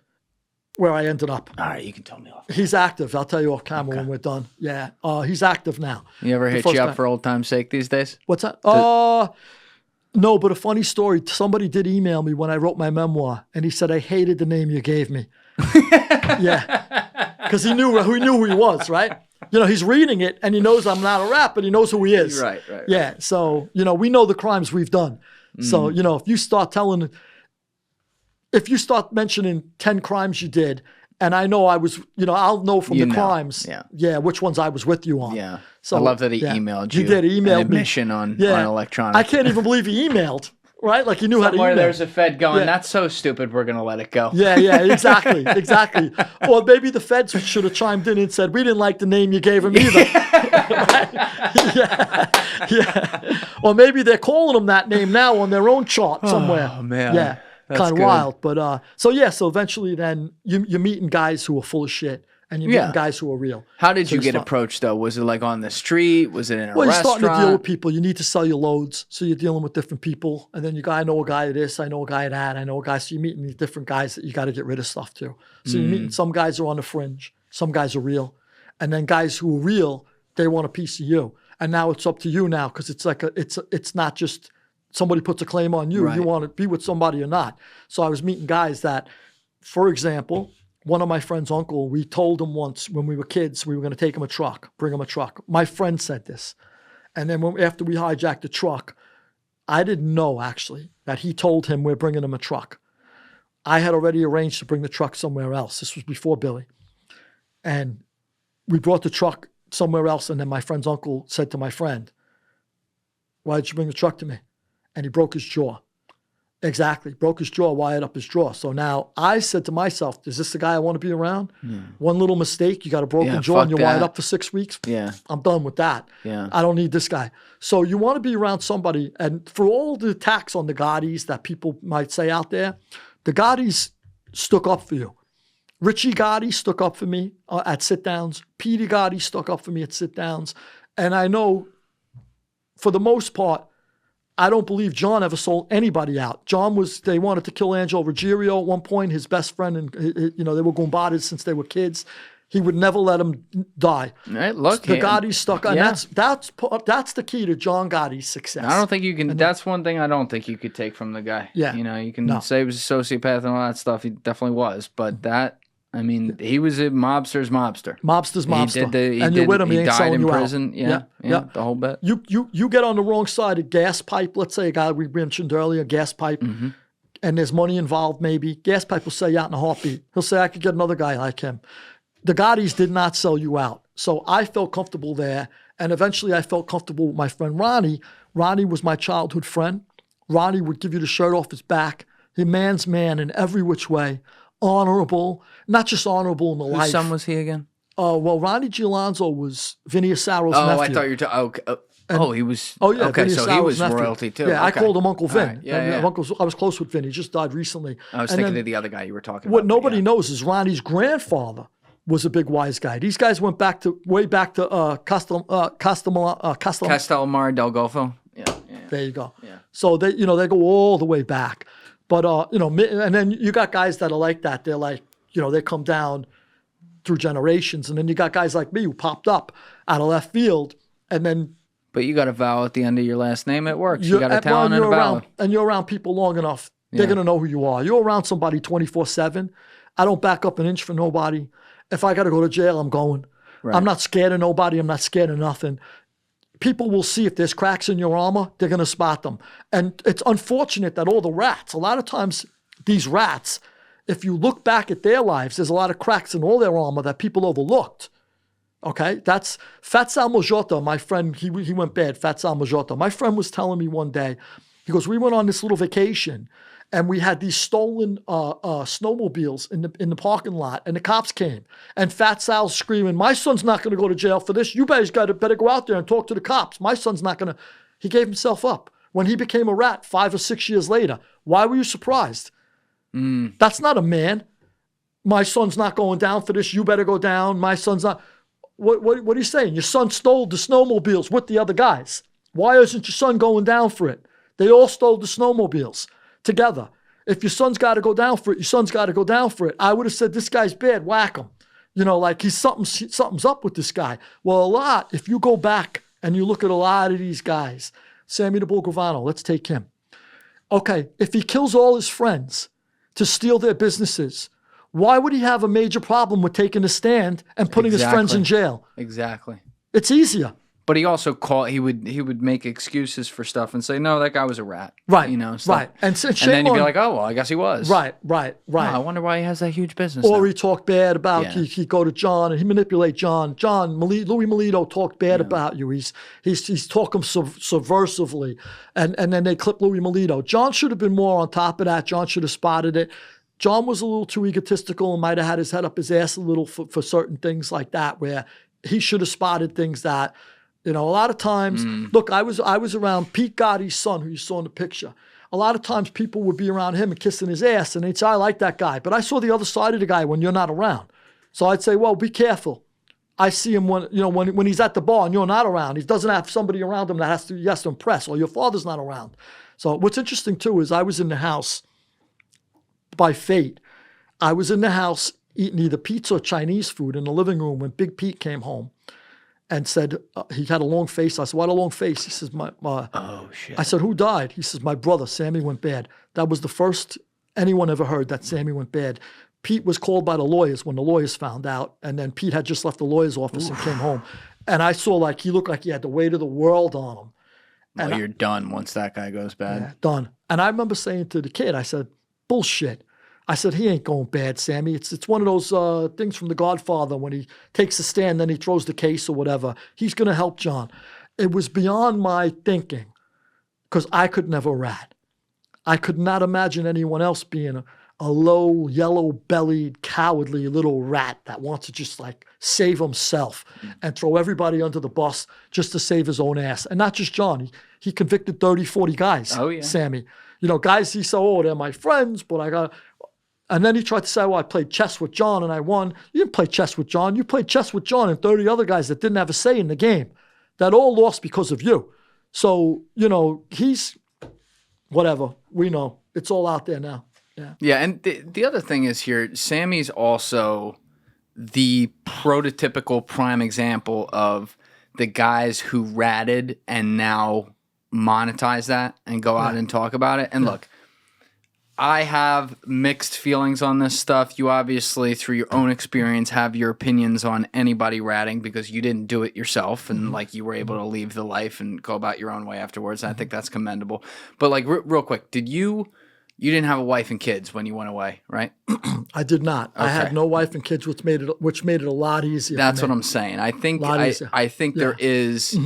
S1: where I ended up.
S2: All right, you can tell me off.
S1: He's active. I'll tell you off camera when we're done. Yeah, he's active now.
S2: You ever hit you up for old time's sake these days?
S1: What's that? No, but a funny story. Somebody did email me when I wrote my memoir, and he said, I hated the name you gave me. Yeah, because he knew who he was, right? He's reading it, and he knows I'm not a rap, but he knows who he is.
S2: Right.
S1: Yeah, so, we know the crimes we've done. So, if you start mentioning 10 crimes you did, and I know I was, I'll know from the crimes, which ones I was with you on.
S2: Yeah.
S1: So
S2: I love that he emailed you.
S1: He did. He emailed
S2: an admission on electronic.
S1: I can't even believe he emailed. Right? Like he knew how to email.
S2: There's a Fed going, that's so stupid, we're going to let it go.
S1: Yeah, exactly. Or maybe the feds should have chimed in and said, we didn't like the name you gave him either. Yeah. Or maybe they're calling him that name now on their own chart somewhere.
S2: Oh, man.
S1: Yeah, kind of wild. But so eventually then you're meeting guys who are full of shit. And you're meeting guys who are real.
S2: How did you get approached, though? Was it like on the street? Was it in a restaurant?
S1: Well, you're starting to deal with people. You need to sell your loads. So you're dealing with different people. And then I know a guy of this, I know a guy of that, I know a guy. So you're meeting these different guys that you got to get rid of stuff to. So you're meeting some guys are on the fringe. Some guys are real. And then guys who are real, they want a piece of you. And now it's up to you now because it's like it's not just somebody puts a claim on you. Right. You want to be with somebody or not. So I was meeting guys that, for example, one of my friend's uncle, we told him once when we were kids, we were going to take him a truck, bring him a truck. My friend said this. And then after we hijacked the truck, I didn't know actually that he told him we're bringing him a truck. I had already arranged to bring the truck somewhere else. This was before Billy. And we brought the truck somewhere else. And then my friend's uncle said to my friend, why did you bring the truck to me? And he broke his jaw. Exactly. Broke his jaw, wired up his jaw. So now I said to myself, is this the guy I want to be around? One little mistake, you got a broken jaw and you're wired up for 6 weeks?
S2: Yeah.
S1: I'm done with that.
S2: Yeah.
S1: I don't need this guy. So you want to be around somebody, and for all the attacks on the Gottis that people might say out there, the Gottis stuck up for you. Richie Gotti stuck up for me at sit-downs. Petey Gotti stuck up for me at sit-downs. And I know, for the most part, I don't believe John ever sold anybody out. They wanted to kill Angelo Ruggiero at one point, his best friend, and they were Gumbadas since they were kids. He would never let him die.
S2: Right, look,
S1: the Gotti's stuck, and that's the key to John Gotti's success.
S2: I don't think you can. That's one thing I don't think you could take from the guy.
S1: Yeah,
S2: you can say he was a sociopath and all that stuff. He definitely was, but that. I mean, he was a mobster's mobster.
S1: Mobster's mobster.
S2: You're
S1: with him. He ain't
S2: died
S1: selling
S2: in
S1: you
S2: prison.
S1: out.
S2: Yeah, the whole bit.
S1: You get on the wrong side of Gaspipe. Let's say a guy we mentioned earlier, Gaspipe, and there's money involved maybe. Gaspipe will sell you out in a heartbeat. He'll say, I could get another guy like him. The Gottis did not sell you out. So I felt comfortable there. And eventually I felt comfortable with my friend Ronnie. Ronnie was my childhood friend. Ronnie would give you the shirt off his back. He man's man in every which way. Honorable, not just honorable in the life.
S2: Whose son was he again?
S1: Well, Ronnie Gialonzo was Vinny Asaro's nephew.
S2: Oh, I thought you were talking. He was.
S1: Oh, yeah.
S2: Okay,
S1: Vinny
S2: so
S1: Asaro's
S2: he was
S1: nephew.
S2: royalty too.
S1: Yeah,
S2: okay.
S1: I called him Uncle Vin.
S2: Right. Yeah.
S1: I was close with Vinny. He just died recently.
S2: I was thinking of the other guy you were talking
S1: what
S2: about.
S1: What nobody knows is Ronnie's grandfather was a big wise guy. These guys went way back to
S2: Castellamare del Golfo. Yeah.
S1: There you go.
S2: Yeah.
S1: So they go all the way back. But and then you got guys that are like that. They're like, they come down through generations. And then you got guys like me who popped up out of left field. And then.
S2: But you got a vowel at the end of your last name. It works. You got a talent and a vowel.
S1: And you're around people long enough, they're going to know who you are. You're around somebody 24/7. I don't back up an inch for nobody. If I got to go to jail, I'm going. Right. I'm not scared of nobody. I'm not scared of nothing. People will see if there's cracks in your armor, they're going to spot them. And it's unfortunate that all the rats, a lot of times these rats, if you look back at their lives, there's a lot of cracks in all their armor that people overlooked. Okay, that's Fat Sal Majota, my friend. He went bad. Fat Sal Majota. My friend was telling me one day, he goes, we went on this little vacation, and we had these stolen snowmobiles in the parking lot, and the cops came, and Fat Sal's screaming, "My son's not going to go to jail for this. You guys better go out there and talk to the cops. My son's not going to." He gave himself up when he became a rat 5 or 6 years later. Why were you surprised? That's not a man. My son's not going down for this. You better go down. My son's not. What are you saying? Your son stole the snowmobiles with the other guys. Why isn't your son going down for it? They all stole the snowmobiles together. If your son's got to go down for it, your son's got to go down for it. I would have said, this guy's bad, whack him. Like something's up with this guy. Well, if you go back and you look at a lot of these guys, Sammy the Bull Gravano, let's take him. Okay, if he kills all his friends to steal their businesses, why would he have a major problem with taking a stand and putting his friends in jail?
S2: Exactly.
S1: It's easier.
S2: But he also he would make excuses for stuff and say, no, that guy was a rat.
S1: Right.
S2: Stuff.
S1: Right. And
S2: then you'd be like, oh, well, I guess he was.
S1: Right.
S2: Oh, I wonder why he has that huge business
S1: Or
S2: now.
S1: he talked bad about, he'd go to John and he manipulate John. Louis Melito talked bad about you. He's talking subversively. And then they clip Louis Melito. John should have been more on top of that. John should have spotted it. John was a little too egotistical and might have had his head up his ass a little for certain things like that, where he should have spotted things that, a lot of times, look, I was around Pete Gotti's son, who you saw in the picture. A lot of times people would be around him and kissing his ass, and they'd say, I like that guy. But I saw the other side of the guy when you're not around. So I'd say, well, be careful. I see him when he's at the bar and you're not around. He doesn't have somebody around him that he has to impress, or your father's not around. So what's interesting, too, is I was in the house by fate. I was in the house eating either pizza or Chinese food in the living room when Big Pete came home and said, he had a long face. I said, what a long face? He says,
S2: oh, shit.
S1: I said, who died? He says, my brother, Sammy went bad. That was the first anyone ever heard that Sammy went bad. Pete was called by the lawyers when the lawyers found out, and then Pete had just left the lawyer's office and came home. And I saw he looked like he had the weight of the world on him.
S2: Well, you're done once that guy goes bad.
S1: Yeah, done. And I remember saying to the kid, I said, bullshit. I said, he ain't going bad, Sammy. It's one of those things from The Godfather when he takes a stand, then he throws the case or whatever. He's going to help John. It was beyond my thinking because I could never rat. I could not imagine anyone else being a low, yellow-bellied, cowardly little rat that wants to just save himself and throw everybody under the bus just to save his own ass. And not just John. He convicted 30, 40 guys, Sammy. Guys he said, oh, they're my friends, but I got... And then he tried to say, well, I played chess with John and I won. You didn't play chess with John. You played chess with John and 30 other guys that didn't have a say in the game that all lost because of you. So, he's whatever. We know. It's all out there now. Yeah.
S2: Yeah, and the other thing is here, Sammy's also the prototypical prime example of the guys who ratted and now monetize that and go out and talk about it. And look, I have mixed feelings on this stuff. You obviously, through your own experience, have your opinions on anybody ratting because you didn't do it yourself and you were able to leave the life and go about your own way afterwards. And I think that's commendable. But real quick, you didn't have a wife and kids when you went away, right?
S1: I did not. Okay. I had no wife and kids, which made it a lot easier.
S2: That's what I'm saying. I think there is.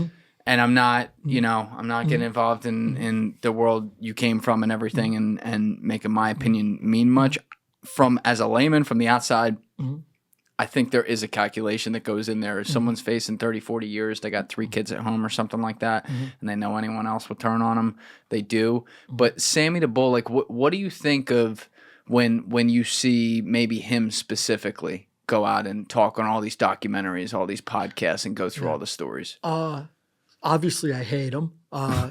S2: And I'm not, I'm not getting involved in the world you came from and everything and making my opinion mean much. As a layman from the outside, I think there is a calculation that goes in there. If someone's facing 30, 40 years, they got 3 kids at home or something like that, and they know anyone else will turn on them, they do. But Sammy the Bull, what do you think of when you see maybe him specifically go out and talk on all these documentaries, all these podcasts, and go through all the stories?
S1: Obviously, I hate him.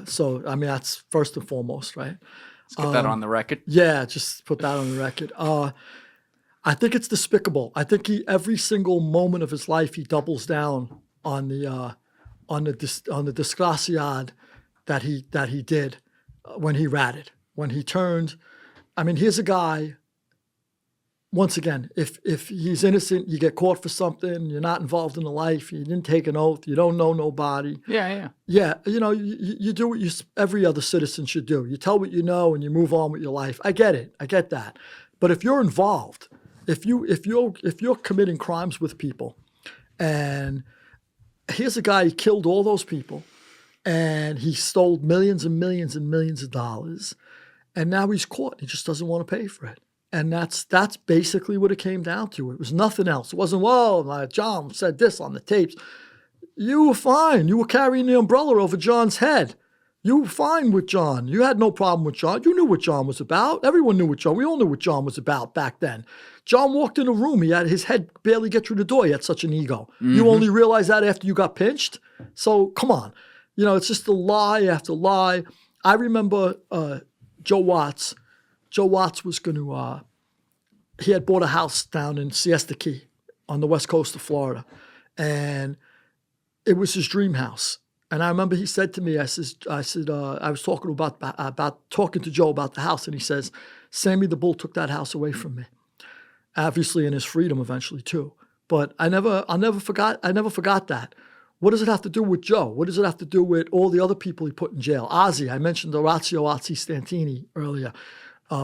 S1: So, that's first and foremost, right?
S2: Let's get that on the record.
S1: Yeah, just put that on the record. I think it's despicable. I think every single moment of his life, he doubles down on the disgraciad that he did when he ratted. When he turned, here's a guy. Once again, if he's innocent, you get caught for something, you're not involved in the life, you didn't take an oath, you don't know nobody.
S2: Yeah.
S1: Yeah, you do what every other citizen should do. You tell what you know and you move on with your life. I get it. I get that. But if you're involved, if you're committing crimes with people and here's a guy who killed all those people, and he stole millions and millions and millions of dollars, and now he's caught. He just doesn't want to pay for it. And that's basically what it came down to. It was nothing else. It wasn't, well, John said this on the tapes. You were fine. You were carrying the umbrella over John's head. You were fine with John. You had no problem with John. You knew what John was about. Everyone knew what John. We all knew what John was about back then. John walked in a room. He had his head barely get through the door. He had such an ego. Mm-hmm. You only realized that after you got pinched? So come on. You know, it's just a lie after lie. I remember Joe Watts. Joe Watts was going to, he had bought a house down in Siesta Key on the west coast of Florida. And it was his dream house. And I remember he said to me, I was talking about talking to Joe about the house, and he says, Sammy the Bull took that house away from me. Obviously in his freedom eventually too. But I never forgot that. What does it have to do with Joe? What does it have to do with all the other people he put in jail? Ozzy, I mentioned Orazio Ozzy Stantini earlier.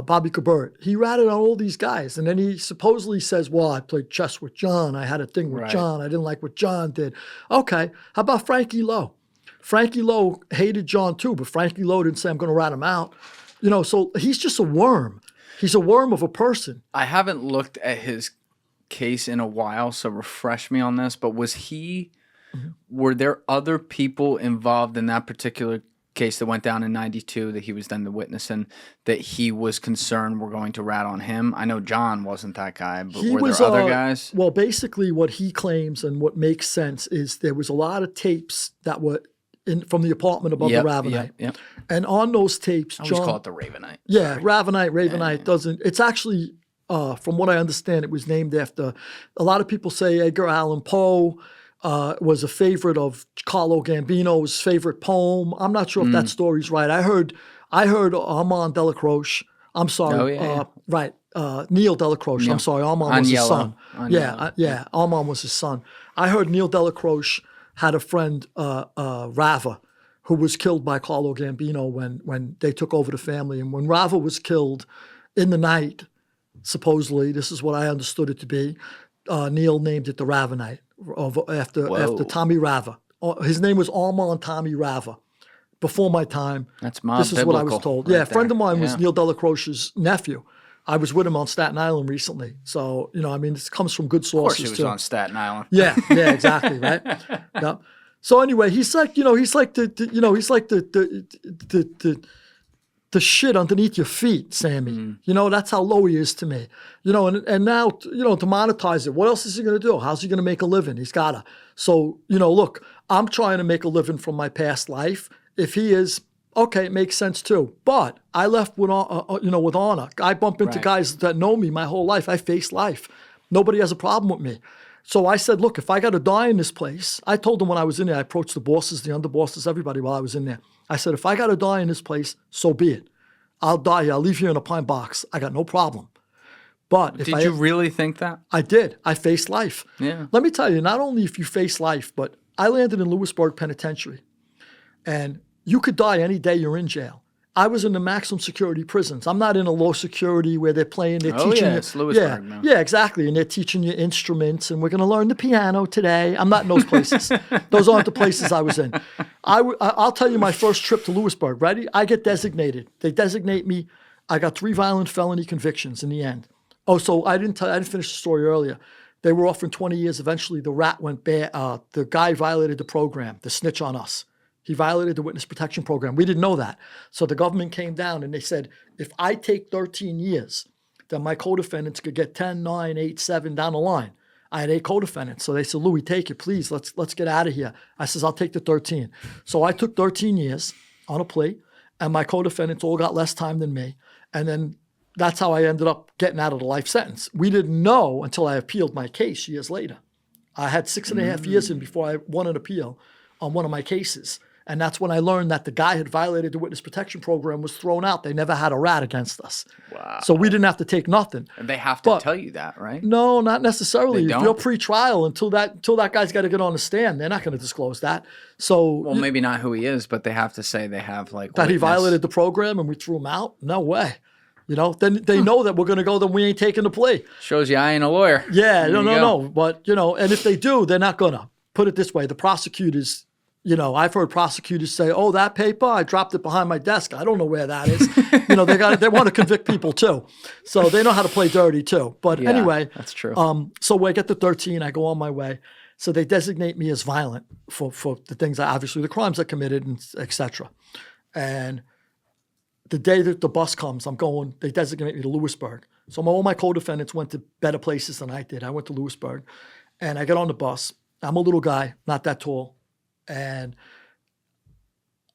S1: Bobby Cabert. He ratted on all these guys. And then he supposedly says, well, I played chess with John. I had a thing with John. I didn't like what John did. Okay, how about Frankie Lowe? Frankie Lowe hated John too, but Frankie Lowe didn't say, I'm going to rat him out. You know, so he's just a worm. He's a worm of a person.
S2: I haven't looked at his case in a while, so refresh me on this. But were there other people involved in that particular case that went down in 92 that he was then the witness in that he was concerned were going to rat on him? I know John wasn't that guy, but were there other guys?
S1: Well, basically what he claims and what makes sense is there was a lot of tapes that were from the apartment above the Ravenite. Yep. And on those tapes,
S2: I always call it the Ravenite.
S1: Yeah, sorry. Ravenite doesn't, it's actually, from what I understand, it was named after, a lot of people say Edgar Allan Poe was a favorite of Carlo Gambino's favorite poem. I'm not sure if that story's right. I heard Armand Delacroix. I'm sorry. Neil Delacroix. Neil. I'm sorry. Armand was his son. Armand was his son. I heard Neil Delacroix had a friend, Rava, who was killed by Carlo Gambino when they took over the family. And when Rava was killed in the night, supposedly, this is what I understood it to be, Neil named it the Ravenite after Tommy Rava. His name was Armand Tommy Rava. Before my time, this is what I was told. Right, a friend of mine was Neil Delacroix's nephew. I was with him on Staten Island recently. So, you know, I mean, this comes from good sources, too.
S2: Of course he was on Staten Island.
S1: Yeah, exactly, right? Yeah. So anyway, he's like the shit underneath your feet, Sammy. Mm. You know, that's how low he is to me. You know, and now, you know, to monetize it, what else is he going to do? How's he going to make a living? He's got to. So, you know, look, I'm trying to make a living from my past life. If he is, okay, it makes sense too. But I left with, with honor. I bump into guys that know me my whole life. I face life. Nobody has a problem with me. So I said, look, if I got to die in this place, I told them when I was in there, I approached the bosses, the underbosses, everybody while I was in there. I said, if I got to die in this place, so be it. I'll die here. I'll leave here in a pine box. I got no problem. But
S2: did you really think that?
S1: I did. I faced life.
S2: Yeah.
S1: Let me tell you, not only if you face life, but I landed in Lewisburg Penitentiary. And you could die any day you're in jail. I was in the maximum security prisons. I'm not in a low security where they're teaching you.
S2: It's Lewisburg now.
S1: Yeah, exactly. And they're teaching you instruments, and we're going to learn the piano today. I'm not in those places. Those aren't the places I was in. I'll tell you my first trip to Lewisburg. Ready? I get designated. They designate me. I got 3 violent felony convictions in the end. Oh, so I didn't finish the story earlier. They were offering 20 years. Eventually, the rat went bad. The guy violated the program, the snitch on us. He violated the witness protection program. We didn't know that. So the government came down and they said, if I take 13 years, then my co-defendants could get 10, 9, 8, 7 down the line. I had 8 co-defendants. So they said, Louis, take it, please. Let's get out of here. I says, I'll take the 13. So I took 13 years on a plea, and my co-defendants all got less time than me. And then that's how I ended up getting out of the life sentence. We didn't know until I appealed my case years later. I had 6.5 years in before I won an appeal on one of my cases. And that's when I learned that the guy had violated the witness protection program, was thrown out. They never had a rat against us.
S2: Wow.
S1: So we didn't have to take nothing.
S2: And they have to tell you that, right?
S1: No, not necessarily.
S2: They don't?
S1: If you're pre-trial, until that guy's got to get on the stand, they're not going to disclose that. So,
S2: well, maybe not who he is, but they have to say they have like
S1: that he violated the program and we threw him out? No way. You know, then they know that we're going to go, then we ain't taking the plea.
S2: Shows you I ain't a lawyer.
S1: Yeah, no. But, you know, and if they do, they're not going to. put it this way, the prosecutors, I've heard prosecutors say, "Oh, that paper, I dropped it behind my desk. I don't know where that is." They want to convict people too. So they know how to play dirty too. But anyway,
S2: that's true.
S1: So when I get to 13, I go on my way. So they designate me as violent for the things, obviously the crimes I committed, and et cetera. And the day that the bus comes, they designate me to Lewisburg. So all my co-defendants went to better places than I did. I went to Lewisburg, and I get on the bus. I'm a little guy, not that tall. And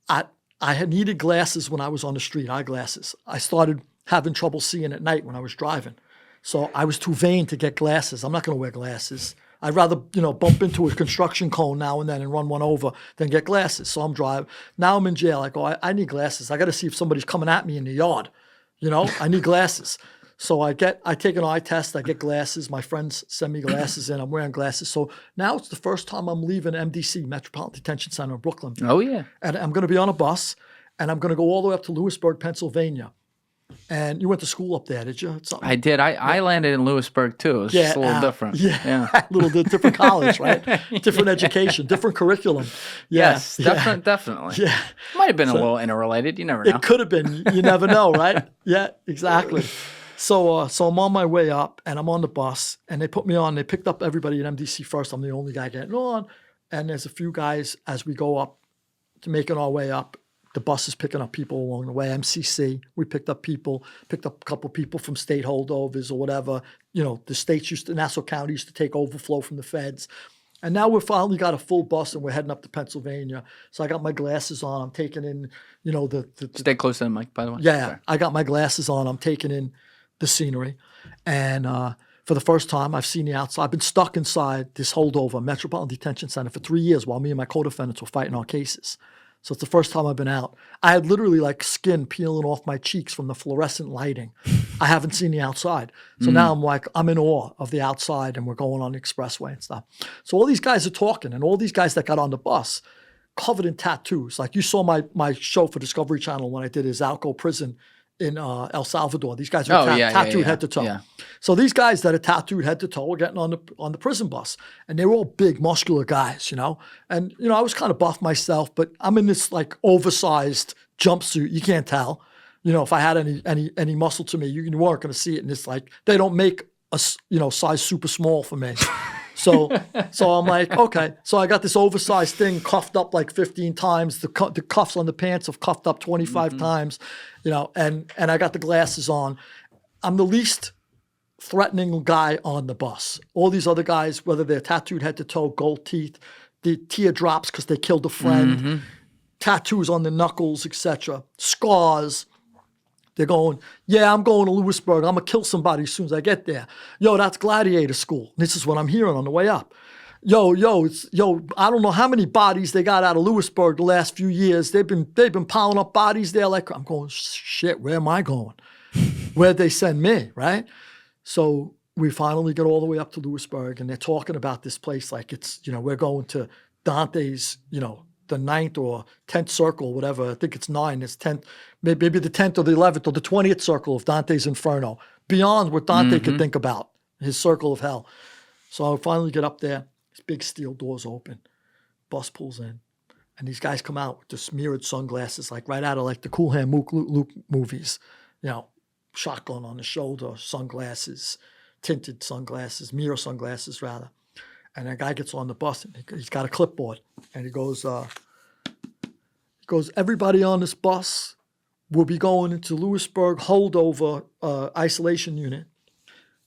S1: I had needed glasses when I was on the street, eyeglasses. I started having trouble seeing at night when I was driving. So I was too vain to get glasses. I'm not going to wear glasses. I'd rather, bump into a construction cone now and then and run one over than get glasses. So I'm driving. Now I'm in jail. I go, I need glasses. I got to see if somebody's coming at me in the yard. I need glasses. So I take an eye test. I get glasses. My friends send me glasses in. I'm wearing glasses. So now it's the first time I'm leaving MDC, Metropolitan Detention Center in Brooklyn.
S2: Oh, yeah.
S1: And I'm going to be on a bus, and I'm going to go all the way up to Lewisburg, Pennsylvania. And you went to school up there, did you?
S2: I did. I landed in Lewisburg, too. It was just a little different.
S1: Yeah. A little different college, right? Different education, different curriculum. Yeah.
S2: Yes, definitely.
S1: Yeah.
S2: Might have been a little interrelated. You never know.
S1: It could have been. You never know, right? Yeah, exactly. So I'm on my way up, and I'm on the bus, and they put me on. They picked up everybody at MDC first. I'm the only guy getting on. And there's a few guys as we go up to making our way up. The bus is picking up people along the way. MCC, we picked up a couple people from state holdovers or whatever. The states Nassau County used to take overflow from the feds. And now we've finally got a full bus and we're heading up to Pennsylvania. So I got my glasses on. I'm taking in,
S2: Stay close to the mic, by the way.
S1: Yeah,
S2: sorry.
S1: I got my glasses on. I'm taking in the scenery. And for the first time, I've seen the outside. I've been stuck inside this holdover, Metropolitan Detention Center, for 3 years while me and my co-defendants were fighting our cases. So it's the first time I've been out. I had literally skin peeling off my cheeks from the fluorescent lighting. I haven't seen the outside. So now I'm in awe of the outside, and we're going on the expressway and stuff. So all these guys are talking, and all these guys that got on the bus covered in tattoos. Like you saw my show for Discovery Channel when I did his Alco prison in El Salvador. These guys were tattooed head to toe. Yeah. So these guys that are tattooed head to toe were getting on the prison bus, and they were all big, muscular guys, And I was kind of buff myself, but I'm in this oversized jumpsuit. You can't tell, if I had any muscle to me, you weren't going to see it. And it's they don't make a size super small for me. So I'm like, okay. So I got this oversized thing cuffed up 15 times. The cuffs on the pants have cuffed up 25 times, and I got the glasses on. I'm the least threatening guy on the bus. All these other guys, whether they're tattooed head to toe, gold teeth, the teardrops because they killed a friend, tattoos on the knuckles, etc., scars. They're going, yeah, I'm going to Lewisburg. I'm going to kill somebody as soon as I get there. Yo, that's gladiator school. This is what I'm hearing on the way up. Yo, I don't know how many bodies they got out of Lewisburg the last few years. They've been piling up bodies there. I'm going, shit, where am I going? Where'd they send me, right? So we finally get all the way up to Lewisburg, and they're talking about this place like it's, we're going to Dante's, the 9th or 10th circle, whatever. I think it's 9. It's 10th, maybe the 10th or the 11th or the 20th circle of Dante's Inferno, beyond what Dante could think about, his circle of hell. So I finally get up there. These big steel doors open. Bus pulls in. And these guys come out with this mirrored sunglasses, right out of the Cool Hand Luke movies. Shotgun on the shoulder, sunglasses, tinted sunglasses, mirror sunglasses rather. And a guy gets on the bus, and he's got a clipboard, and he goes, everybody on this bus will be going into Lewisburg holdover isolation unit.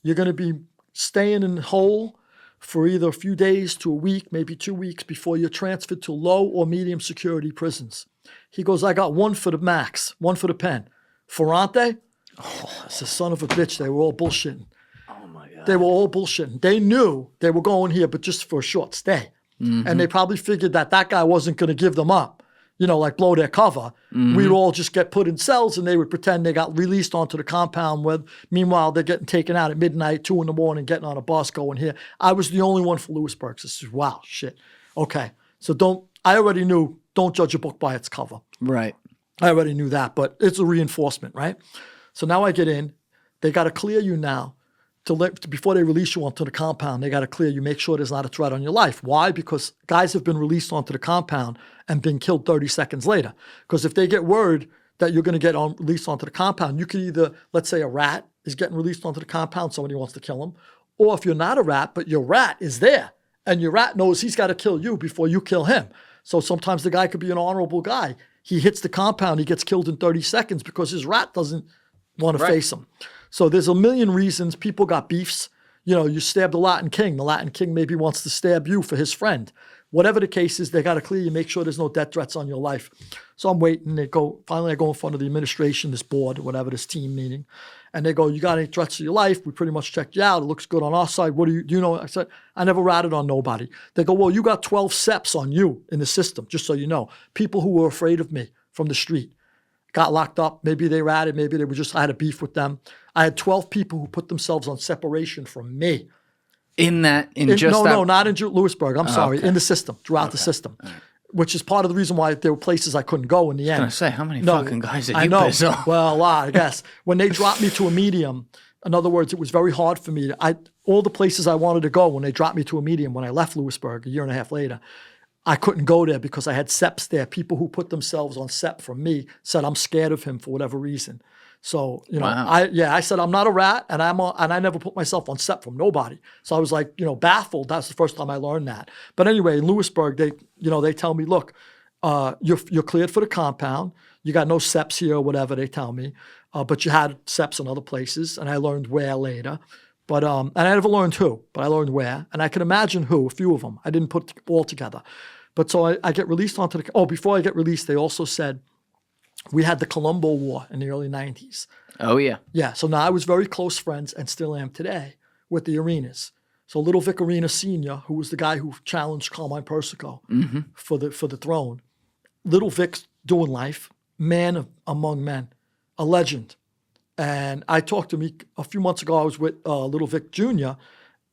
S1: You're going to be staying in Hole for either a few days to a week, maybe 2 weeks before you're transferred to low or medium security prisons. He goes, I got one for the max, one for the pen. Ferrante? Oh, it's a son of a bitch. They were all bullshitting. They were all bullshitting. They knew they were going here, but just for a short stay. And they probably figured that guy wasn't going to give them up, blow their cover. We'd all just get put in cells, and they would pretend they got released onto the compound where, meanwhile, they're getting taken out at midnight, 2 a.m, getting on a bus going here. I was the only one for Lewisburg. So this is, wow, shit. Okay. So I already knew, don't judge a book by its cover.
S2: Right.
S1: I already knew that, but it's a reinforcement, right? So now I get in. They got to clear you now. before they release you onto the compound, they got to clear you, make sure there's not a threat on your life. Why? Because guys have been released onto the compound and been killed 30 seconds later. Because if they get word that you're going to get released onto the compound, you could either, let's say a rat is getting released onto the compound, somebody wants to kill him, or if you're not a rat, but your rat is there, and your rat knows he's got to kill you before you kill him. So sometimes the guy could be an honorable guy. He hits the compound, he gets killed in 30 seconds because his rat doesn't want to face him. So there's a million reasons. People got beefs. You know, you stabbed the Latin King. The Latin King maybe wants to stab you for his friend. Whatever the case is, they got to clear you, make sure there's no death threats on your life. So I'm waiting. Finally I go in front of the administration, this board, whatever, this team meeting. And they go, you got any threats to your life? We pretty much checked you out. It looks good on our side. What do you know? I said, I never ratted on nobody. They go, well, you got 12 SEPs on you in the system, just so you know. People who were afraid of me from the street got locked up. Maybe they ratted. Maybe they were I had a beef with them. I had 12 people who put themselves on separation from me.
S2: No, not in Lewisburg. I'm sorry.
S1: In the system, throughout the system. Right. Which is part of the reason why there were places I couldn't go in the end.
S2: I was going to say, how many fucking guys did you piss off?
S1: Well, a lot, I guess. When they dropped me to a medium, in other words, it was very hard for me. All the places I wanted to go, when they dropped me to a medium, when I left Lewisburg a year and a half later, I couldn't go there because I had SEPs there. People who put themselves on SEP from me said I'm scared of him for whatever reason. So, you know, I said I'm not a rat, and I never put myself on SEP from nobody. So I was like, you know, baffled. That's the first time I learned that. But anyway, in Lewisburg, they tell me, look, you're cleared for the compound. You got no SEPs here or whatever they tell me, but you had SEPs in other places, and I learned where later. But and I never learned who, but I learned where, and I can imagine who. A few of them, I didn't put it all together. But so I get released onto the. Oh, before I get released, they also said. We had the Colombo War in the early 90s.
S2: Oh, yeah.
S1: Yeah, so now I was very close friends, and still am today, with the Arenas. So Little Vic Arena Sr., who was the guy who challenged Carmine Persico for the throne. Little Vic's doing life, man among men, a legend. And I talked to him a few months ago. I was with Little Vic Jr.,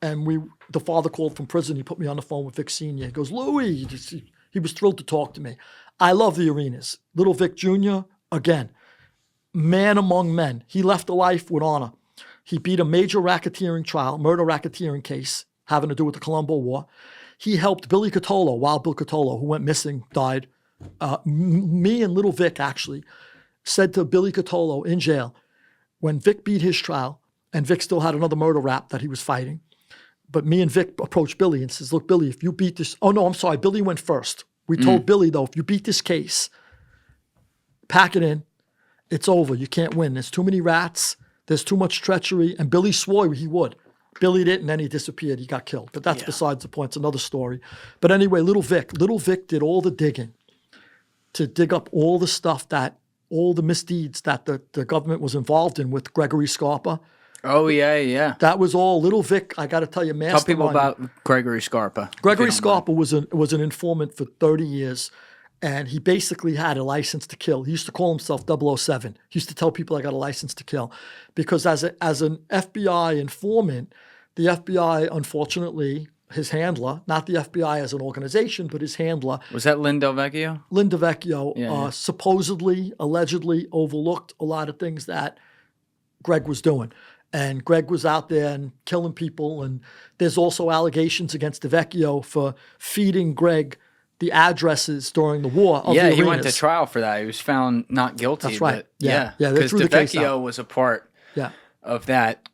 S1: and the father called from prison. He put me on the phone with Vic Sr. He goes, Louie, he was thrilled to talk to me. I love the Arenas. Little Vic Jr., again, man among men. He left a life with honor. He beat a major racketeering trial, murder racketeering case, having to do with the Colombo War. He helped Billy Catolo, Wild Bill Catolo, who went missing, died. Me and Little Vic actually said to Billy Catolo in jail, when Vic beat his trial, and Vic still had another murder rap that he was fighting, but me and Vic approached Billy and says, look, Billy, if you beat this, oh no, I'm sorry, Billy went first. We told Billy, though, if you beat this case, pack it in. It's over. You can't win. There's too many rats. There's too much treachery. And Billy swore he would. Billy didn't, and then he disappeared. He got killed. But that's besides the point. It's another story. But anyway, Little Vic did all the digging to dig up all the stuff all the misdeeds that the government was involved in with Gregory Scarpa.
S2: Oh, yeah.
S1: That was all Little Vic, I got to tell you, mastermind.
S2: Tell people about Gregory Scarpa.
S1: Gregory Scarpa was an informant for 30 years, and he basically had a license to kill. He used to call himself 007. He used to tell people I got a license to kill. Because as an FBI informant, the FBI, unfortunately, his handler, not the FBI as an organization, but his handler.
S2: Was that Lynn Del Vecchio?
S1: Lynn Del Vecchio supposedly, allegedly overlooked a lot of things that Greg was doing. And Greg was out there and killing people. And there's also allegations against DeVecchio for feeding Greg the addresses during the war of the Arenas.
S2: He went to trial for that. He was found not guilty.
S1: That's right.
S2: Yeah, because DeVecchio was a part of that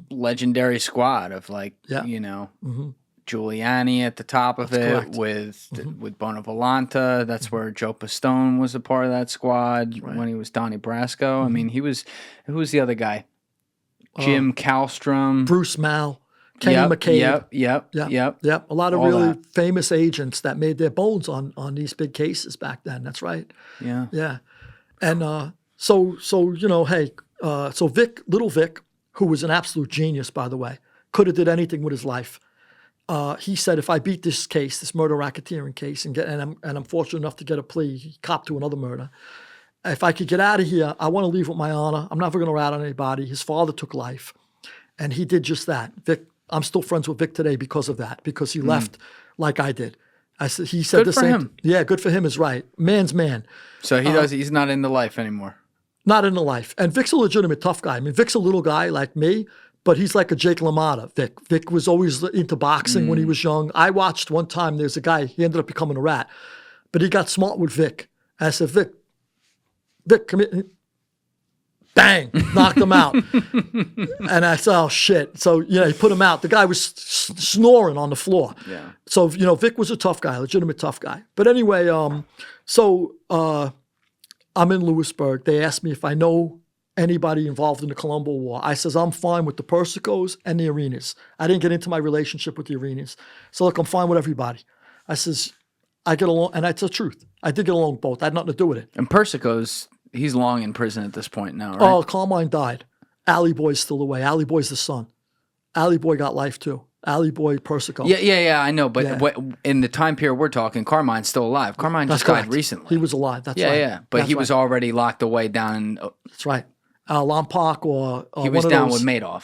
S2: legendary squad of Giuliani at the top of it with Bonavolanta. That's where Joe Pistone was a part of that squad when he was Donnie Brasco. I mean, who was the other guy? Jim Kallstrom.
S1: Bruce Mal. Kenny McCabe.
S2: Yep.
S1: A lot of really famous agents that made their bones on these big cases back then. That's right.
S2: Yeah.
S1: And so Little Vic, who was an absolute genius, by the way, could have did anything with his life. He said, if I beat this case, this murder racketeering case, and I'm fortunate enough to get a plea, he copped to another murder. If I could get out of here, I want to leave with my honor. I'm never going to rat on anybody. His father took life, and he did just that. Vic, I'm still friends with Vic today because of that, because he left like I did. He said
S2: good
S1: the
S2: for
S1: same.
S2: Him.
S1: Yeah, good for him is right. Man's man.
S2: So he's not in the life anymore.
S1: Not in the life. And Vic's a legitimate tough guy. I mean, Vic's a little guy like me, but he's like a Jake LaMotta, Vic. Vic was always into boxing when he was young. I watched one time, there's a guy, he ended up becoming a rat, but he got smart with Vic. I said, Vic, come here. Bang, knocked him out. And I said, oh, shit. So, he put him out. The guy was snoring on the floor.
S2: Yeah.
S1: So, Vic was a tough guy, legitimate tough guy. But anyway, I'm in Lewisburg. They asked me if I know anybody involved in the Colombo War. I says, I'm fine with the Persicos and the Arenas. I didn't get into my relationship with the Arenas. So, look, I'm fine with everybody. I says, I get along, and that's the truth. I did get along with both. I had nothing to do with it.
S2: And Persicos, he's long in prison at this point now, right?
S1: Oh, Carmine died. Alley Boy's still away. Alley Boy's the son. Alley Boy got life too. Alley Boy, Persico.
S2: Yeah, I know. But in the time period we're talking, Carmine's still alive. Carmine just died recently.
S1: He was alive. That's right.
S2: Yeah. But he was already locked away down in...
S1: That's right. Lompoc or
S2: he was down with Madoff,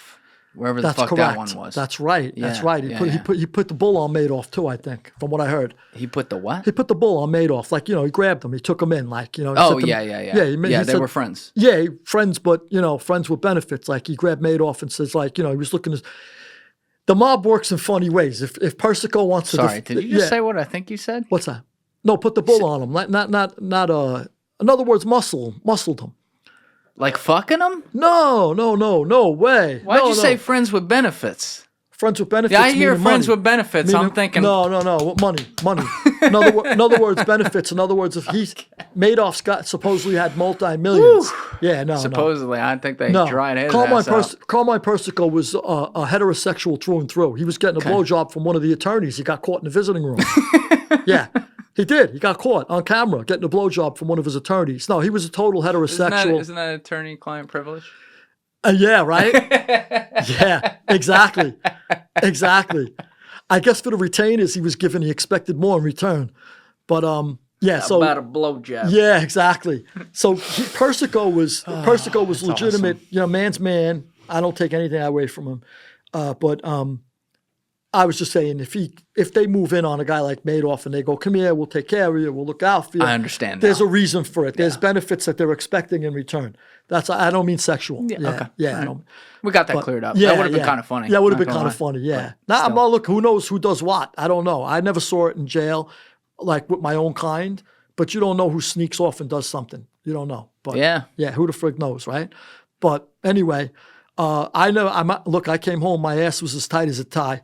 S2: wherever the fuck that one was.
S1: That's right. That's right. He put the bull on Madoff too, I think, from what I heard.
S2: He put the what?
S1: He put the bull on Madoff. Like, he grabbed him. He took him in. Like,
S2: Oh, yeah. They were friends.
S1: Yeah, friends, but, friends with benefits. Like, he grabbed Madoff and says, like, he was looking to... The mob works in funny ways. If Persico wants to...
S2: Sorry, did you just say what I think you said?
S1: What's that? No, put the bull on him. Not in other words, muscled him.
S2: Like fucking him?
S1: No way.
S2: Why'd you say friends with benefits?
S1: Friends with benefits.
S2: Yeah, I hear friends
S1: money.
S2: with benefits. I'm thinking.
S1: No. Money. In other words, benefits. In other words, if Madoff's got supposedly had multi-millions. Whew. Yeah, no.
S2: Supposedly, I think they dried his ass out.
S1: Carmine Persico was a heterosexual through and through. He was getting a blowjob from one of the attorneys. He got caught in the visiting room. Yeah. He did. He got caught on camera getting a blowjob from one of his attorneys. No, he was a total heterosexual.
S2: Isn't that attorney-client privilege?
S1: Yeah, right? Yeah, exactly. I guess for the retainers, he was given, he expected more in return. But, so.
S2: About a blowjob.
S1: Yeah, exactly. So Persico was legitimate, awesome. Man's man. I don't take anything away from him. But I was just saying, if they move in on a guy like Madoff and they go, come here, we'll take care of you, we'll look out for you.
S2: I understand.
S1: There's a reason for it. There's benefits that they're expecting in return. I don't mean sexual.
S2: Yeah, okay.
S1: Yeah.
S2: Right. We got that cleared up. Yeah, that would have been kind of funny.
S1: Yeah, it would have been kind of funny. Yeah. Now, I'm not looking. Who knows who does what? I don't know. I never saw it in jail, like with my own kind. But you don't know who sneaks off and does something. You don't know. But yeah, who the frig knows, right? But anyway. I know. I came home. My ass was as tight as a tie.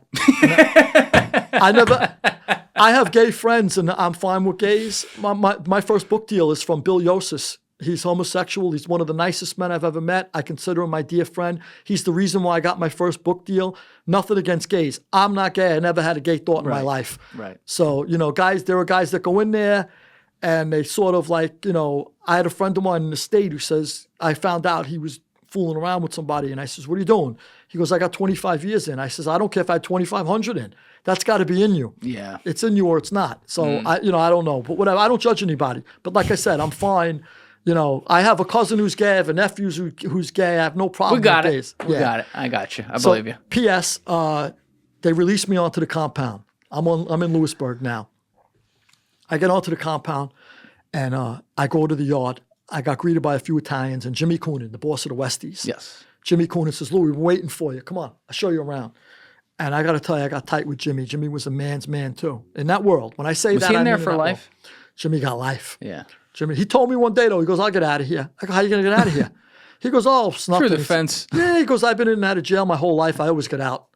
S1: I have gay friends, and I'm fine with gays. My first book deal is from Bill Yosis. He's homosexual. He's one of the nicest men I've ever met. I consider him my dear friend. He's the reason why I got my first book deal. Nothing against gays. I'm not gay. I never had a gay thought in my life.
S2: Right.
S1: So guys, there are guys that go in there, and they sort of like, I had a friend of mine in the state who says I found out he was fooling around with somebody, and I says, what are you doing? He goes, I got 25 years in. I says, I don't care if I had 2,500 in. That's got to be in you. Yeah. It's in you or it's not. So, I don't know. But whatever. I don't judge anybody. But like I said, I'm fine. I have a cousin who's gay. I have a nephew who's gay. I have no problem with gays.
S2: We got it. I got you. I believe you.
S1: P.S. They released me onto the compound. I'm in Lewisburg now. I get onto the compound, and I go to the yard. I got greeted by a few Italians and Jimmy Coonan, the boss of the Westies.
S2: Yes.
S1: Jimmy Coonan says, Louis, we're waiting for you. Come on, I'll show you around. And I got to tell you, I got tight with Jimmy. Jimmy was a man's man, too. In that world, when I say
S2: was
S1: that,
S2: he in there for life?
S1: World. Jimmy got life.
S2: Yeah.
S1: Jimmy, he told me one day, though, he goes, I'll get out of here. I go, how are you going to get out of here? He goes, oh, it's nothing.
S2: Through the fence.
S1: Yeah, he goes, I've been in and out of jail my whole life. I always get out.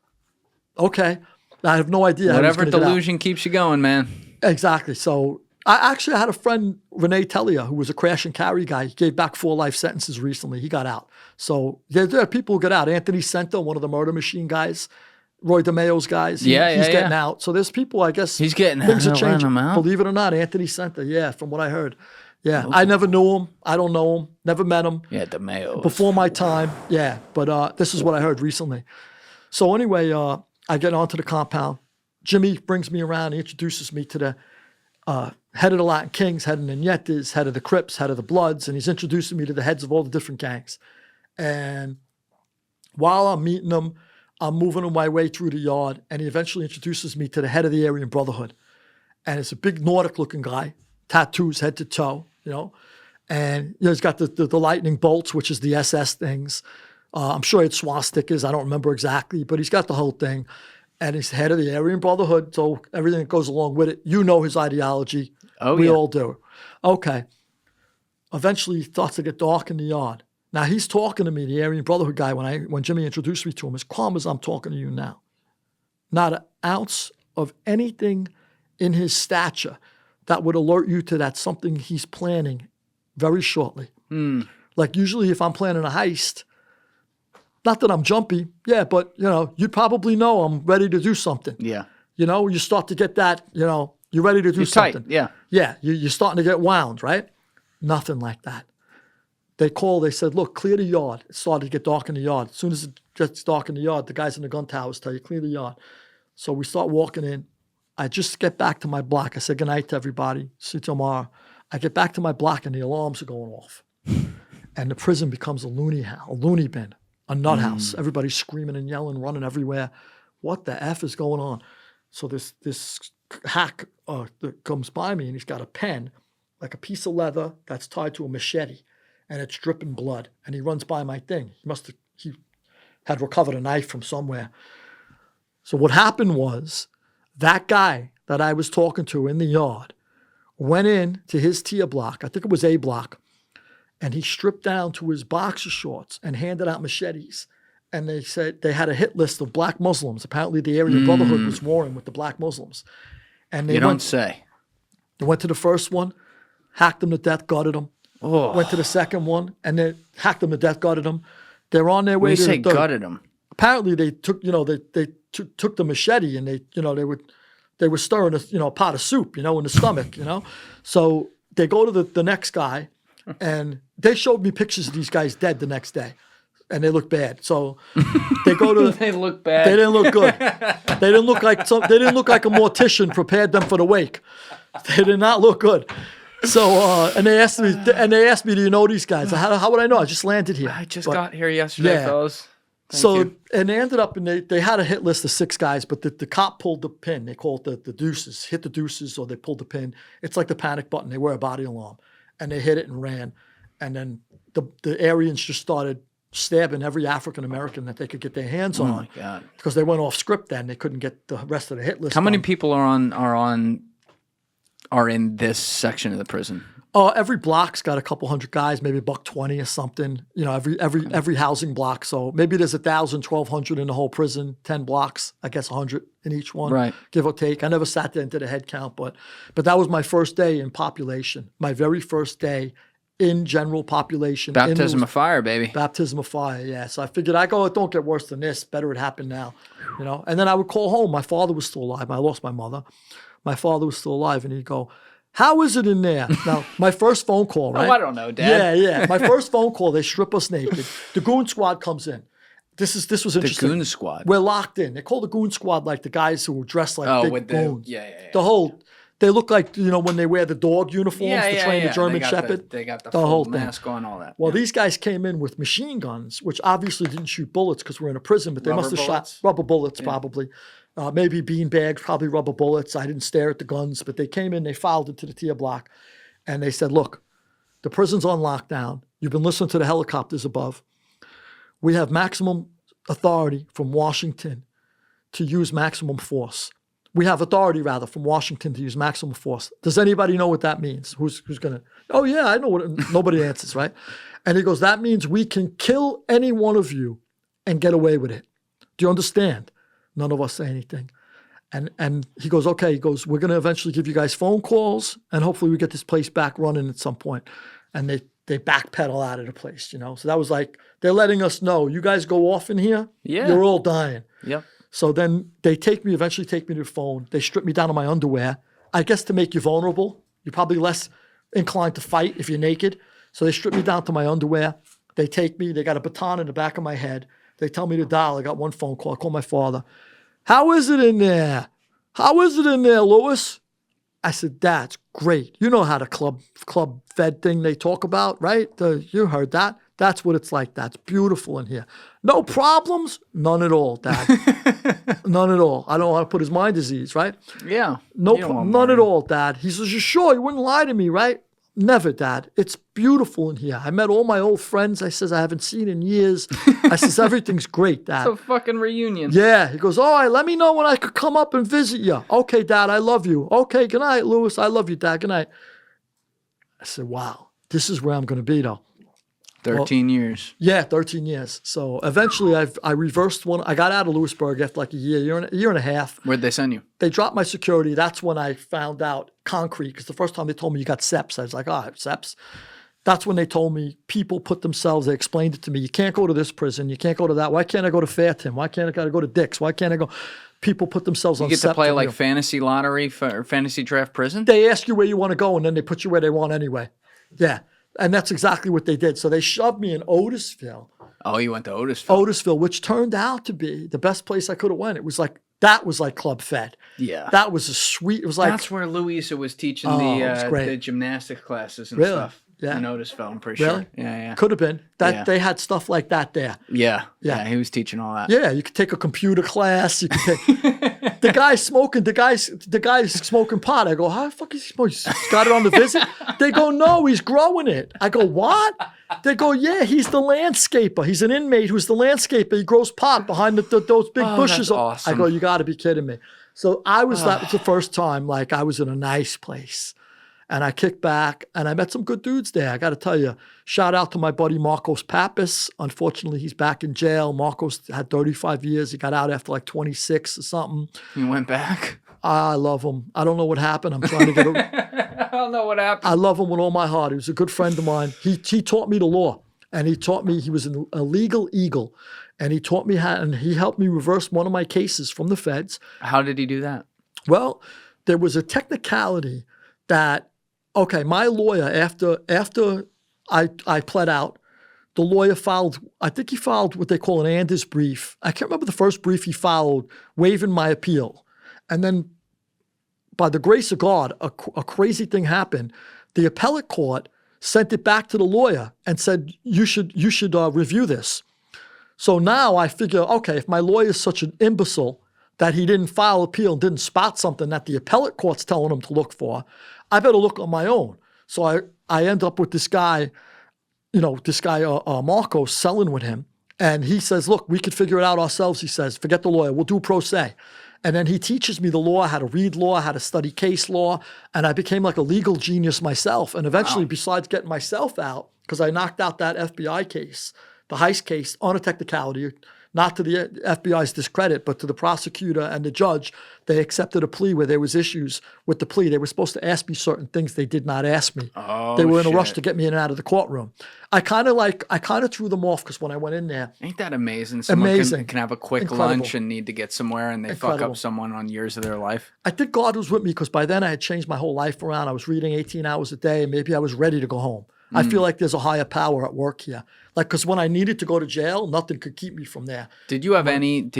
S1: Okay. I have no idea.
S2: Whatever delusion keeps you going, man.
S1: Exactly. So I had a friend, Renee Tellia, who was a crash and carry guy. He gave back 4 life sentences recently. He got out. So there are people who get out. Anthony Senta, one of the Murder Machine guys, Roy DeMayo's guys. He's getting out. So there's people, I guess.
S2: He's getting out.
S1: Things are changing. Believe it or not, Anthony Senta. Yeah, from what I heard. Yeah, I never knew him. I don't know him. Never met him.
S2: Yeah, DeMayo.
S1: Before my time. Yeah, but this is what I heard recently. So anyway, I get onto the compound. Jimmy brings me around. He introduces me to the head of the Latin Kings, head of the Nietas, head of the Crips, head of the Bloods, and he's introducing me to the heads of all the different gangs. And while I'm meeting them, I'm moving my way through the yard, and he eventually introduces me to the head of the Aryan Brotherhood. And it's a big Nordic-looking guy, tattoos head to toe, and he's got the lightning bolts, which is the SS things, I'm sure he had swastikas. I don't remember exactly, but he's got the whole thing. And he's the head of the Aryan Brotherhood, so everything that goes along with it. You know his ideology.
S2: Oh,
S1: we all do. Okay. Eventually, it starts to get dark in the yard. Now, he's talking to me, the Aryan Brotherhood guy, when Jimmy introduced me to him, as calm as I'm talking to you now. Not an ounce of anything in his stature that would alert you to that something he's planning very shortly. Like usually if I'm planning a heist, not that I'm jumpy, but you'd probably know I'm ready to do something.
S2: Yeah.
S1: You start to get that, you're ready to do
S2: You're
S1: something.
S2: Tight. Yeah.
S1: Yeah, you're starting to get wound, right? Nothing like that. They said, look, clear the yard. It started to get dark in the yard. As soon as it gets dark in the yard, the guys in the gun towers tell you, clear the yard. So we start walking in. I just get back to my block. I said goodnight to everybody. See you tomorrow. I get back to my block and the alarms are going off. And the prison becomes a loony bin, a nut house. Everybody's screaming and yelling, running everywhere. What the F is going on? So this hack that comes by me and he's got a pen, like a piece of leather that's tied to a machete, and it's dripping blood. And he runs by my thing. He had recovered a knife from somewhere. So what happened was that guy that I was talking to in the yard went in to his tier block, I think it was A block, and he stripped down to his boxer shorts and handed out machetes. And they said they had a hit list of black Muslims. Apparently the Aryan Brotherhood was warring with the black Muslims. And they
S2: don't say.
S1: They went to the first one, hacked them to death, gutted them.
S2: Oh.
S1: Went to the second one, and they hacked them to death, gutted them. They're on their way
S2: When
S1: to
S2: you say
S1: the third.
S2: gutted them.
S1: Apparently they took, they took the machete and they were stirring a pot of soup, in the stomach, So they go to the next guy, and they showed me pictures of these guys dead the next day, and they look bad. So they go to.
S2: They look bad.
S1: They didn't look good. They didn't look like They didn't look like a mortician prepared them for the wake. They did not look good. So and they asked me, do you know these guys? How would I know? I just landed here.
S2: I just got here yesterday, fellas.
S1: Thank you. And they ended up, and they had a hit list of 6 guys, but the cop pulled the pin. They call it the deuces, hit the deuces, or they pulled the pin. It's like the panic button. They wear a body alarm, and they hit it and ran. And then the Aryans just started stabbing every African American that they could get their hands on.
S2: Oh my God!
S1: Because they went off script then. They couldn't get the rest of the hit list.
S2: How many people are in this section of the prison?
S1: Every block's got a couple hundred guys, maybe $120 or something. Every housing block. So maybe there's 1,000, 1,200 in the whole prison. 10 blocks, I guess 100 in each one,
S2: right?
S1: Give or take. I never sat there and did a head count, but that was my first day in population. My very first day in general population.
S2: Baptism of fire, baby.
S1: Baptism of fire, yeah. So I figured it don't get worse than this. Better it happened now, And then I would call home. My father was still alive. I lost my mother. My father was still alive, and he'd go, how is it in there? Now, my first phone call, right?
S2: Oh, I don't know, Dad.
S1: Yeah. My first phone call, they strip us naked. The goon squad comes in. This was interesting.
S2: The goon squad?
S1: We're locked in. They call the goon squad like the guys who were dressed like big goons.
S2: Yeah.
S1: They look like, when they wear the dog uniforms to train the German Shepherd.
S2: They got the full mask on, all that.
S1: Well, these guys came in with machine guns, which obviously didn't shoot bullets because we're in a prison, but they must have shot rubber bullets probably. Maybe bean bags, probably rubber bullets. I didn't stare at the guns, but they came in, they filed into the tier block, and they said, look, the prison's on lockdown. You've been listening to the helicopters above. We have maximum authority from Washington to use maximum force. We have authority, rather, from Washington to use maximum force. Does anybody know what that means? Who's going to? Oh, yeah, I know what. Nobody answers, right? And he goes, that means we can kill any one of you and get away with it. Do you understand? None of us say anything. And he goes, okay. He goes, we're going to eventually give you guys phone calls, and hopefully we get this place back running at some point. And they backpedal out of the place, So that was like, they're letting us know, you guys go off in here, you're all dying.
S2: Yep.
S1: So then they eventually take me to the phone. They strip me down to my underwear, I guess to make you vulnerable. You're probably less inclined to fight if you're naked. So they strip me down to my underwear. They take me, they got a baton in the back of my head. They tell me to dial. I got one phone call. I call my father. How is it in there? How is it in there, Louis? I said, that's great. You know how the club fed thing they talk about, right? You heard that. That's what it's like. That's beautiful in here. No problems? None at all, Dad. None at all. I don't want to put his mind at ease, right?
S2: Yeah.
S1: None at all, Dad. He says, you sure? You wouldn't lie to me, right? Never, Dad. It's beautiful in here. I met all my old friends. I says I haven't seen in years. I says everything's great, Dad.
S2: It's a fucking reunion.
S1: Yeah. He goes, all right, let me know when I could come up and visit you. Okay, Dad, I love you. Okay, good night, Louis. I love you, Dad. Good night. I said, wow, this is where I'm going to be, though.
S2: 13 years.
S1: Yeah, 13 years. So eventually I reversed one. I got out of Lewisburg after like a year and a half.
S2: Where'd they send you?
S1: They dropped my security. That's when I found out concrete, because the first time they told me you got SEPs, I was like, oh, SEPs. That's when they told me people put themselves, they explained it to me. You can't go to this prison. You can't go to that. Why can't I go to Fairton? Why can't I gotta go to Dick's? Why can't I go? People put themselves on SEP.
S2: You get to play like fantasy lottery for fantasy draft prison?
S1: They ask you where you want to go, and then they put you where they want anyway. Yeah. And that's exactly what they did. So they shoved me in Otisville.
S2: Oh, you went to Otisville.
S1: Otisville, which turned out to be the best place I could have went. It was like, that was like Club Fed.
S2: Yeah.
S1: That was a sweet, it was like.
S2: That's where Louisa was teaching the gymnastics classes and stuff.
S1: Yeah.
S2: In Otisville, I'm pretty
S1: Really?
S2: sure. Yeah.
S1: Could have been. They had stuff like that there.
S2: Yeah. He was teaching all that.
S1: Yeah, you could take a computer class. You could take the guy's smoking pot. I go, how the fuck is he smoking? He's got it on the visit. They go, no, he's growing it. I go, what? They go, yeah, he's the landscaper. He's an inmate who's the landscaper. He grows pot behind those big bushes.
S2: That's awesome.
S1: I go, you got to be kidding me. So that was the first time like I was in a nice place. And I kicked back, and I met some good dudes there. I got to tell you, shout out to my buddy Marcos Pappas. Unfortunately, he's back in jail. Marcos had 35 years. He got out after like 26 or something.
S2: He went back?
S1: I love him. I don't know what happened. I'm trying to get
S2: I don't know what happened.
S1: I love him with all my heart. He was a good friend of mine. He taught me the law, and he taught me, he was an illegal eagle, and he taught me how, and he helped me reverse one of my cases from the feds.
S2: How did he do that?
S1: Well, there was a technicality that, okay, my lawyer, after I pled out, the lawyer filed, I think he filed what they call an Anders brief. I can't remember the first brief he filed, waiving my appeal. And then, by the grace of God, a crazy thing happened. The appellate court sent it back to the lawyer and said, you should review this. So now I figure, okay, if my lawyer is such an imbecile that he didn't file appeal and didn't spot something that the appellate court's telling him to look for, I better look on my own. So I end up with this guy, Marcos, selling with him. And he says, look, we could figure it out ourselves, he says. Forget the lawyer. We'll do pro se. And then he teaches me the law, how to read law, how to study case law. And I became like a legal genius myself. And eventually, besides getting myself out, because I knocked out that FBI case, the heist case, on a technicality, not to the FBI's discredit, but to the prosecutor and the judge, they accepted a plea where there was issues with the plea. They were supposed to ask me certain things. They did not ask me.
S2: Oh,
S1: they were in a rush to get me in and out of the courtroom. I kind of threw them off because when I went in there.
S2: Ain't that amazing? Someone can have a quick lunch and need to get somewhere and they fuck up someone on years of their life.
S1: I think God was with me because by then I had changed my whole life around. I was reading 18 hours a day and maybe I was ready to go home. I feel like there's a higher power at work here. Like, because when I needed to go to jail, nothing could keep me from there.
S2: Did you have any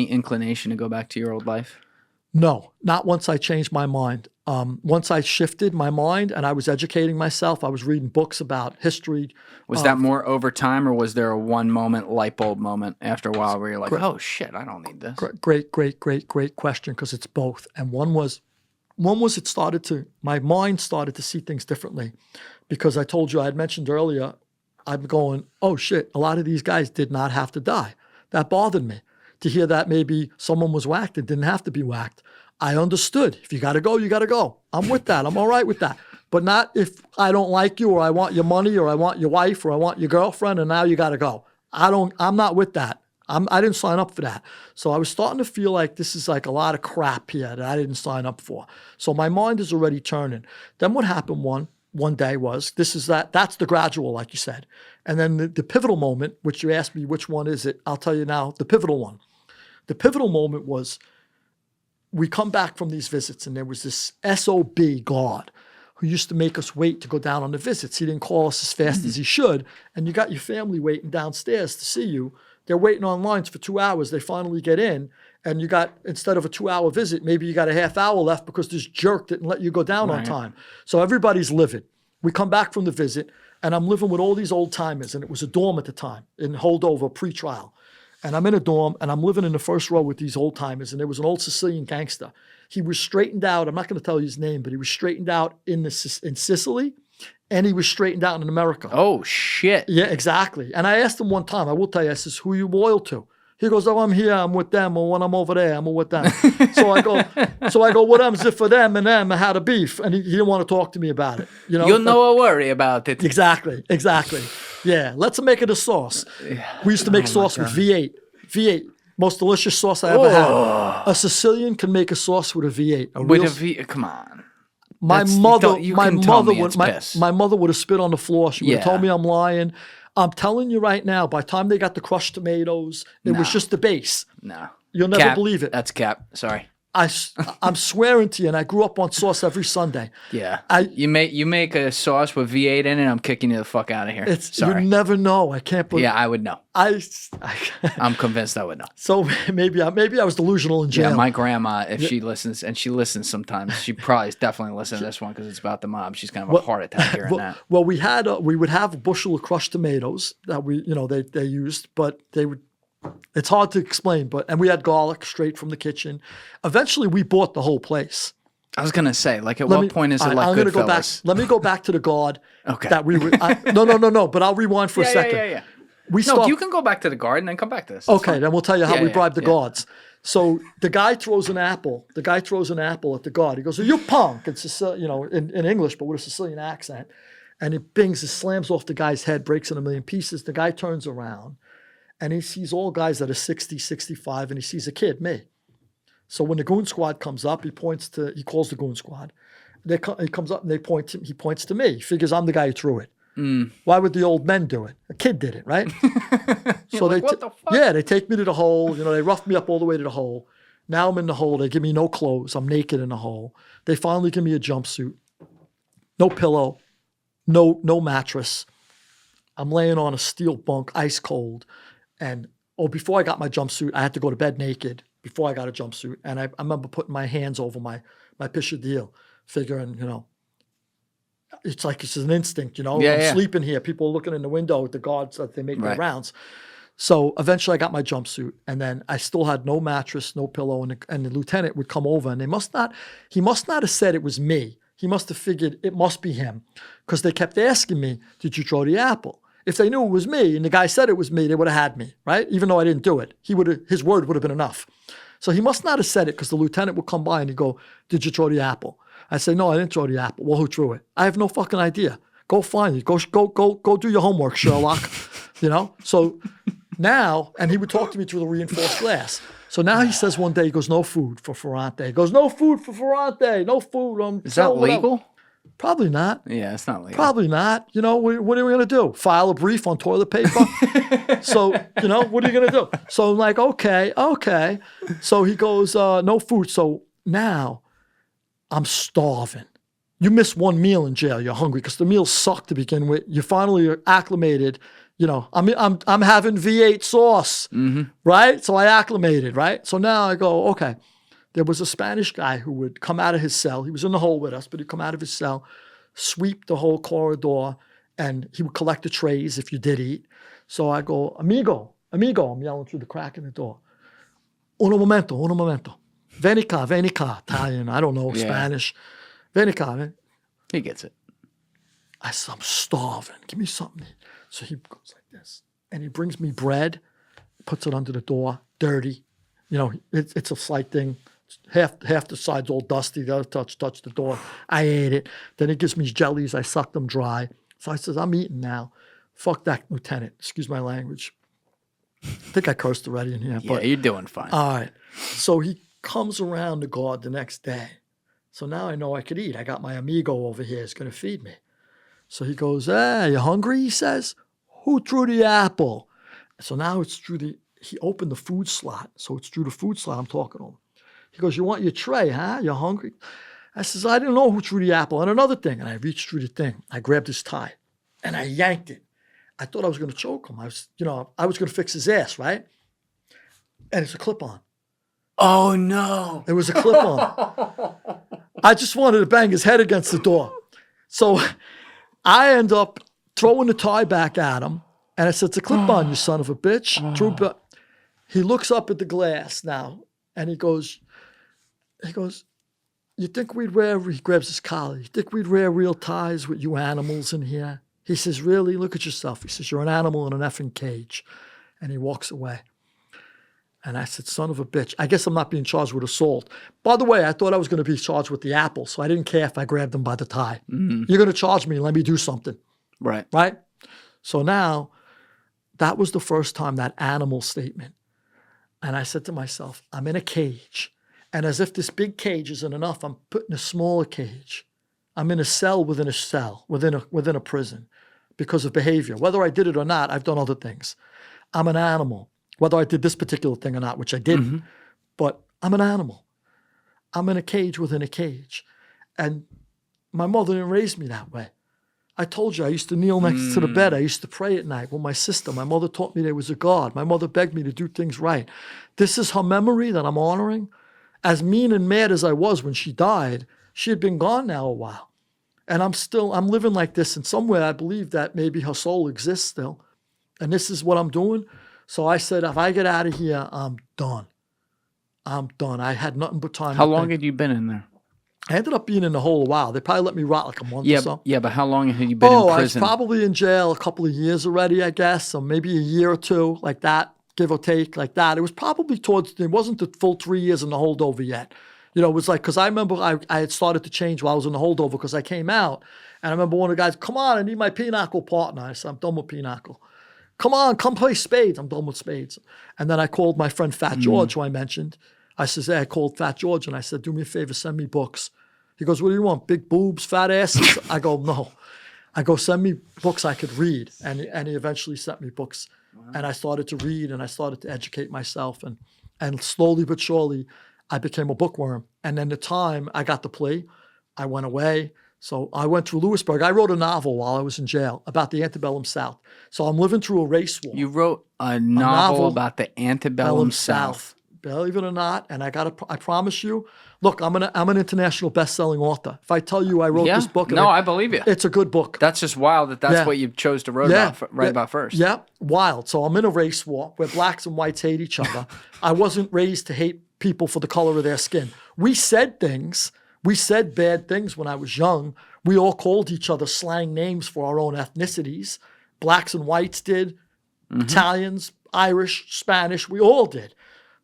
S2: inclination to go back to your old life?
S1: No, not once I changed my mind. Once I shifted my mind and I was educating myself, I was reading books about history.
S2: Was that more over time, or was there a one moment light bulb moment after a while where you're like, oh shit, I don't need this?
S1: Great question, because it's both. And one was my mind started to see things differently, because I told you, I had mentioned earlier, I'm going, oh shit, a lot of these guys did not have to die. That bothered me. To hear that maybe someone was whacked and didn't have to be whacked. I understood. If you got to go, you got to go. I'm with that. I'm all right with that. But not if I don't like you, or I want your money, or I want your wife, or I want your girlfriend, and now you got to go. I'm not with that. I didn't sign up for that. So I was starting to feel like this is like a lot of crap here that I didn't sign up for. So my mind is already turning. Then what happened one day was, that's the gradual, like you said. And then the pivotal moment, which you asked me, which one is it? I'll tell you now, the pivotal one. The pivotal moment was, we come back from these visits and there was this SOB guard who used to make us wait to go down on the visits. He didn't call us as fast as he should. And you got your family waiting downstairs to see you. They're waiting on lines for 2 hours. They finally get in. And you got, instead of a 2-hour visit, maybe you got a half hour left because this jerk didn't let you go down on time. So everybody's livid. We come back from the visit and I'm living with all these old timers. And it was a dorm at the time in holdover pre-trial. And I'm in a dorm and I'm living in the first row with these old timers. And there was an old Sicilian gangster. He was straightened out. I'm not going to tell you his name, but he was straightened out in Sicily. and he was straightened out in America.
S2: Oh, shit.
S1: Yeah, exactly. And I asked him one time, I will tell you, I says, who are you loyal to? He goes, oh, I'm here, I'm with them, or when I'm over there, I'm with them. so I go, what is it for them and them? I had a beef, and he didn't want to talk to me about it. You know,
S2: you'll no worry about it.
S1: Exactly. Yeah, let's make it a sauce. We used to make sauce with V8. Most delicious sauce I ever had. A Sicilian can make a sauce with a V8. Come on. My mother would have spit on the floor. She would have told me I'm lying. I'm telling you right now, by the time they got the crushed tomatoes, it was just the base.
S2: No.
S1: You'll never believe it.
S2: That's cap. Sorry.
S1: I'm swearing to you, and I grew up on sauce every Sunday.
S2: Yeah. You make a sauce with V8 in it, I'm kicking you the fuck out of here. Sorry.
S1: You never know. I can't believe.
S2: Yeah, I would know. I'm convinced I would know.
S1: So maybe I was delusional in jail.
S2: Yeah, my grandma, if she listens, and she listens sometimes, she probably is definitely listening to this one because it's about the mob. She's kind of a heart attack hearing that.
S1: Well, we would have a bushel of crushed tomatoes that they used, but they would. It's hard to explain, and we had garlic straight from the kitchen. Eventually, we bought the whole place.
S2: I was gonna say, like, at what point is it like Goodfellas?
S1: Let me go back to the guard.
S2: Okay.
S1: That we were. No. But I'll rewind for a second.
S2: Yeah. You can go back to the guard and then come back to this.
S1: Okay, then we'll tell you how we bribed the guards. So the guy throws an apple. The guy throws an apple at the guard. He goes, "Are you punk?" It's in English, but with a Sicilian accent. And it bings, it slams off the guy's head, breaks in a million pieces. The guy turns around. And he sees all guys that are 60, 65, and he sees a kid, me. So when the goon squad comes up, he calls the goon squad. He comes up and he points to me. He figures I'm the guy who threw it. Why would the old men do it? A kid did it, right? So what the fuck? Yeah, they take me to the hole. They rough me up all the way to the hole. Now I'm in the hole. They give me no clothes. I'm naked in the hole. They finally give me a jumpsuit. No pillow. No mattress. I'm laying on a steel bunk, ice cold. And before I got my jumpsuit, I had to go to bed naked before I got a jumpsuit. And I remember putting my hands over my pishadil, figuring, it's like it's an instinct, I'm sleeping here. People are looking in the window at the guards that they make their rounds. So eventually I got my jumpsuit, and then I still had no mattress, no pillow, and the lieutenant would come over, and he must not have said it was me. He must have figured it must be him, because they kept asking me, "Did you throw the apple?" If they knew it was me and the guy said it was me, they would have had me, right? Even though I didn't do it. His word would have been enough. So he must not have said it, because the lieutenant would come by and he'd go, "Did you throw the apple?" I say, "No, I didn't throw the apple." "Well, who threw it?" "I have no fucking idea." "Go find it. Go do your homework, Sherlock." So now, and he would talk to me through the reinforced glass. So now he says one day, he goes, "No food for Ferrante." He goes, "No food for Ferrante. No food."
S2: Is that legal?
S1: Probably not.
S2: Yeah, it's not legal.
S1: Probably not. What are we going to do? File a brief on toilet paper? So, what are you going to do? So I'm like, okay. So he goes, "No food." So now I'm starving. You miss one meal in jail, you're hungry, because the meals suck to begin with. You finally are acclimated. I'm having V8 sauce, right? So I acclimated, right? So now I go, okay. There was a Spanish guy who would come out of his cell. He was in the hole with us, but he'd come out of his cell, sweep the whole corridor, and he would collect the trays if you did eat. So I go, amigo. I'm yelling through the crack in the door. Uno momento. Vieni qua, Italian, I don't know, Spanish. Vieni qua. Man.
S2: He gets it.
S1: I said, I'm starving. Give me something. So he goes like this, and he brings me bread, puts it under the door, dirty. It's a slight thing. Half the side's all dusty. The other touch the door. I ate it. Then he gives me jellies. I suck them dry. So I says, I'm eating now. Fuck that lieutenant. Excuse my language. I think I cursed already in here.
S2: Yeah, you're doing fine.
S1: All right. So he comes around the guard the next day. So now I know I could eat. I got my amigo over here. He's going to feed me. So he goes, "Hey, you hungry?" He says. "Who threw the apple?" So now it's through he opened the food slot. So it's through the food slot I'm talking to him. He goes, "You want your tray, huh? You hungry?" I says, "I didn't know who threw the apple." And another thing, and I reached through the thing. I grabbed his tie, and I yanked it. I thought I was going to choke him. I was going to fix his ass, right? And it's a clip-on.
S2: Oh, no.
S1: It was a clip-on. I just wanted to bang his head against the door. So I end up throwing the tie back at him, and I said, "It's a clip-on, you son of a bitch." He looks up at the glass now, and he goes, you think we'd wear, he grabs his collar, you think we'd wear real ties with you animals in here? He says, really? Look at yourself. He says, you're an animal in an effing cage. And he walks away. And I said, son of a bitch, I guess I'm not being charged with assault. By the way, I thought I was going to be charged with the apple, so I didn't care if I grabbed him by the tie. Mm-hmm. You're going to charge me, let me do something.
S2: Right.
S1: Right? So now, that was the first time that animal statement. And I said to myself, I'm in a cage. And as if this big cage isn't enough, I'm put in a smaller cage. I'm in a cell within a cell, within a prison, because of behavior. Whether I did it or not, I've done other things. I'm an animal. Whether I did this particular thing or not, which I didn't, mm-hmm. but I'm an animal. I'm in a cage within a cage. And my mother didn't raise me that way. I told you I used to kneel next to the bed. I used to pray at night with my sister. My mother taught me there was a God. My mother begged me to do things right. This is her memory that I'm honoring. As mean and mad as I was when she died, she had been gone now a while. And I'm living like this. And somewhere I believe that maybe her soul exists still. And this is what I'm doing. So I said, if I get out of here, I'm done. I'm done. I had nothing but time.
S2: How long had you been in there?
S1: I ended up being in the hole a while. They probably let me rot like a month or so.
S2: Yeah, but how long had you been in prison?
S1: I was probably in jail a couple of years already, I guess. So maybe a year or two, like that, give or take, like that. It was probably it wasn't the full 3 years in the holdover yet. You know, it was like, because I remember I had started to change while I was in the holdover because I came out. And I remember one of the guys, come on, I need my pinochle partner. I said, I'm done with pinochle. Come on, come play spades. I'm done with spades. And then I called my friend Fat George, who I mentioned. I said, hey, I called Fat George and I said, do me a favor, send me books. He goes, what do you want, big boobs, fat asses? I go, no. I go, send me books I could read. And he eventually sent me books. Wow. And I started to read and I started to educate myself. And slowly but surely, I became a bookworm. And then the time I got the plea, I went away. So I went through Lewisburg. I wrote a novel while I was in jail about the antebellum South. So I'm living through a race war.
S2: You wrote a novel about the antebellum South.
S1: Believe it or not, and I promise you, look, I'm an international best-selling author. If I tell you I wrote this book,
S2: I believe you.
S1: It's a good book.
S2: That's just wild that's what you chose to write about first.
S1: Yeah, wild. So I'm in a race war where blacks and whites hate each other. I wasn't raised to hate people for the color of their skin. We said things. We said bad things when I was young. We all called each other slang names for our own ethnicities. Blacks and whites did. Mm-hmm. Italians, Irish, Spanish, we all did.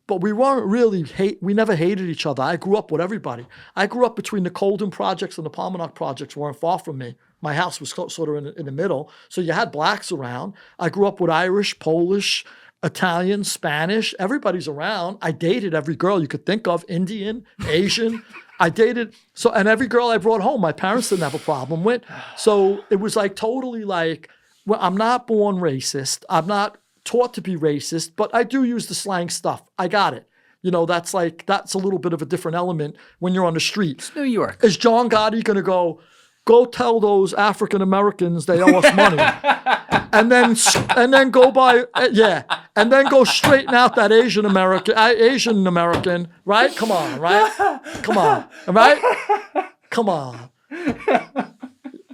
S1: But we weren't really we never hated each other. I grew up with everybody. I grew up between the Colden projects and the Palmanock projects weren't far from me. My house was sort of in the middle. So you had blacks around. I grew up with Irish, Polish, Italian, Spanish. Everybody's around. I dated every girl you could think of, Indian, Asian. I dated, and every girl I brought home, my parents didn't have a problem with. So it was like totally like, well, I'm not born racist. I'm not taught to be racist, but I do use the slang stuff. I got it. You know, that's a little bit of a different element when you're on the street.
S2: It's New York.
S1: Is John Gotti going to go tell those African Americans they owe us money? and then go by, and then go straighten out that Asian American, right? Come on, right? Come on, right? Come on.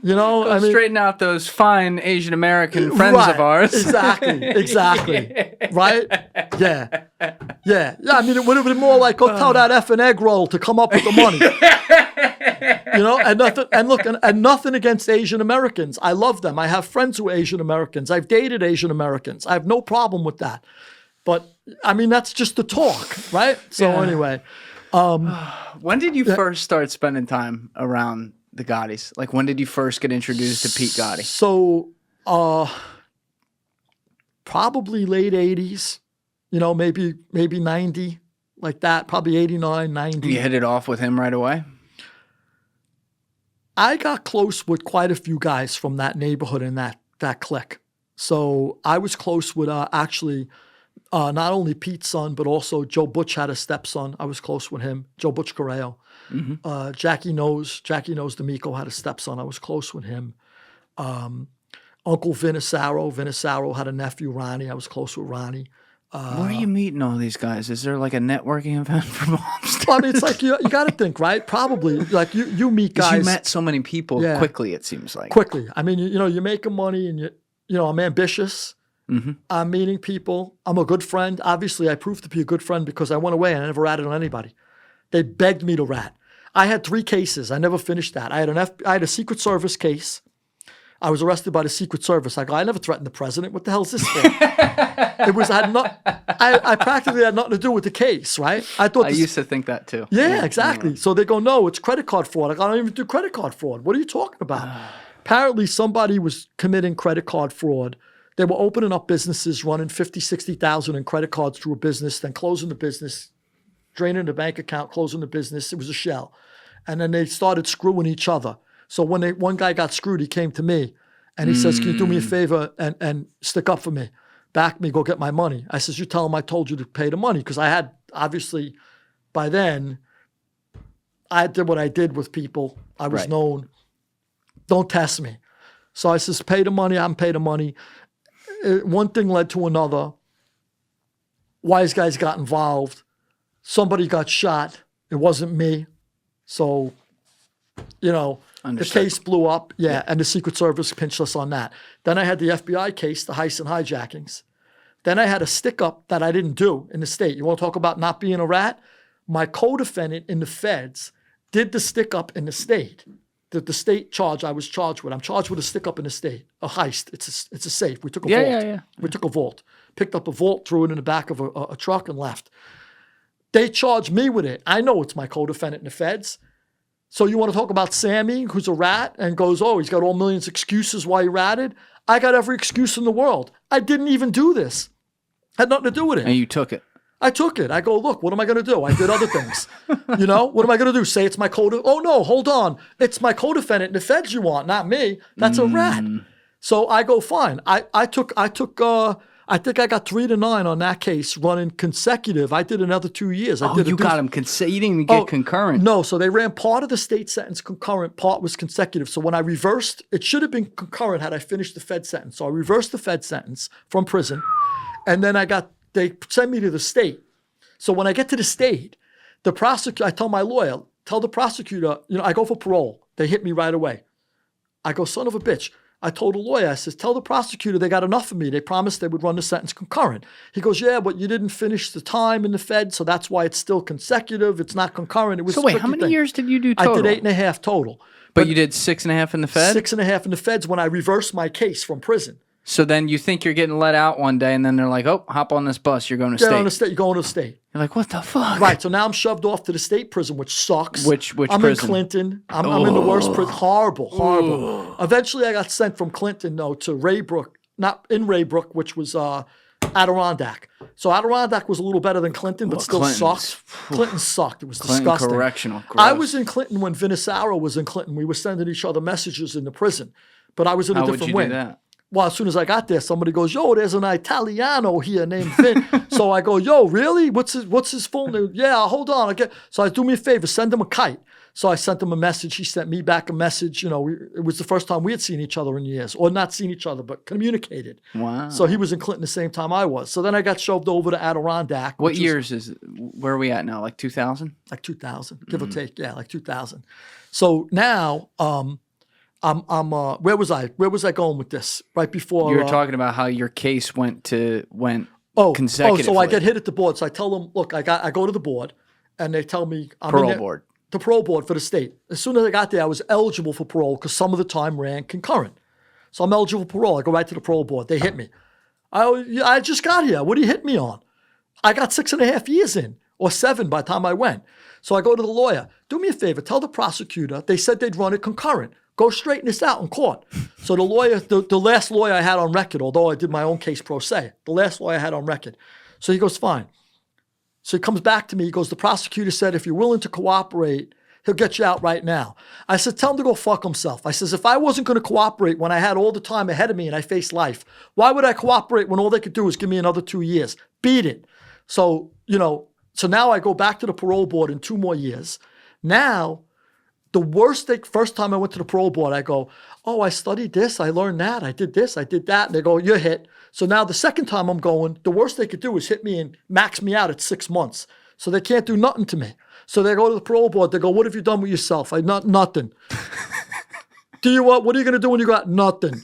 S1: You know,
S2: straighten out those fine Asian American friends of ours.
S1: Exactly. Right? Yeah. I mean, it would have been more like, go tell that effing egg roll to come up with the money. You know, and nothing against Asian Americans. I love them. I have friends who are Asian Americans. I've dated Asian Americans. I have no problem with that. But I mean, that's just the talk, right? So anyway,
S2: when did you first start spending time around the Gottis? Like, when did you first get introduced to Pete Gotti?
S1: So, probably late 80s, you know, maybe 90, like that, probably 89, 90.
S2: You hit it off with him right away?
S1: I got close with quite a few guys from that neighborhood and that clique. So I was close with actually not only Pete's son, but also Joe Butch had a stepson. I was close with him, Joe Butch Correo. Mm-hmm. Jackie Knows D'Amico had a stepson. I was close with him. Uncle Vinasaro had a nephew, Ronnie. I was close with Ronnie.
S2: Where are you meeting all these guys? Is there like a networking event for Mobster?
S1: I mean, it's like you got to think, right? Probably like you meet guys.
S2: You met so many people quickly. It seems like
S1: quickly. I mean, you know, you're making money, and I'm ambitious. Mm-hmm. I'm meeting people. I'm a good friend. Obviously, I proved to be a good friend because I went away and I never ratted on anybody. They begged me to rat. I had 3 cases. I never finished that. I had a Secret Service case. I was arrested by the Secret Service. I go, I never threatened the president. What the hell is this for? I practically had nothing to do with the case, right? I
S2: used to think that too.
S1: Yeah, exactly. Yeah. So they go, no, it's credit card fraud. I go, I don't even do credit card fraud. What are you talking about? Apparently somebody was committing credit card fraud. They were opening up businesses, running 50, 60,000 in credit cards through a business, then closing the business, draining the bank account, closing the business. It was a shell. And then they started screwing each other. So when one guy got screwed, he came to me and he says, can you do me a favor and stick up for me? Back me, go get my money. I says, you tell him I told you to pay the money. Because I had, obviously, by then, I did what I did with people. I was known. Don't test me. So I says, pay the money, I'm pay the money. One thing led to another. Wise guys got involved. Somebody got shot. It wasn't me. So,
S2: Understood.
S1: The case blew up. Yeah, and the Secret Service pinched us on that. Then I had the FBI case, the heist and hijackings. Then I had a stick-up that I didn't do in the state. You want to talk about not being a rat? My co-defendant in the feds did the stick-up in the state. The state charge I was charged with. I'm charged with a stick-up in the state, a heist. It's a safe. We took a vault.
S2: Yeah.
S1: We took a vault. Picked up a vault, threw it in the back of a truck and left. They charged me with it. I know it's my co-defendant in the feds. So you want to talk about Sammy, who's a rat, and goes, oh, he's got all millions of excuses why he ratted? I got every excuse in the world. I didn't even do this. Had nothing to do with it.
S2: And you took it.
S1: I took it. I go, look, what am I going to do? I did other things. What am I going to do? Say it's my co-defendant? Oh, no, hold on. It's my co-defendant in the feds you want, not me. That's a rat. So I go, fine. I think I got 3 to 9 on that case running consecutive. I did another 2 years.
S2: You got him. You didn't even get concurrent.
S1: No, so they ran part of the state sentence concurrent, part was consecutive. So when I reversed, it should have been concurrent had I finished the Fed sentence. So I reversed the Fed sentence from prison. And then they send me to the state. So when I get to the state, the prosecutor, I tell my lawyer, tell the prosecutor, I go for parole. They hit me right away. I go, son of a bitch. I told the lawyer, I says, tell the prosecutor they got enough of me. They promised they would run the sentence concurrent. He goes, yeah, but you didn't finish the time in the Fed, so that's why it's still consecutive. It's not concurrent. It was
S2: so wait, how many years did you do total?
S1: I did 8.5 total.
S2: But you did 6.5 in the Fed?
S1: 6.5 in the Feds when I reversed my case from prison.
S2: So then you think you're getting let out one day, and then they're like, oh, hop on this bus. You're going to state.
S1: On the state. You're going to the state.
S2: You're like, what the fuck?
S1: Right. So now I'm shoved off to the state prison, which sucks.
S2: Which
S1: I'm
S2: prison?
S1: In Clinton. I'm in the worst prison. Horrible. Eventually, I got sent from Clinton, to Raybrook. Not in Raybrook, which was Adirondack. So Adirondack was a little better than Clinton, but still sucked. Clinton sucked. It was disgusting.
S2: Correctional. Gross.
S1: I was in Clinton when Vinny was in Clinton. We were sending each other messages in the prison. But I was in a different wing.
S2: How would you do that?
S1: Well, as soon as I got there, somebody goes, yo, there's an Italiano here named Vin. So I go, yo, really? What's his full name? Yeah, hold on. So I do me a favor, send him a kite. So I sent him a message. He sent me back a message. It was the first time we had seen each other in years. Or not seen each other, but communicated.
S2: Wow.
S1: So he was in Clinton the same time I was. So then I got shoved over to Adirondack.
S2: What years where are we at now? Like 2000?
S1: Like 2000, give or take. Yeah, like 2000. So now... where was I? Where was I going with this? Right before
S2: you were talking about how your case went consecutively.
S1: So I get hit at the board. So I tell them, look, I go to the board, and they tell me
S2: parole board.
S1: The parole board for the state. As soon as I got there, I was eligible for parole because some of the time ran concurrent. So I'm eligible for parole. I go right to the parole board. They hit me. I just got here. What do you hit me on? I got 6.5 years in, or 7 by the time I went. So I go to the lawyer. Do me a favor. Tell the prosecutor they said they'd run it concurrent. Go straighten this out in court. So the lawyer, the last lawyer I had on record, although I did my own case pro se, the last lawyer I had on record. So he goes, fine. So he comes back to me. He goes, the prosecutor said, if you're willing to cooperate, he'll get you out right now. I said, tell him to go fuck himself. I says, if I wasn't going to cooperate when I had all the time ahead of me and I faced life, why would I cooperate when all they could do is give me another 2 years? Beat it. So, so now I go back to the parole board in 2 more years. Now, the worst thing, first time I went to the parole board, I go, oh, I studied this, I learned that, I did this, I did that. And they go, you're hit. So now the second time I'm going, the worst they could do is hit me and max me out at 6 months. So they can't do nothing to me. So they go to the parole board, they go, what have you done with yourself? Nothing. what are you going to do when you got nothing?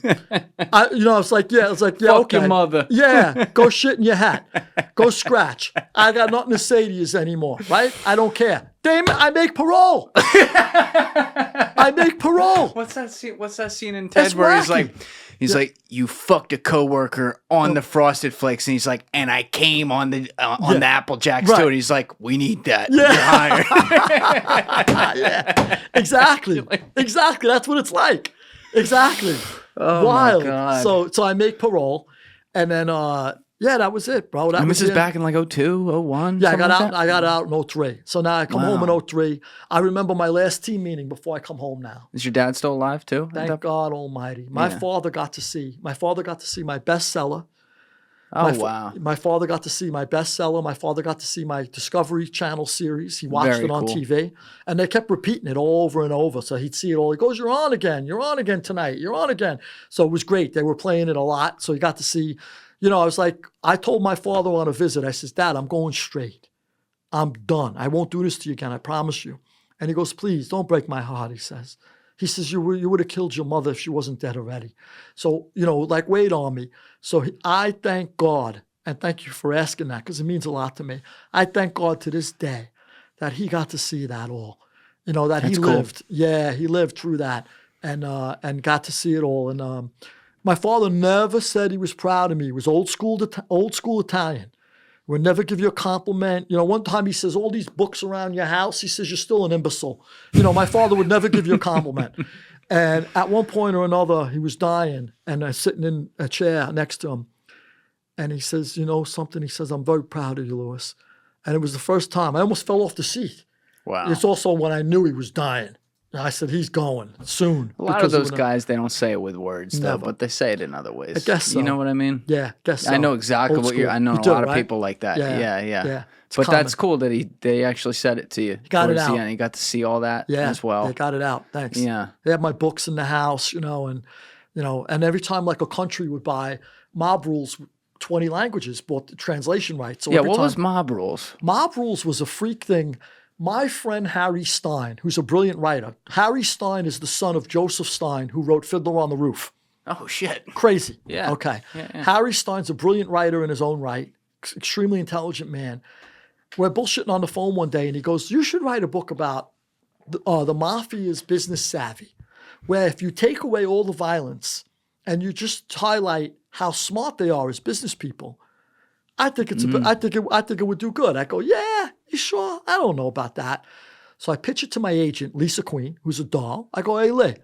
S1: I was like, yeah,
S2: Fuck
S1: okay.
S2: your mother.
S1: Yeah, go shit in your hat. Go scratch. I got nothing to say to you anymore, right? I don't care. Damn it, I make parole. I make parole.
S2: What's that scene in Ted
S1: It's
S2: where
S1: wacky.
S2: he's like, you fucked a coworker on the Frosted Flakes, and he's like, and I came on the Apple Jacks too, and he's like, we need that.
S1: Yeah.
S2: You're hired.
S1: Yeah, exactly. Exactly. That's what it's like. Exactly.
S2: Oh
S1: Wild.
S2: my God.
S1: So I make parole, and then that was it, bro.
S2: And
S1: was
S2: this is
S1: it.
S2: back in like 02, 01?
S1: Yeah, I got
S2: something
S1: out.
S2: like that?
S1: I got out in 03. So now I come home in 03. I remember my last team meeting before I come home now.
S2: Is your dad still alive too?
S1: Thank God Almighty. My father got to see my bestseller.
S2: Oh, wow.
S1: My father got to see my bestseller. My father got to see my Discovery Channel series. He watched
S2: Very
S1: it on
S2: cool.
S1: TV. And they kept repeating it over and over. So he'd see it all. He goes, you're on again. You're on again tonight. You're on again. So it was great. They were playing it a lot. So he got to see, I was like, I told my father on a visit, I says, Dad, I'm going straight. I'm done. I won't do this to you again. I promise you. And he goes, please, don't break my heart, he says. He says, you would have killed your mother if she wasn't dead already. So, wait on me. So I thank God, and thank you for asking that because it means a lot to me. I thank God to this day that he got to see that all. That
S2: That's
S1: he
S2: cool.
S1: lived. Yeah, he lived through that and got to see it all. And my father never said he was proud of me. He was old school Italian. Would never give you a compliment. One time he says, all these books around your house, he says, you're still an imbecile. My father would never give you a compliment. And at one point or another, he was dying and I'm sitting in a chair next to him. And he says, something? He says, I'm very proud of you, Louis. And it was the first time. I almost fell off the seat.
S2: Wow.
S1: It's also when I knew he was dying. I said, he's going soon.
S2: A lot of those guys, they don't say it with words, though,
S1: Never.
S2: but they say it in other ways.
S1: I guess so.
S2: You know what I mean?
S1: Yeah, guess so.
S2: I know exactly
S1: Old
S2: what you're.
S1: school.
S2: I know
S1: You
S2: a
S1: do,
S2: lot of
S1: right?
S2: people like that. Yeah.
S1: It's
S2: But
S1: common.
S2: that's cool that they actually said it to you.
S1: got it
S2: towards the
S1: out.
S2: end. You got to see all that
S1: Yeah,
S2: as well.
S1: they got it out. Thanks.
S2: Yeah.
S1: They had my books in the house, and every time like a country would buy Mob Rules, 20 languages, bought the translation rights. So
S2: Yeah,
S1: every
S2: what
S1: time,
S2: was Mob Rules?
S1: Mob Rules was a freak thing. My friend Harry Stein, who's a brilliant writer. Harry Stein is the son of Joseph Stein, who wrote Fiddler on the Roof.
S2: Oh, shit.
S1: Crazy.
S2: Yeah.
S1: Okay.
S2: Yeah.
S1: Harry Stein's a brilliant writer in his own right, extremely intelligent man. We're bullshitting on the phone one day, and he goes, you should write a book about the Mafia's business savvy, where if you take away all the violence and you just highlight how smart they are as business people, I think I think it would do good. I go, yeah, you sure? I don't know about that. So I pitch it to my agent, Lisa Queen, who's a doll. I go, hey, Lee.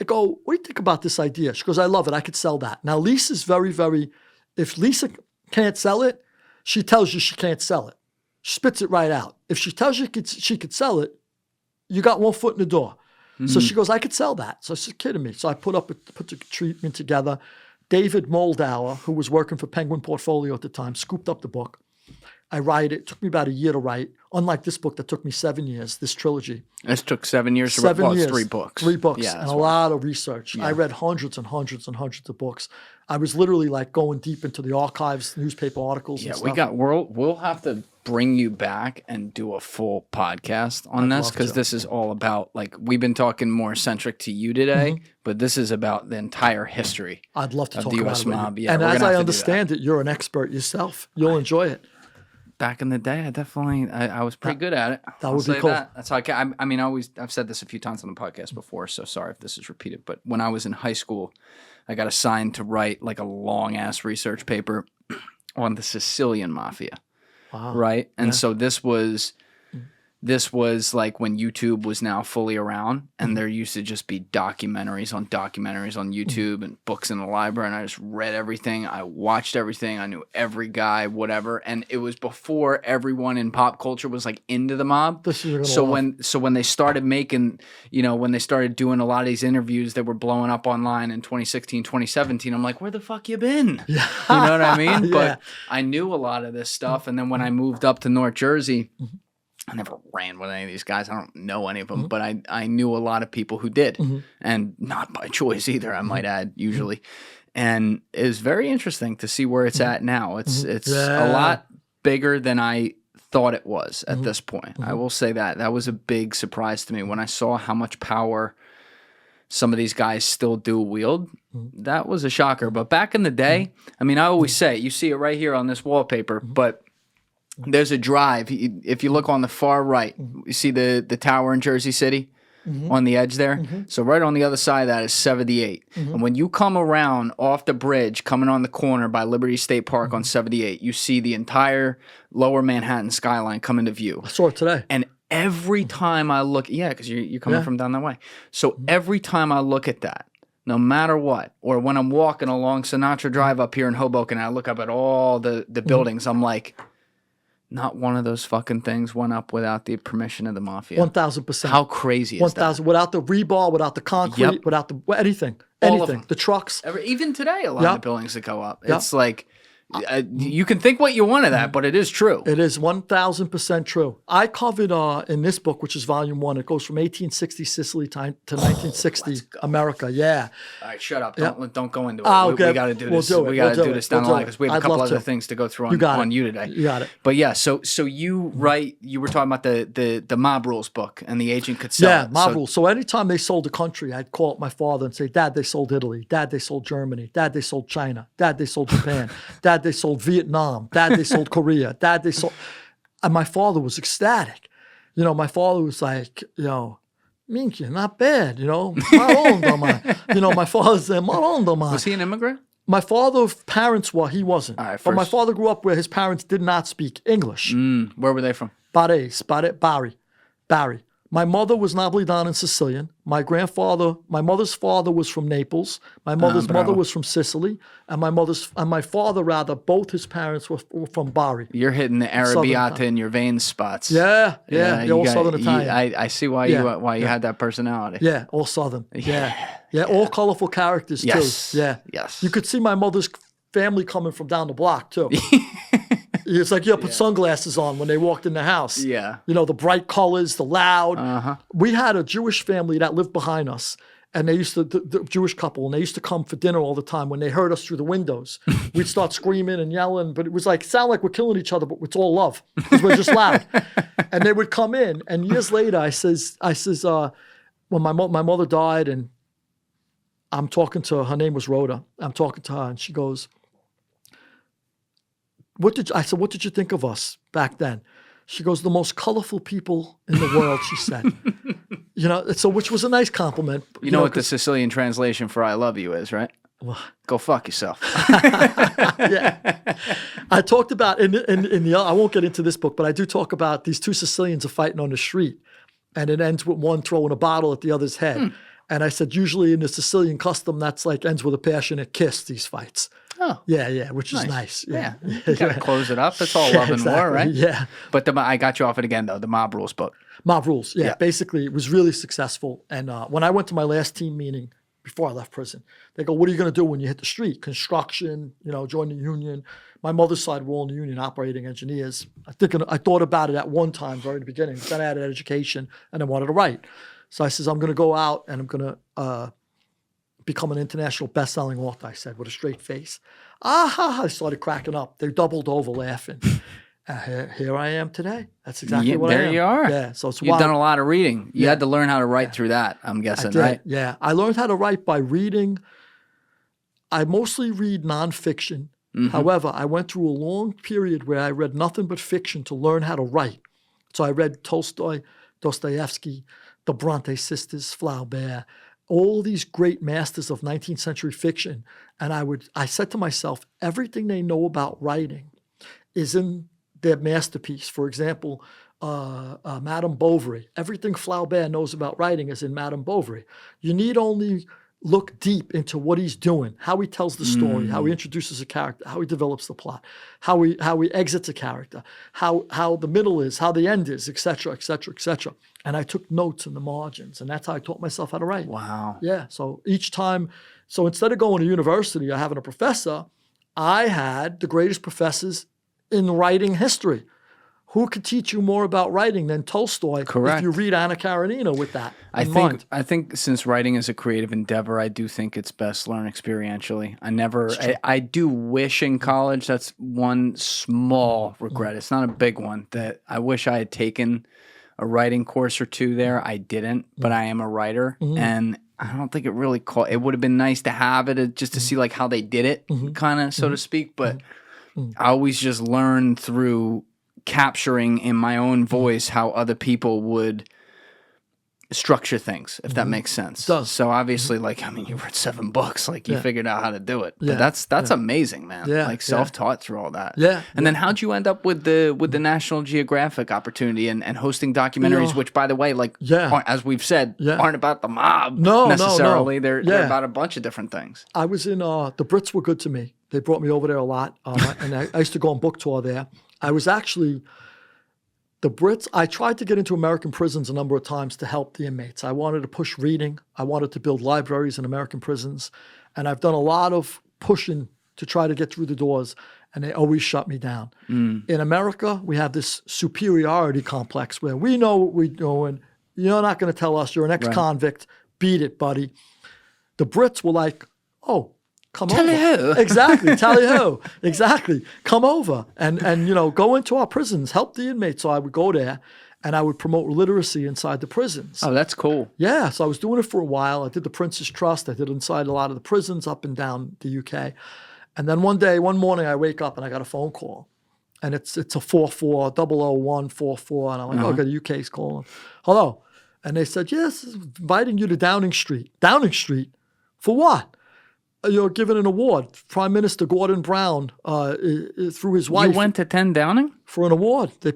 S1: I go, what do you think about this idea? She goes, I love it. I could sell that. Now, Lisa's very, very, if Lisa can't sell it, she tells you she can't sell it. She spits it right out. If she tells you she could sell it, you got one foot in the door. So she goes, I could sell that. So she's kidding me. So I put the treatment together. David Moldauer, who was working for Penguin Portfolio at the time, scooped up the book. I write it. It took me about a year to write. Unlike this book that took me 7 years, this trilogy.
S2: This took 7 years to write.
S1: 7
S2: Well,
S1: years.
S2: it's 3 books.
S1: 3 books
S2: Yeah,
S1: and a lot of research.
S2: Yeah.
S1: I read hundreds and hundreds and hundreds of books. I was literally like going deep into the archives, newspaper articles
S2: Yeah,
S1: and stuff.
S2: we'll have to bring you back and do a full podcast on this
S1: love
S2: because
S1: to.
S2: this is all about, like, we've been talking more centric to you today, but this is about the entire history.
S1: I'd love to
S2: of
S1: talk
S2: the
S1: about
S2: US
S1: it with you.
S2: mob. Yeah,
S1: and
S2: we're
S1: as
S2: gonna have
S1: I
S2: to do
S1: understand it, you're an expert yourself. You'll enjoy it.
S2: Back in the day, I was pretty good at it.
S1: That
S2: I'll
S1: would be
S2: say
S1: cool.
S2: That's how I've said this a few times on the podcast before, so sorry if this is repeated. But when I was in high school, I got assigned to write like a long ass research paper on the Sicilian Mafia.
S1: Wow.
S2: Right. And so this was like when YouTube was now fully around, and there used to just be documentaries on YouTube and books in the library. And I just read everything. I watched everything. I knew every guy, whatever. And it was before everyone in pop culture was like into the mob. So when they started making, when they started doing a lot of these interviews that were blowing up online in 2016, 2017, I'm like, where the fuck you been? Yeah. You know what I mean?
S1: Yeah.
S2: But I knew a lot of this stuff. And then when I moved up to North Jersey, I never ran with any of these guys. I don't know any of them, but I knew a lot of people who did, and not by choice either, I might add, usually. And it was very interesting to see where it's at now. It's a lot bigger than I thought it was at this point. I will say that. That was a big surprise to me when I saw how much power some of these guys still dual wield. That was a shocker. But back in the day, I mean, I always say, you see it right here on this wallpaper, but there's a drive. If you look on the far right, you see the tower in Jersey City on the edge there? So right on the other side of that is 78. And when you come around off the bridge, coming on the corner by Liberty State Park on 78, you see the entire lower Manhattan skyline come into view.
S1: I saw it today.
S2: And every time I look, because you're coming from down that way. So every time I look at that, no matter what, or when I'm walking along Sinatra Drive up here in Hoboken, and I look up at all the buildings, I'm like, not one of those fucking things went up without the permission of the Mafia.
S1: 1,000%.
S2: How crazy is
S1: 1,000 without the rebar, without the concrete, without the anything, the trucks.
S2: Even today, a lot of the buildings that go up, it's like you can think what you want of that, but it is true.
S1: It is 1,000% true. I covered in this book, which is volume 1. It goes from 1860 Sicily to 1960 America. Yeah.
S2: All right, shut up. Don't go into it.
S1: Okay.
S2: We got to do this. We got to do this down the line because we have a couple other things to go through on you today.
S1: You got it.
S2: But yeah, so you write. You were talking about the Mob Rules book, and the agent could sell.
S1: Yeah, Mob Rules. So anytime they sold a country, I'd call up my father and say, "Dad, they sold Italy. Dad, they sold Germany. Dad, they sold China. Dad, they sold Japan. Dad, they sold Vietnam. Dad, they sold Korea. Dad, they sold." And my father was ecstatic. My father was like, Minchia, not bad, my father said,
S2: Was he an immigrant?
S1: My father's parents were, he wasn't.
S2: All right,
S1: but my father grew up where his parents did not speak English.
S2: Where were they from?
S1: Bari. My mother was Napolitan and Sicilian. My mother's father was from Naples. My mother's mother was from Sicily. And my father, both his parents were from Bari.
S2: You're hitting the Arrabbiata in your veins spots.
S1: Yeah, all Southern Italian.
S2: I see why you had that personality.
S1: Yeah, all Southern. Yeah, all colorful characters too.
S2: Yes.
S1: You could see my mother's family coming from down the block too. It's like you put sunglasses on when they walked in the house.
S2: Yeah.
S1: The bright colors, the loud. We had a Jewish family that lived behind us. And they used to, the Jewish couple, and they used to come for dinner all the time. When they heard us through the windows, we'd start screaming and yelling. But it was sound like we're killing each other, but it's all love because we're just loud. And they would come in. And years later, I says, when my mother died, and I'm talking to her, her name was Rhoda. I'm talking to her, and she goes, what did you think of us back then? She goes, the most colorful people in the world, she said. So which was a nice compliment.
S2: You know what the Sicilian translation for I love you is, right?
S1: Well,
S2: go fuck yourself.
S1: Yeah. I talked about, in the I won't get into this book, but I do talk about these two Sicilians are fighting on the street, and it ends with one throwing a bottle at the other's head. And I said, usually in the Sicilian custom, that's ends with a passionate kiss, these fights.
S2: Oh.
S1: Yeah, which is nice.
S2: Yeah. You got to close it up. It's all love and war, right?
S1: Yeah.
S2: But I got you off it again, though, the Mob Rules book.
S1: Mob Rules, yeah. Basically, it was really successful. And when I went to my last team meeting before I left prison, they go, what are you going to do when you hit the street? Construction, join the union. My mother's side were all in the union, operating engineers. I thought about it at one time, right at the beginning. Then I had an education, and I wanted to write. So I says, I'm going to go out, and I'm going to become an international best-selling author, I said, with a straight face. I started cracking up. They doubled over laughing. Here I am today. That's exactly what I am.
S2: There you are.
S1: Yeah, so it's
S2: You've done a lot of reading. You had to learn how to write through that, I'm guessing, right?
S1: Yeah, I learned how to write by reading. I mostly read nonfiction. However, I went through a long period where I read nothing but fiction to learn how to write. So I read Tolstoy, Dostoevsky, the Bronte sisters, Flaubert, all these great masters of 19th century fiction. And I said to myself, everything they know about writing is in their masterpiece. For example, Madame Bovary. Everything Flaubert knows about writing is in Madame Bovary. You need only look deep into what he's doing, how he tells the story, how he introduces a character, how he develops the plot, how he exits a character, how the middle is, how the end is, etc., etc., etc. And I took notes in the margins, and that's how I taught myself how to write.
S2: Wow.
S1: Yeah. So each time, instead of going to university or having a professor, I had the greatest professors in writing history. Who could teach you more about writing than Tolstoy?
S2: Correct.
S1: If you read Anna Karenina with that in
S2: mind. I think since writing is a creative endeavor, I do think it's best learned experientially. I do wish in college, that's one small regret. It's not a big one, that I wish I had taken a writing course or two there. I didn't, but I am a writer. And I don't think it really caught. It would have been nice to have it just to see like how they did it, kind of, so to speak. But I always just learned through capturing in my own voice how other people would structure things, if that makes sense.
S1: It does.
S2: So obviously, like, I mean, you read 7 books, like you figured out how to do it. But that's amazing, man.
S1: Yeah,
S2: like self-taught through all that.
S1: Yeah.
S2: And then how'd you end up with the National Geographic opportunity and hosting documentaries, which, by the way, like, aren't, as we've said, aren't about the mob necessarily. They're about a bunch of different things.
S1: I was in, the Brits were good to me. They brought me over there a lot. And I used to go on book tour there. I was actually... The Brits, I tried to get into American prisons a number of times to help the inmates. I wanted to push reading. I wanted to build libraries in American prisons. And I've done a lot of pushing to try to get through the doors, and they always shut me down. In America, we have this superiority complex where we know what we're doing. You're not going to tell us. You're an ex-convict. Beat it, buddy. The Brits were like, oh, come over.
S2: Tally-ho.
S1: Exactly. Tally-ho. Exactly. Come over and go into our prisons, help the inmates. So I would go there and I would promote literacy inside the prisons.
S2: Oh, that's cool.
S1: Yeah. So I was doing it for a while. I did the Prince's Trust. I did it inside a lot of the prisons up and down the UK. And then one morning I wake up and I got a phone call. And it's a 44-00144. And I'm like, okay, the UK's calling. Hello. And they said, yes, inviting you to Downing Street. Downing Street? For what? You're given an award. Prime Minister Gordon Brown, through his wife.
S2: You went to 10 Downing?
S1: For an award. They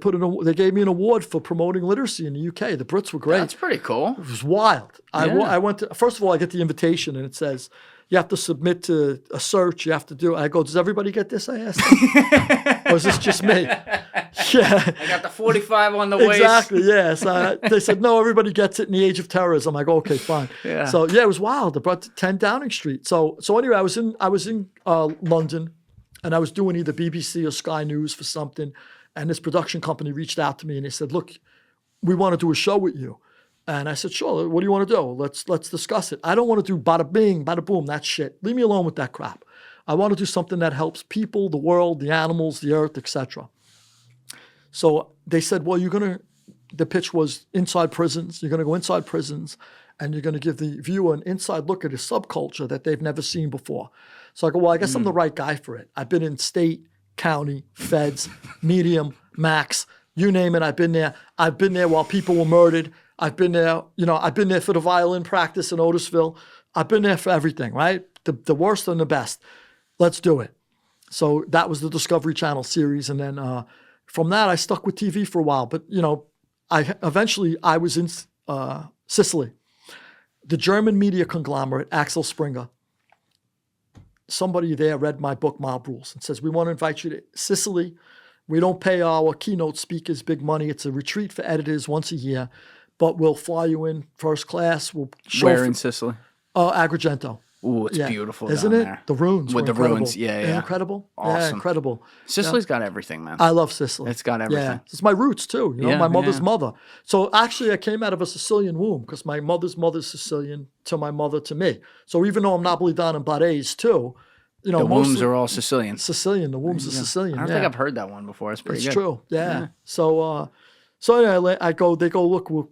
S1: gave me an award for promoting literacy in the UK. The Brits were great.
S2: That's pretty cool.
S1: It was wild. I went to, first of all, I get the invitation and it says, you have to submit to a search. You have to do it. I go, does everybody get this? I asked them. Or is this just me? Yeah.
S2: I got the 45 on the waist.
S1: Exactly, yeah. So they said, no, everybody gets it in the age of terrorism. I go, okay, fine.
S2: Yeah.
S1: So, yeah, it was wild. They brought to 10 Downing Street. So anyway, I was in London, and I was doing either BBC or Sky News for something, and this production company reached out to me, and they said, look, we want to do a show with you. And I said, sure, what do you want to do? Let's discuss it. I don't want to do bada bing, bada boom, that shit. Leave me alone with that crap. I want to do something that helps people, the world, the animals, the earth, etc. So they said, well, the pitch was inside prisons. You're going to go inside prisons and you're going to give the viewer an inside look at a subculture that they've never seen before. So I go, well, I guess I'm the right guy for it. I've been in state, county, feds, medium, max, you name it. I've been there. I've been there while people were murdered. I've been there, I've been there for the violin practice in Otisville. I've been there for everything, right? The worst and the best. Let's do it. So that was the Discovery Channel series. And then from that, I stuck with TV for a while. But, I was in Sicily. The German media conglomerate, Axel Springer, somebody there read my book, Mob Rules, and says, we want to invite you to Sicily. We don't pay our keynote speakers big money. It's a retreat for editors once a year. But we'll fly you in first class. We'll show
S2: Where in Sicily?
S1: Agrigento.
S2: Ooh, it's beautiful
S1: Isn't
S2: down
S1: it?
S2: there.
S1: The ruins
S2: With the
S1: incredible.
S2: ruins, yeah.
S1: Incredible.
S2: Awesome.
S1: Yeah, incredible.
S2: Sicily's got everything, man.
S1: I love Sicily.
S2: It's got everything.
S1: Yeah. It's my roots, too. My mother's mother. So actually, I came out of a Sicilian womb because my mother's Sicilian to my mother to me. So even though I'm Napolitan and Barese, too,
S2: the wombs are all Sicilian.
S1: Sicilian. The wombs are Sicilian.
S2: I don't think I've heard that one before. It's pretty good.
S1: It's true. Yeah. So anyway, they go, look, we'll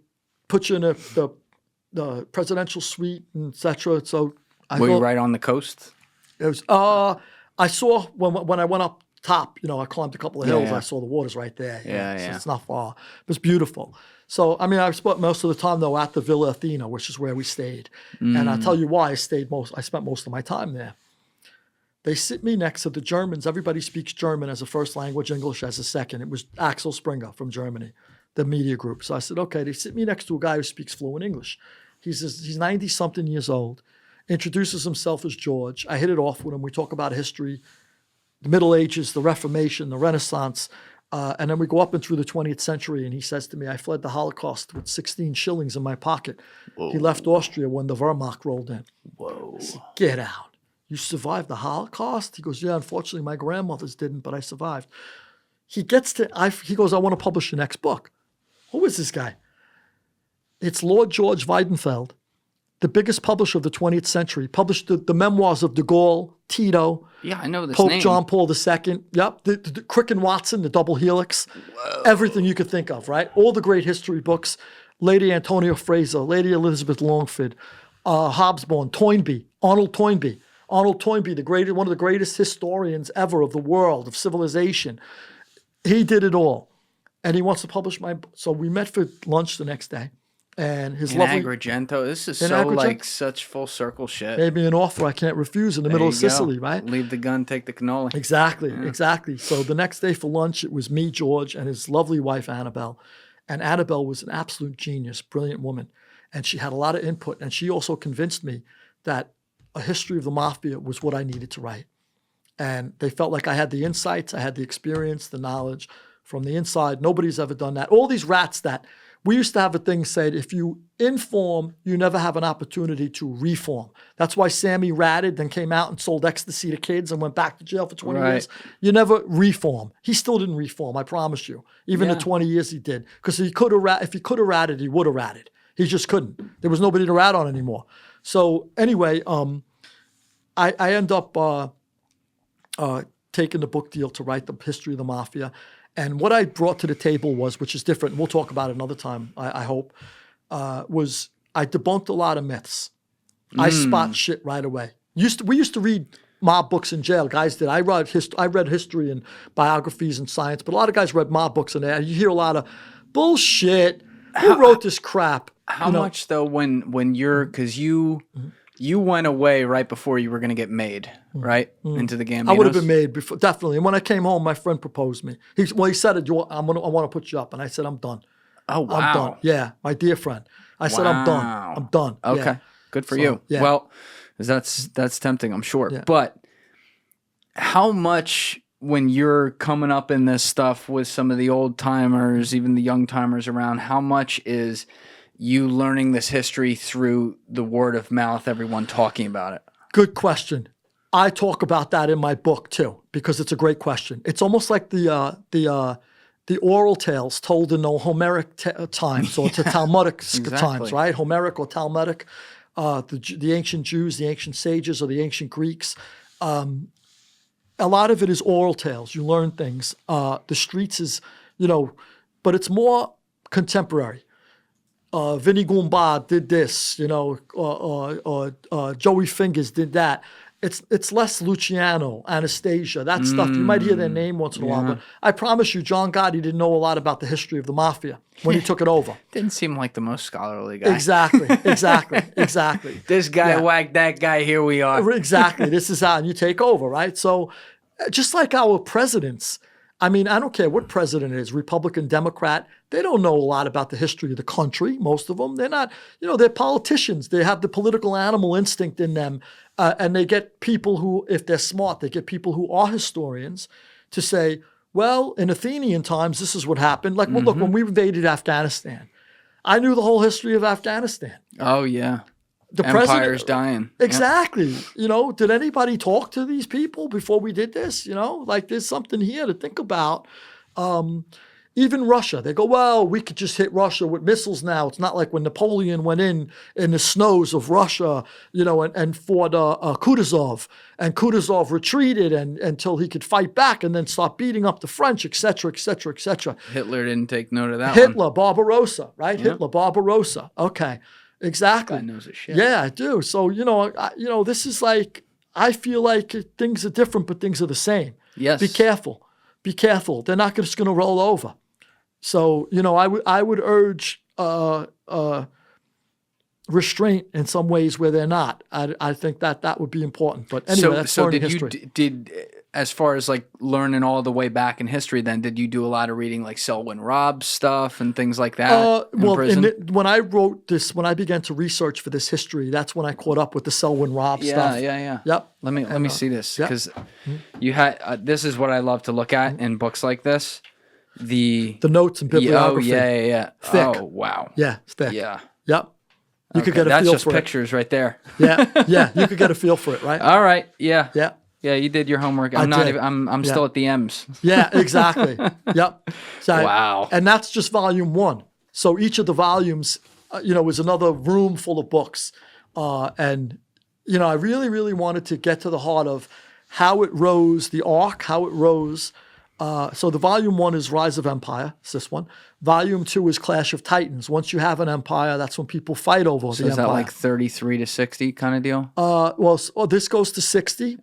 S1: put you in the presidential suite, and etc. So
S2: were you right on the coast?
S1: It was. I saw when I went up top. I climbed a couple of hills. I saw the waters right there. So it's not far. It was beautiful. So I mean, I spent most of the time though at the Villa Athena, which is where we stayed. And I'll tell you why I spent most of my time there. They sit me next to the Germans. Everybody speaks German as a first language, English as a second. It was Axel Springer from Germany, the media group. So I said, okay, they sit me next to a guy who speaks fluent English. He's 90-something years old, introduces himself as George. I hit it off with him. We talk about history, the Middle Ages, the Reformation, the Renaissance, and then we go up and through the 20th century, and he says to me, I fled the Holocaust with 16 shillings in my pocket. Whoa. He left Austria when the Wehrmacht rolled in.
S2: Whoa.
S1: I said, get out. You survived the Holocaust? He goes, yeah, unfortunately, my grandmothers didn't, but I survived. He goes, I want to publish your next book. Who is this guy? It's Lord George Weidenfeld, the biggest publisher of the 20th century, published the memoirs of de Gaulle, Tito.
S2: Yeah, I know this
S1: Pope
S2: name.
S1: John Paul II. Yep, the Crick and Watson, the double helix. Whoa. Everything you could think of, right? All the great history books. Lady Antonia Fraser, Lady Elizabeth Longford, Hobsbawm, Toynbee, Arnold Toynbee. Arnold Toynbee, one of the greatest historians ever of the world, of civilization. He did it all. And he wants to publish my book. So we met for lunch the next day. And his lovely
S2: Agrigento. This is so like such full circle shit.
S1: Made me an offer I can't refuse in the middle of Sicily, right?
S2: Leave the gun, take the cannoli.
S1: Exactly. So the next day for lunch, it was me, George, and his lovely wife, Annabelle. And Annabelle was an absolute genius, brilliant woman. And she had a lot of input. And she also convinced me that a history of the Mafia was what I needed to write. And they felt like I had the insights, I had the experience, the knowledge from the inside. Nobody's ever done that. All these rats that we used to have a thing said, if you inform, you never have an opportunity to reform. That's why Sammy ratted, then came out and sold ecstasy to kids and went back to jail for 20 years. You never reform. He still didn't reform, I promise you. Even the 20 years he did. Because if he could have ratted, he would have ratted. He just couldn't. There was nobody to rat on anymore. So anyway, I end up taking the book deal to write the history of the Mafia. And what I brought to the table was, which is different, and we'll talk about it another time, I hope, was I debunked a lot of myths. I spot shit right away. We used to read mob books in jail. Guys did. I read history and biographies and science, but a lot of guys read mob books in there. You hear a lot of bullshit. Who wrote this crap?
S2: How much though when you're, because you went away right before you were going to get made, right? Into the Gambinos?
S1: I would have been made before, definitely. And when I came home, my friend proposed me. He said, I want to put you up. And I said, I'm done.
S2: Oh, wow.
S1: I'm done. Yeah, my dear friend. I said, I'm done. I'm done.
S2: Okay,
S1: yeah.
S2: Good for you. Yeah. Well, that's tempting, I'm sure. Yeah. But how much, when you're coming up in this stuff with some of the old timers, even the young timers around, how much is you learning this history through the word of mouth, everyone talking about it?
S1: Good question. I talk about that in my book too, because it's a great question. It's almost like the oral tales told in the Homeric times or to Talmudic times, right? Homeric or Talmudic, the ancient Jews, the ancient sages, or the ancient Greeks. A lot of it is oral tales. You learn things. The streets is, but it's more contemporary. Vinny Goomba did this, or Joey Fingers did that. It's less Luciano, Anastasia, that stuff. You might hear their name once in a while, but I promise you, John Gotti didn't know a lot about the history of the Mafia when he took it over.
S2: Didn't seem like the most scholarly guy.
S1: Exactly.
S2: This guy whacked that guy, here we are.
S1: Exactly. This is how you take over, right? So just like our presidents, I mean, I don't care what president it is, Republican, Democrat, they don't know a lot about the history of the country, most of them. They're not, they're politicians. They have the political animal instinct in them. And they get people who, if they're smart, they get people who are historians to say, well, in Athenian times, this is what happened. Like, well, look, when we invaded Afghanistan, I knew the whole history of Afghanistan.
S2: Oh, yeah.
S1: The
S2: Empire's dying.
S1: Exactly. Yep. Did anybody talk to these people before we did this? Like there's something here to think about. Even Russia, they go, well, we could just hit Russia with missiles now. It's not like when Napoleon went in the snows of Russia, and fought Kutuzov. And Kutuzov retreated until he could fight back and then start beating up the French, et cetera, et cetera, et cetera.
S2: Hitler didn't take note of that
S1: Hitler, Barbarossa, right? Yep. Hitler, Barbarossa. Okay. Exactly.
S2: God knows his shit.
S1: Yeah, I do. So, this is like, I feel like things are different, but things are the same.
S2: Yes.
S1: Be careful. Be careful. They're not just going to roll over. So, I would urge restraint in some ways where they're not. I think that would be important. But anyway, that's learning history.
S2: Did as far as like learning all the way back in history, then did you do a lot of reading like Selwyn Robb's stuff and things like that?
S1: When I wrote this, when I began to research for this history, that's when I caught up with the Selwyn Robb stuff.
S2: Yeah.
S1: Yep.
S2: Let me see this, because you had this is what I love to look at in books like this. The
S1: notes and bibliography.
S2: Yeah.
S1: Thick.
S2: Oh, wow.
S1: Yeah, it's thick.
S2: Yeah.
S1: Yep. You could get a feel for it.
S2: That's just pictures right there.
S1: Yeah. You could get a feel for it, right?
S2: All right. Yeah.
S1: Yeah.
S2: Yeah, you did your homework. I'm still at the M's.
S1: Yeah, exactly. Yep. So
S2: wow.
S1: And that's just volume 1. So each of the volumes, is another room full of books. And I really, really wanted to get to the heart of how it rose, the arc, how it rose So the volume 1 is Rise of Empire. It's this one. Volume 2 is Clash of Titans. Once you have an empire, that's when people fight over the empire.
S2: Is that like 33 to 60 kind of deal?
S1: This goes to 60.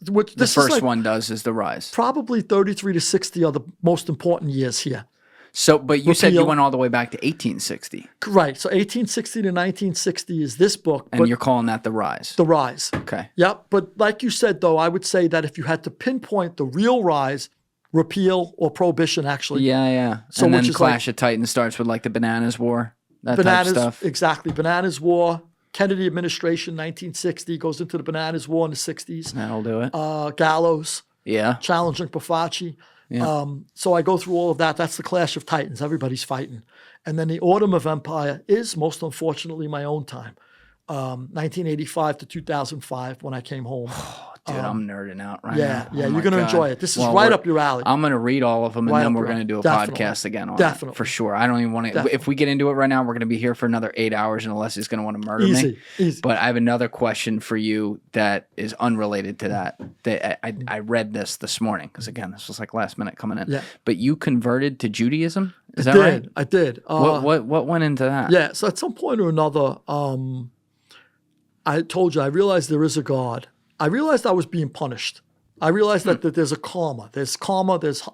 S1: Which
S2: the first one does is the Rise.
S1: Probably 33 to 60 are the most important years here.
S2: So, but you said you went all the way back to 1860.
S1: Right. So 1860 to 1960 is this book.
S2: And you're calling that The Rise.
S1: The Rise.
S2: Okay.
S1: Yep. But like you said, though, I would say that if you had to pinpoint the real rise, repeal or prohibition, actually.
S2: Yeah. So and then Clash of Titans starts with like the Bananas War, that type of stuff.
S1: Exactly. Bananas War. Kennedy administration, 1960, goes into the Bananas War in the 60s.
S2: That'll do it.
S1: Gallows.
S2: Yeah.
S1: Challenging Poaching. Yeah. So I go through all of that. That's the Clash of Titans. Everybody's fighting. And then the Autumn of Empire is, most unfortunately, my own time. 1985 to 2005 when I came home.
S2: Dude, I'm nerding out right now.
S1: Yeah, you're going to enjoy it. This is right up your alley.
S2: I'm going to read all of them, and then we're going to do a podcast again on it. For sure. I don't even want to. If we get into it right now, we're going to be here for another 8 hours, and Alessi's going to want to murder me. Easy. But I have another question for you that is unrelated to that. I read this morning, because, again, this was like last minute coming in. Yeah. But you converted to Judaism? Is that right?
S1: I did.
S2: What went into that?
S1: Yeah, so at some point or another, I told you, I realized there is a God. I realized I was being punished. I realized that there's a karma. There's karma, there's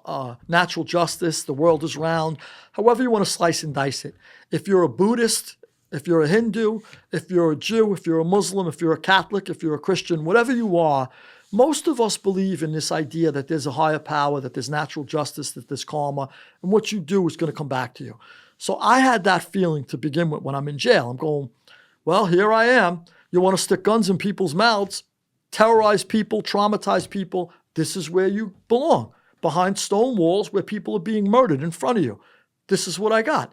S1: natural justice, the world is round, however you want to slice and dice it. If you're a Buddhist, if you're a Hindu, if you're a Jew, if you're a Muslim, if you're a Catholic, if you're a Christian, whatever you are, most of us believe in this idea that there's a higher power, that there's natural justice, that there's karma, and what you do is going to come back to you. So I had that feeling to begin with when I'm in jail. I'm going, well, here I am. You want to stick guns in people's mouths, terrorize people, traumatize people. This is where you belong, behind stone walls where people are being murdered in front of you. This is what I got.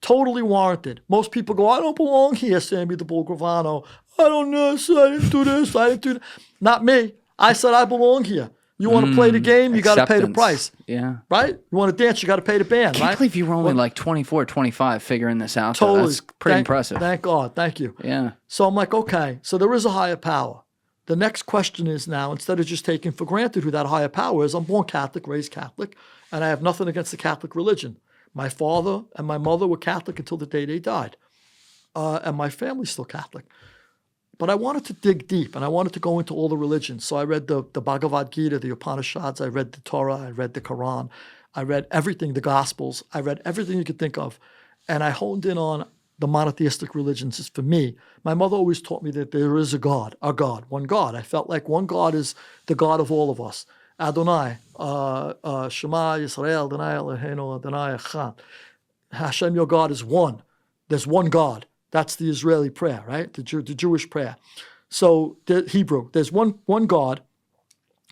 S1: Totally warranted. Most people go, I don't belong here, Sammy the Bull Gravano. I don't know, so I didn't do this, I didn't do that. Not me. I said I belong here. You want to play the game, you got to pay the price.
S2: Yeah.
S1: Right? You want to dance, you got to pay the band,
S2: I can't believe you were only like 24, 25 figuring this out.
S1: Totally.
S2: That's pretty impressive.
S1: Thank God. Thank you.
S2: Yeah.
S1: So I'm like, okay, so there is a higher power. The next question is now, instead of just taking for granted who that higher power is, I'm born Catholic, raised Catholic, and I have nothing against the Catholic religion. My father and my mother were Catholic until the day they died. And my family's still Catholic. But I wanted to dig deep, and I wanted to go into all the religions. So I read the Bhagavad Gita, the Upanishads, I read the Torah, I read the Quran, I read everything, the Gospels, I read everything you could think of. And I honed in on the monotheistic religions. Is for me. My mother always taught me that there is a God, one God. I felt like one God is the God of all of us. Adonai, Shema Yisrael, Adonai Eloheinu, Adonai Echad. Hashem, your God, is one. There's one God. That's the Israeli prayer, right? The Jewish prayer. So the Hebrew, there's one God.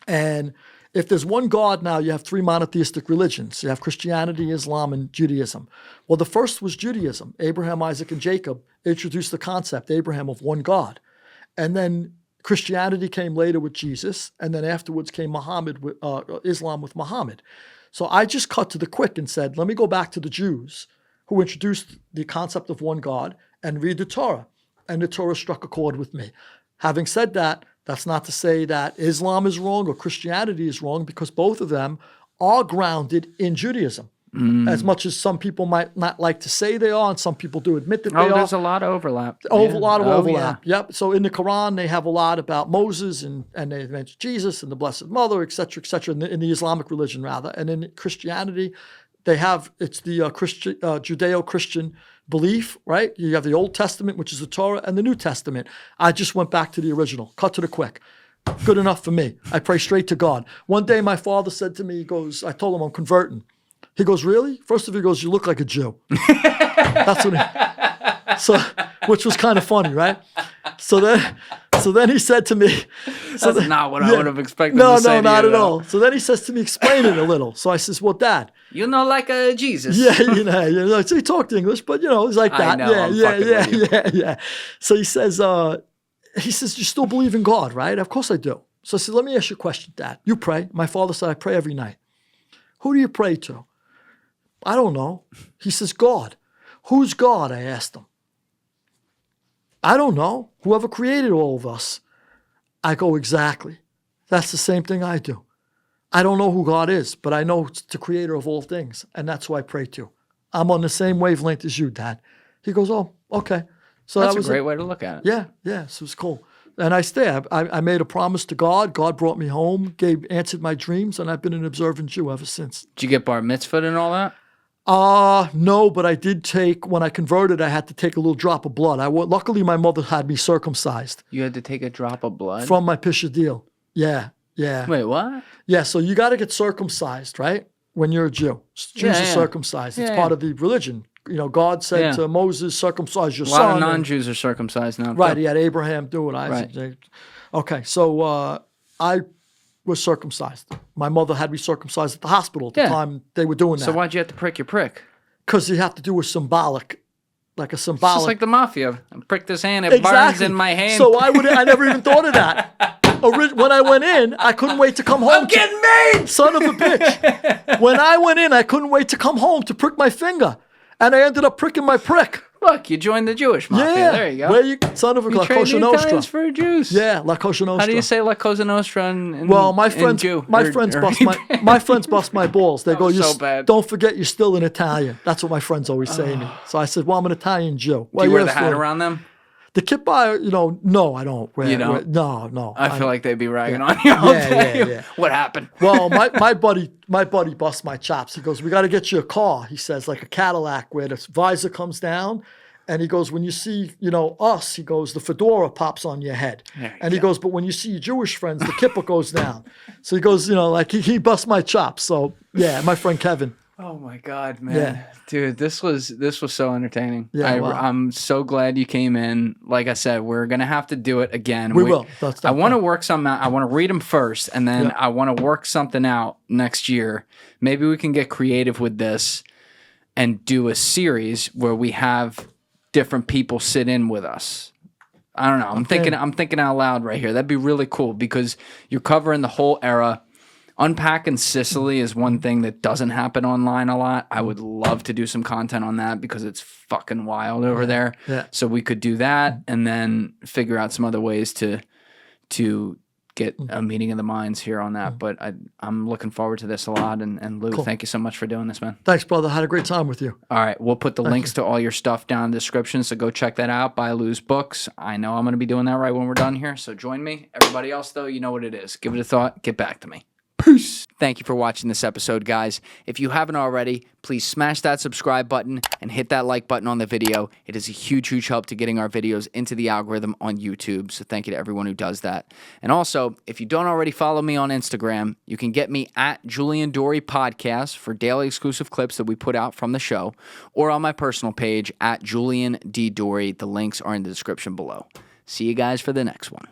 S1: And if there's one God now, you have three monotheistic religions. You have Christianity, Islam, and Judaism. Well, the first was Judaism. Abraham, Isaac, and Jacob introduced the concept, Abraham, of one God. And then Christianity came later with Jesus, and then afterwards came Islam with Muhammad. So I just cut to the quick and said, let me go back to the Jews who introduced the concept of one God and read the Torah. And the Torah struck a chord with me. Having said that, that's not to say that Islam is wrong or Christianity is wrong, because both of them are grounded in Judaism. As much as some people might not like to say they are, and some people do admit that they are.
S2: There's a lot of overlap.
S1: A lot of overlap. Yeah. Yep. So in the Quran, they have a lot about Moses, and they mention Jesus and the Blessed Mother, et cetera, in the Islamic religion, rather. And in Christianity, it's the Judeo-Christian belief, right? You have the Old Testament, which is the Torah, and the New Testament. I just went back to the original, cut to the quick. Good enough for me. I pray straight to God. One day my father said to me, I told him I'm converting. He goes, really? First of all, he goes, you look like a Jew. That's what which was kind of funny, right? So then he said to me,
S2: that's not what I would have expected to say.
S1: No, not at all. So then he says to me, explain it a little. So I says, well, Dad.
S2: You know, like a Jesus.
S1: Yeah, so he talked English, but he's like that. Yeah. So he says, you still believe in God, right? Of course I do. So I said, let me ask you a question, Dad. You pray? My father said, I pray every night. Who do you pray to? I don't know. He says, God. Who's God? I asked him. I don't know. Whoever created all of us. I go, exactly. That's the same thing I do. I don't know who God is, but I know it's the creator of all things, and that's who I pray to. I'm on the same wavelength as you, Dad. He goes, oh, okay. So
S2: that's
S1: that was
S2: a great way to look at it.
S1: Yeah, so it was cool. And I stay. I made a promise to God. God brought me home, answered my dreams, and I've been an observant Jew ever since.
S2: Did you get bar mitzvah and all that?
S1: No, but I did take, when I converted, I had to take a little drop of blood. Luckily, my mother had me circumcised.
S2: You had to take a drop of blood?
S1: From my pishadil. Yeah.
S2: Wait, what?
S1: Yeah, so you got to get circumcised, right? When you're a Jew. Jews are circumcised. It's part of the religion. You know, God said to Moses, circumcise your son.
S2: A lot of non-Jews are circumcised now.
S1: Right, he had Abraham do it, Isaac. Right. Okay, so I was circumcised. My mother had me circumcised at the hospital at the time they were doing that.
S2: So why'd you have to prick your prick?
S1: Because you have to do a symbolic, It's just
S2: like the Mafia. I prick this hand, it burns in my hand.
S1: So I never even thought of that. When I went in, I couldn't wait to come home.
S2: I'm getting made!
S1: Son of a bitch. When I went in, I couldn't wait to come home to prick my finger. And I ended up pricking my prick.
S2: Look, you joined the Jewish Mafia.
S1: Yeah.
S2: There you go.
S1: Where you, son of a
S2: La Cosa Nostra. For Jews.
S1: Yeah, La Cosa Nostra.
S2: How do you say La Cosa Nostra in
S1: Well, my friends bust my balls. They go,
S2: so bad.
S1: Don't forget you're still an Italian. That's what my friends always say to me. So I said, well, I'm an Italian Jew.
S2: Do you wear the hat around them?
S1: The kippah, no, I don't.
S2: You don't?
S1: No.
S2: I feel like they'd be ragging on you all day. Yeah. What happened?
S1: Well, my buddy busts my chops. He goes, we got to get you a car. He says, like a Cadillac where the visor comes down. And he goes, when you see, us, he goes, the fedora pops on your head. And he goes, but when you see your Jewish friends, the kippah goes down. So he goes, he busts my chops. So, yeah, my friend Kevin.
S2: Oh, my God, man. Yeah. Dude, this was so entertaining.
S1: Yeah,
S2: I'm so glad you came in. Like I said, we're going to have to do it again.
S1: We will.
S2: I want to work something out. I want to read them first, and then I want to work something out next year. Maybe we can get creative with this and do a series where we have different people sit in with us. I don't know. I'm thinking out loud right here. That'd be really cool because you're covering the whole era. Unpacking Sicily is one thing that doesn't happen online a lot. I would love to do some content on that because it's fucking wild over there.
S1: Yeah.
S2: So we could do that and then figure out some other ways to get a meeting of the minds here on that. But I'm looking forward to this a lot. And Lou, thank you so much for doing this, man.
S1: Thanks, brother. I had a great time with you.
S2: All right. We'll put the links to all your stuff down in the description. So go check that out. Buy Lou's books. I know I'm going to be doing that right when we're done here. So join me. Everybody else, though, you know what it is. Give it a thought. Get back to me. Peace. Thank you for watching this episode, guys. If you haven't already, please smash that subscribe button and hit that like button on the video. It is a huge, huge help to getting our videos into the algorithm on YouTube. So thank you to everyone who does that. And also, if you don't already follow me on Instagram, you can get me at Julian Dorey Podcast for daily exclusive clips that we put out from the show, or on my personal page at Julian D. Dorey. The links are in the description below. See you guys for the next one.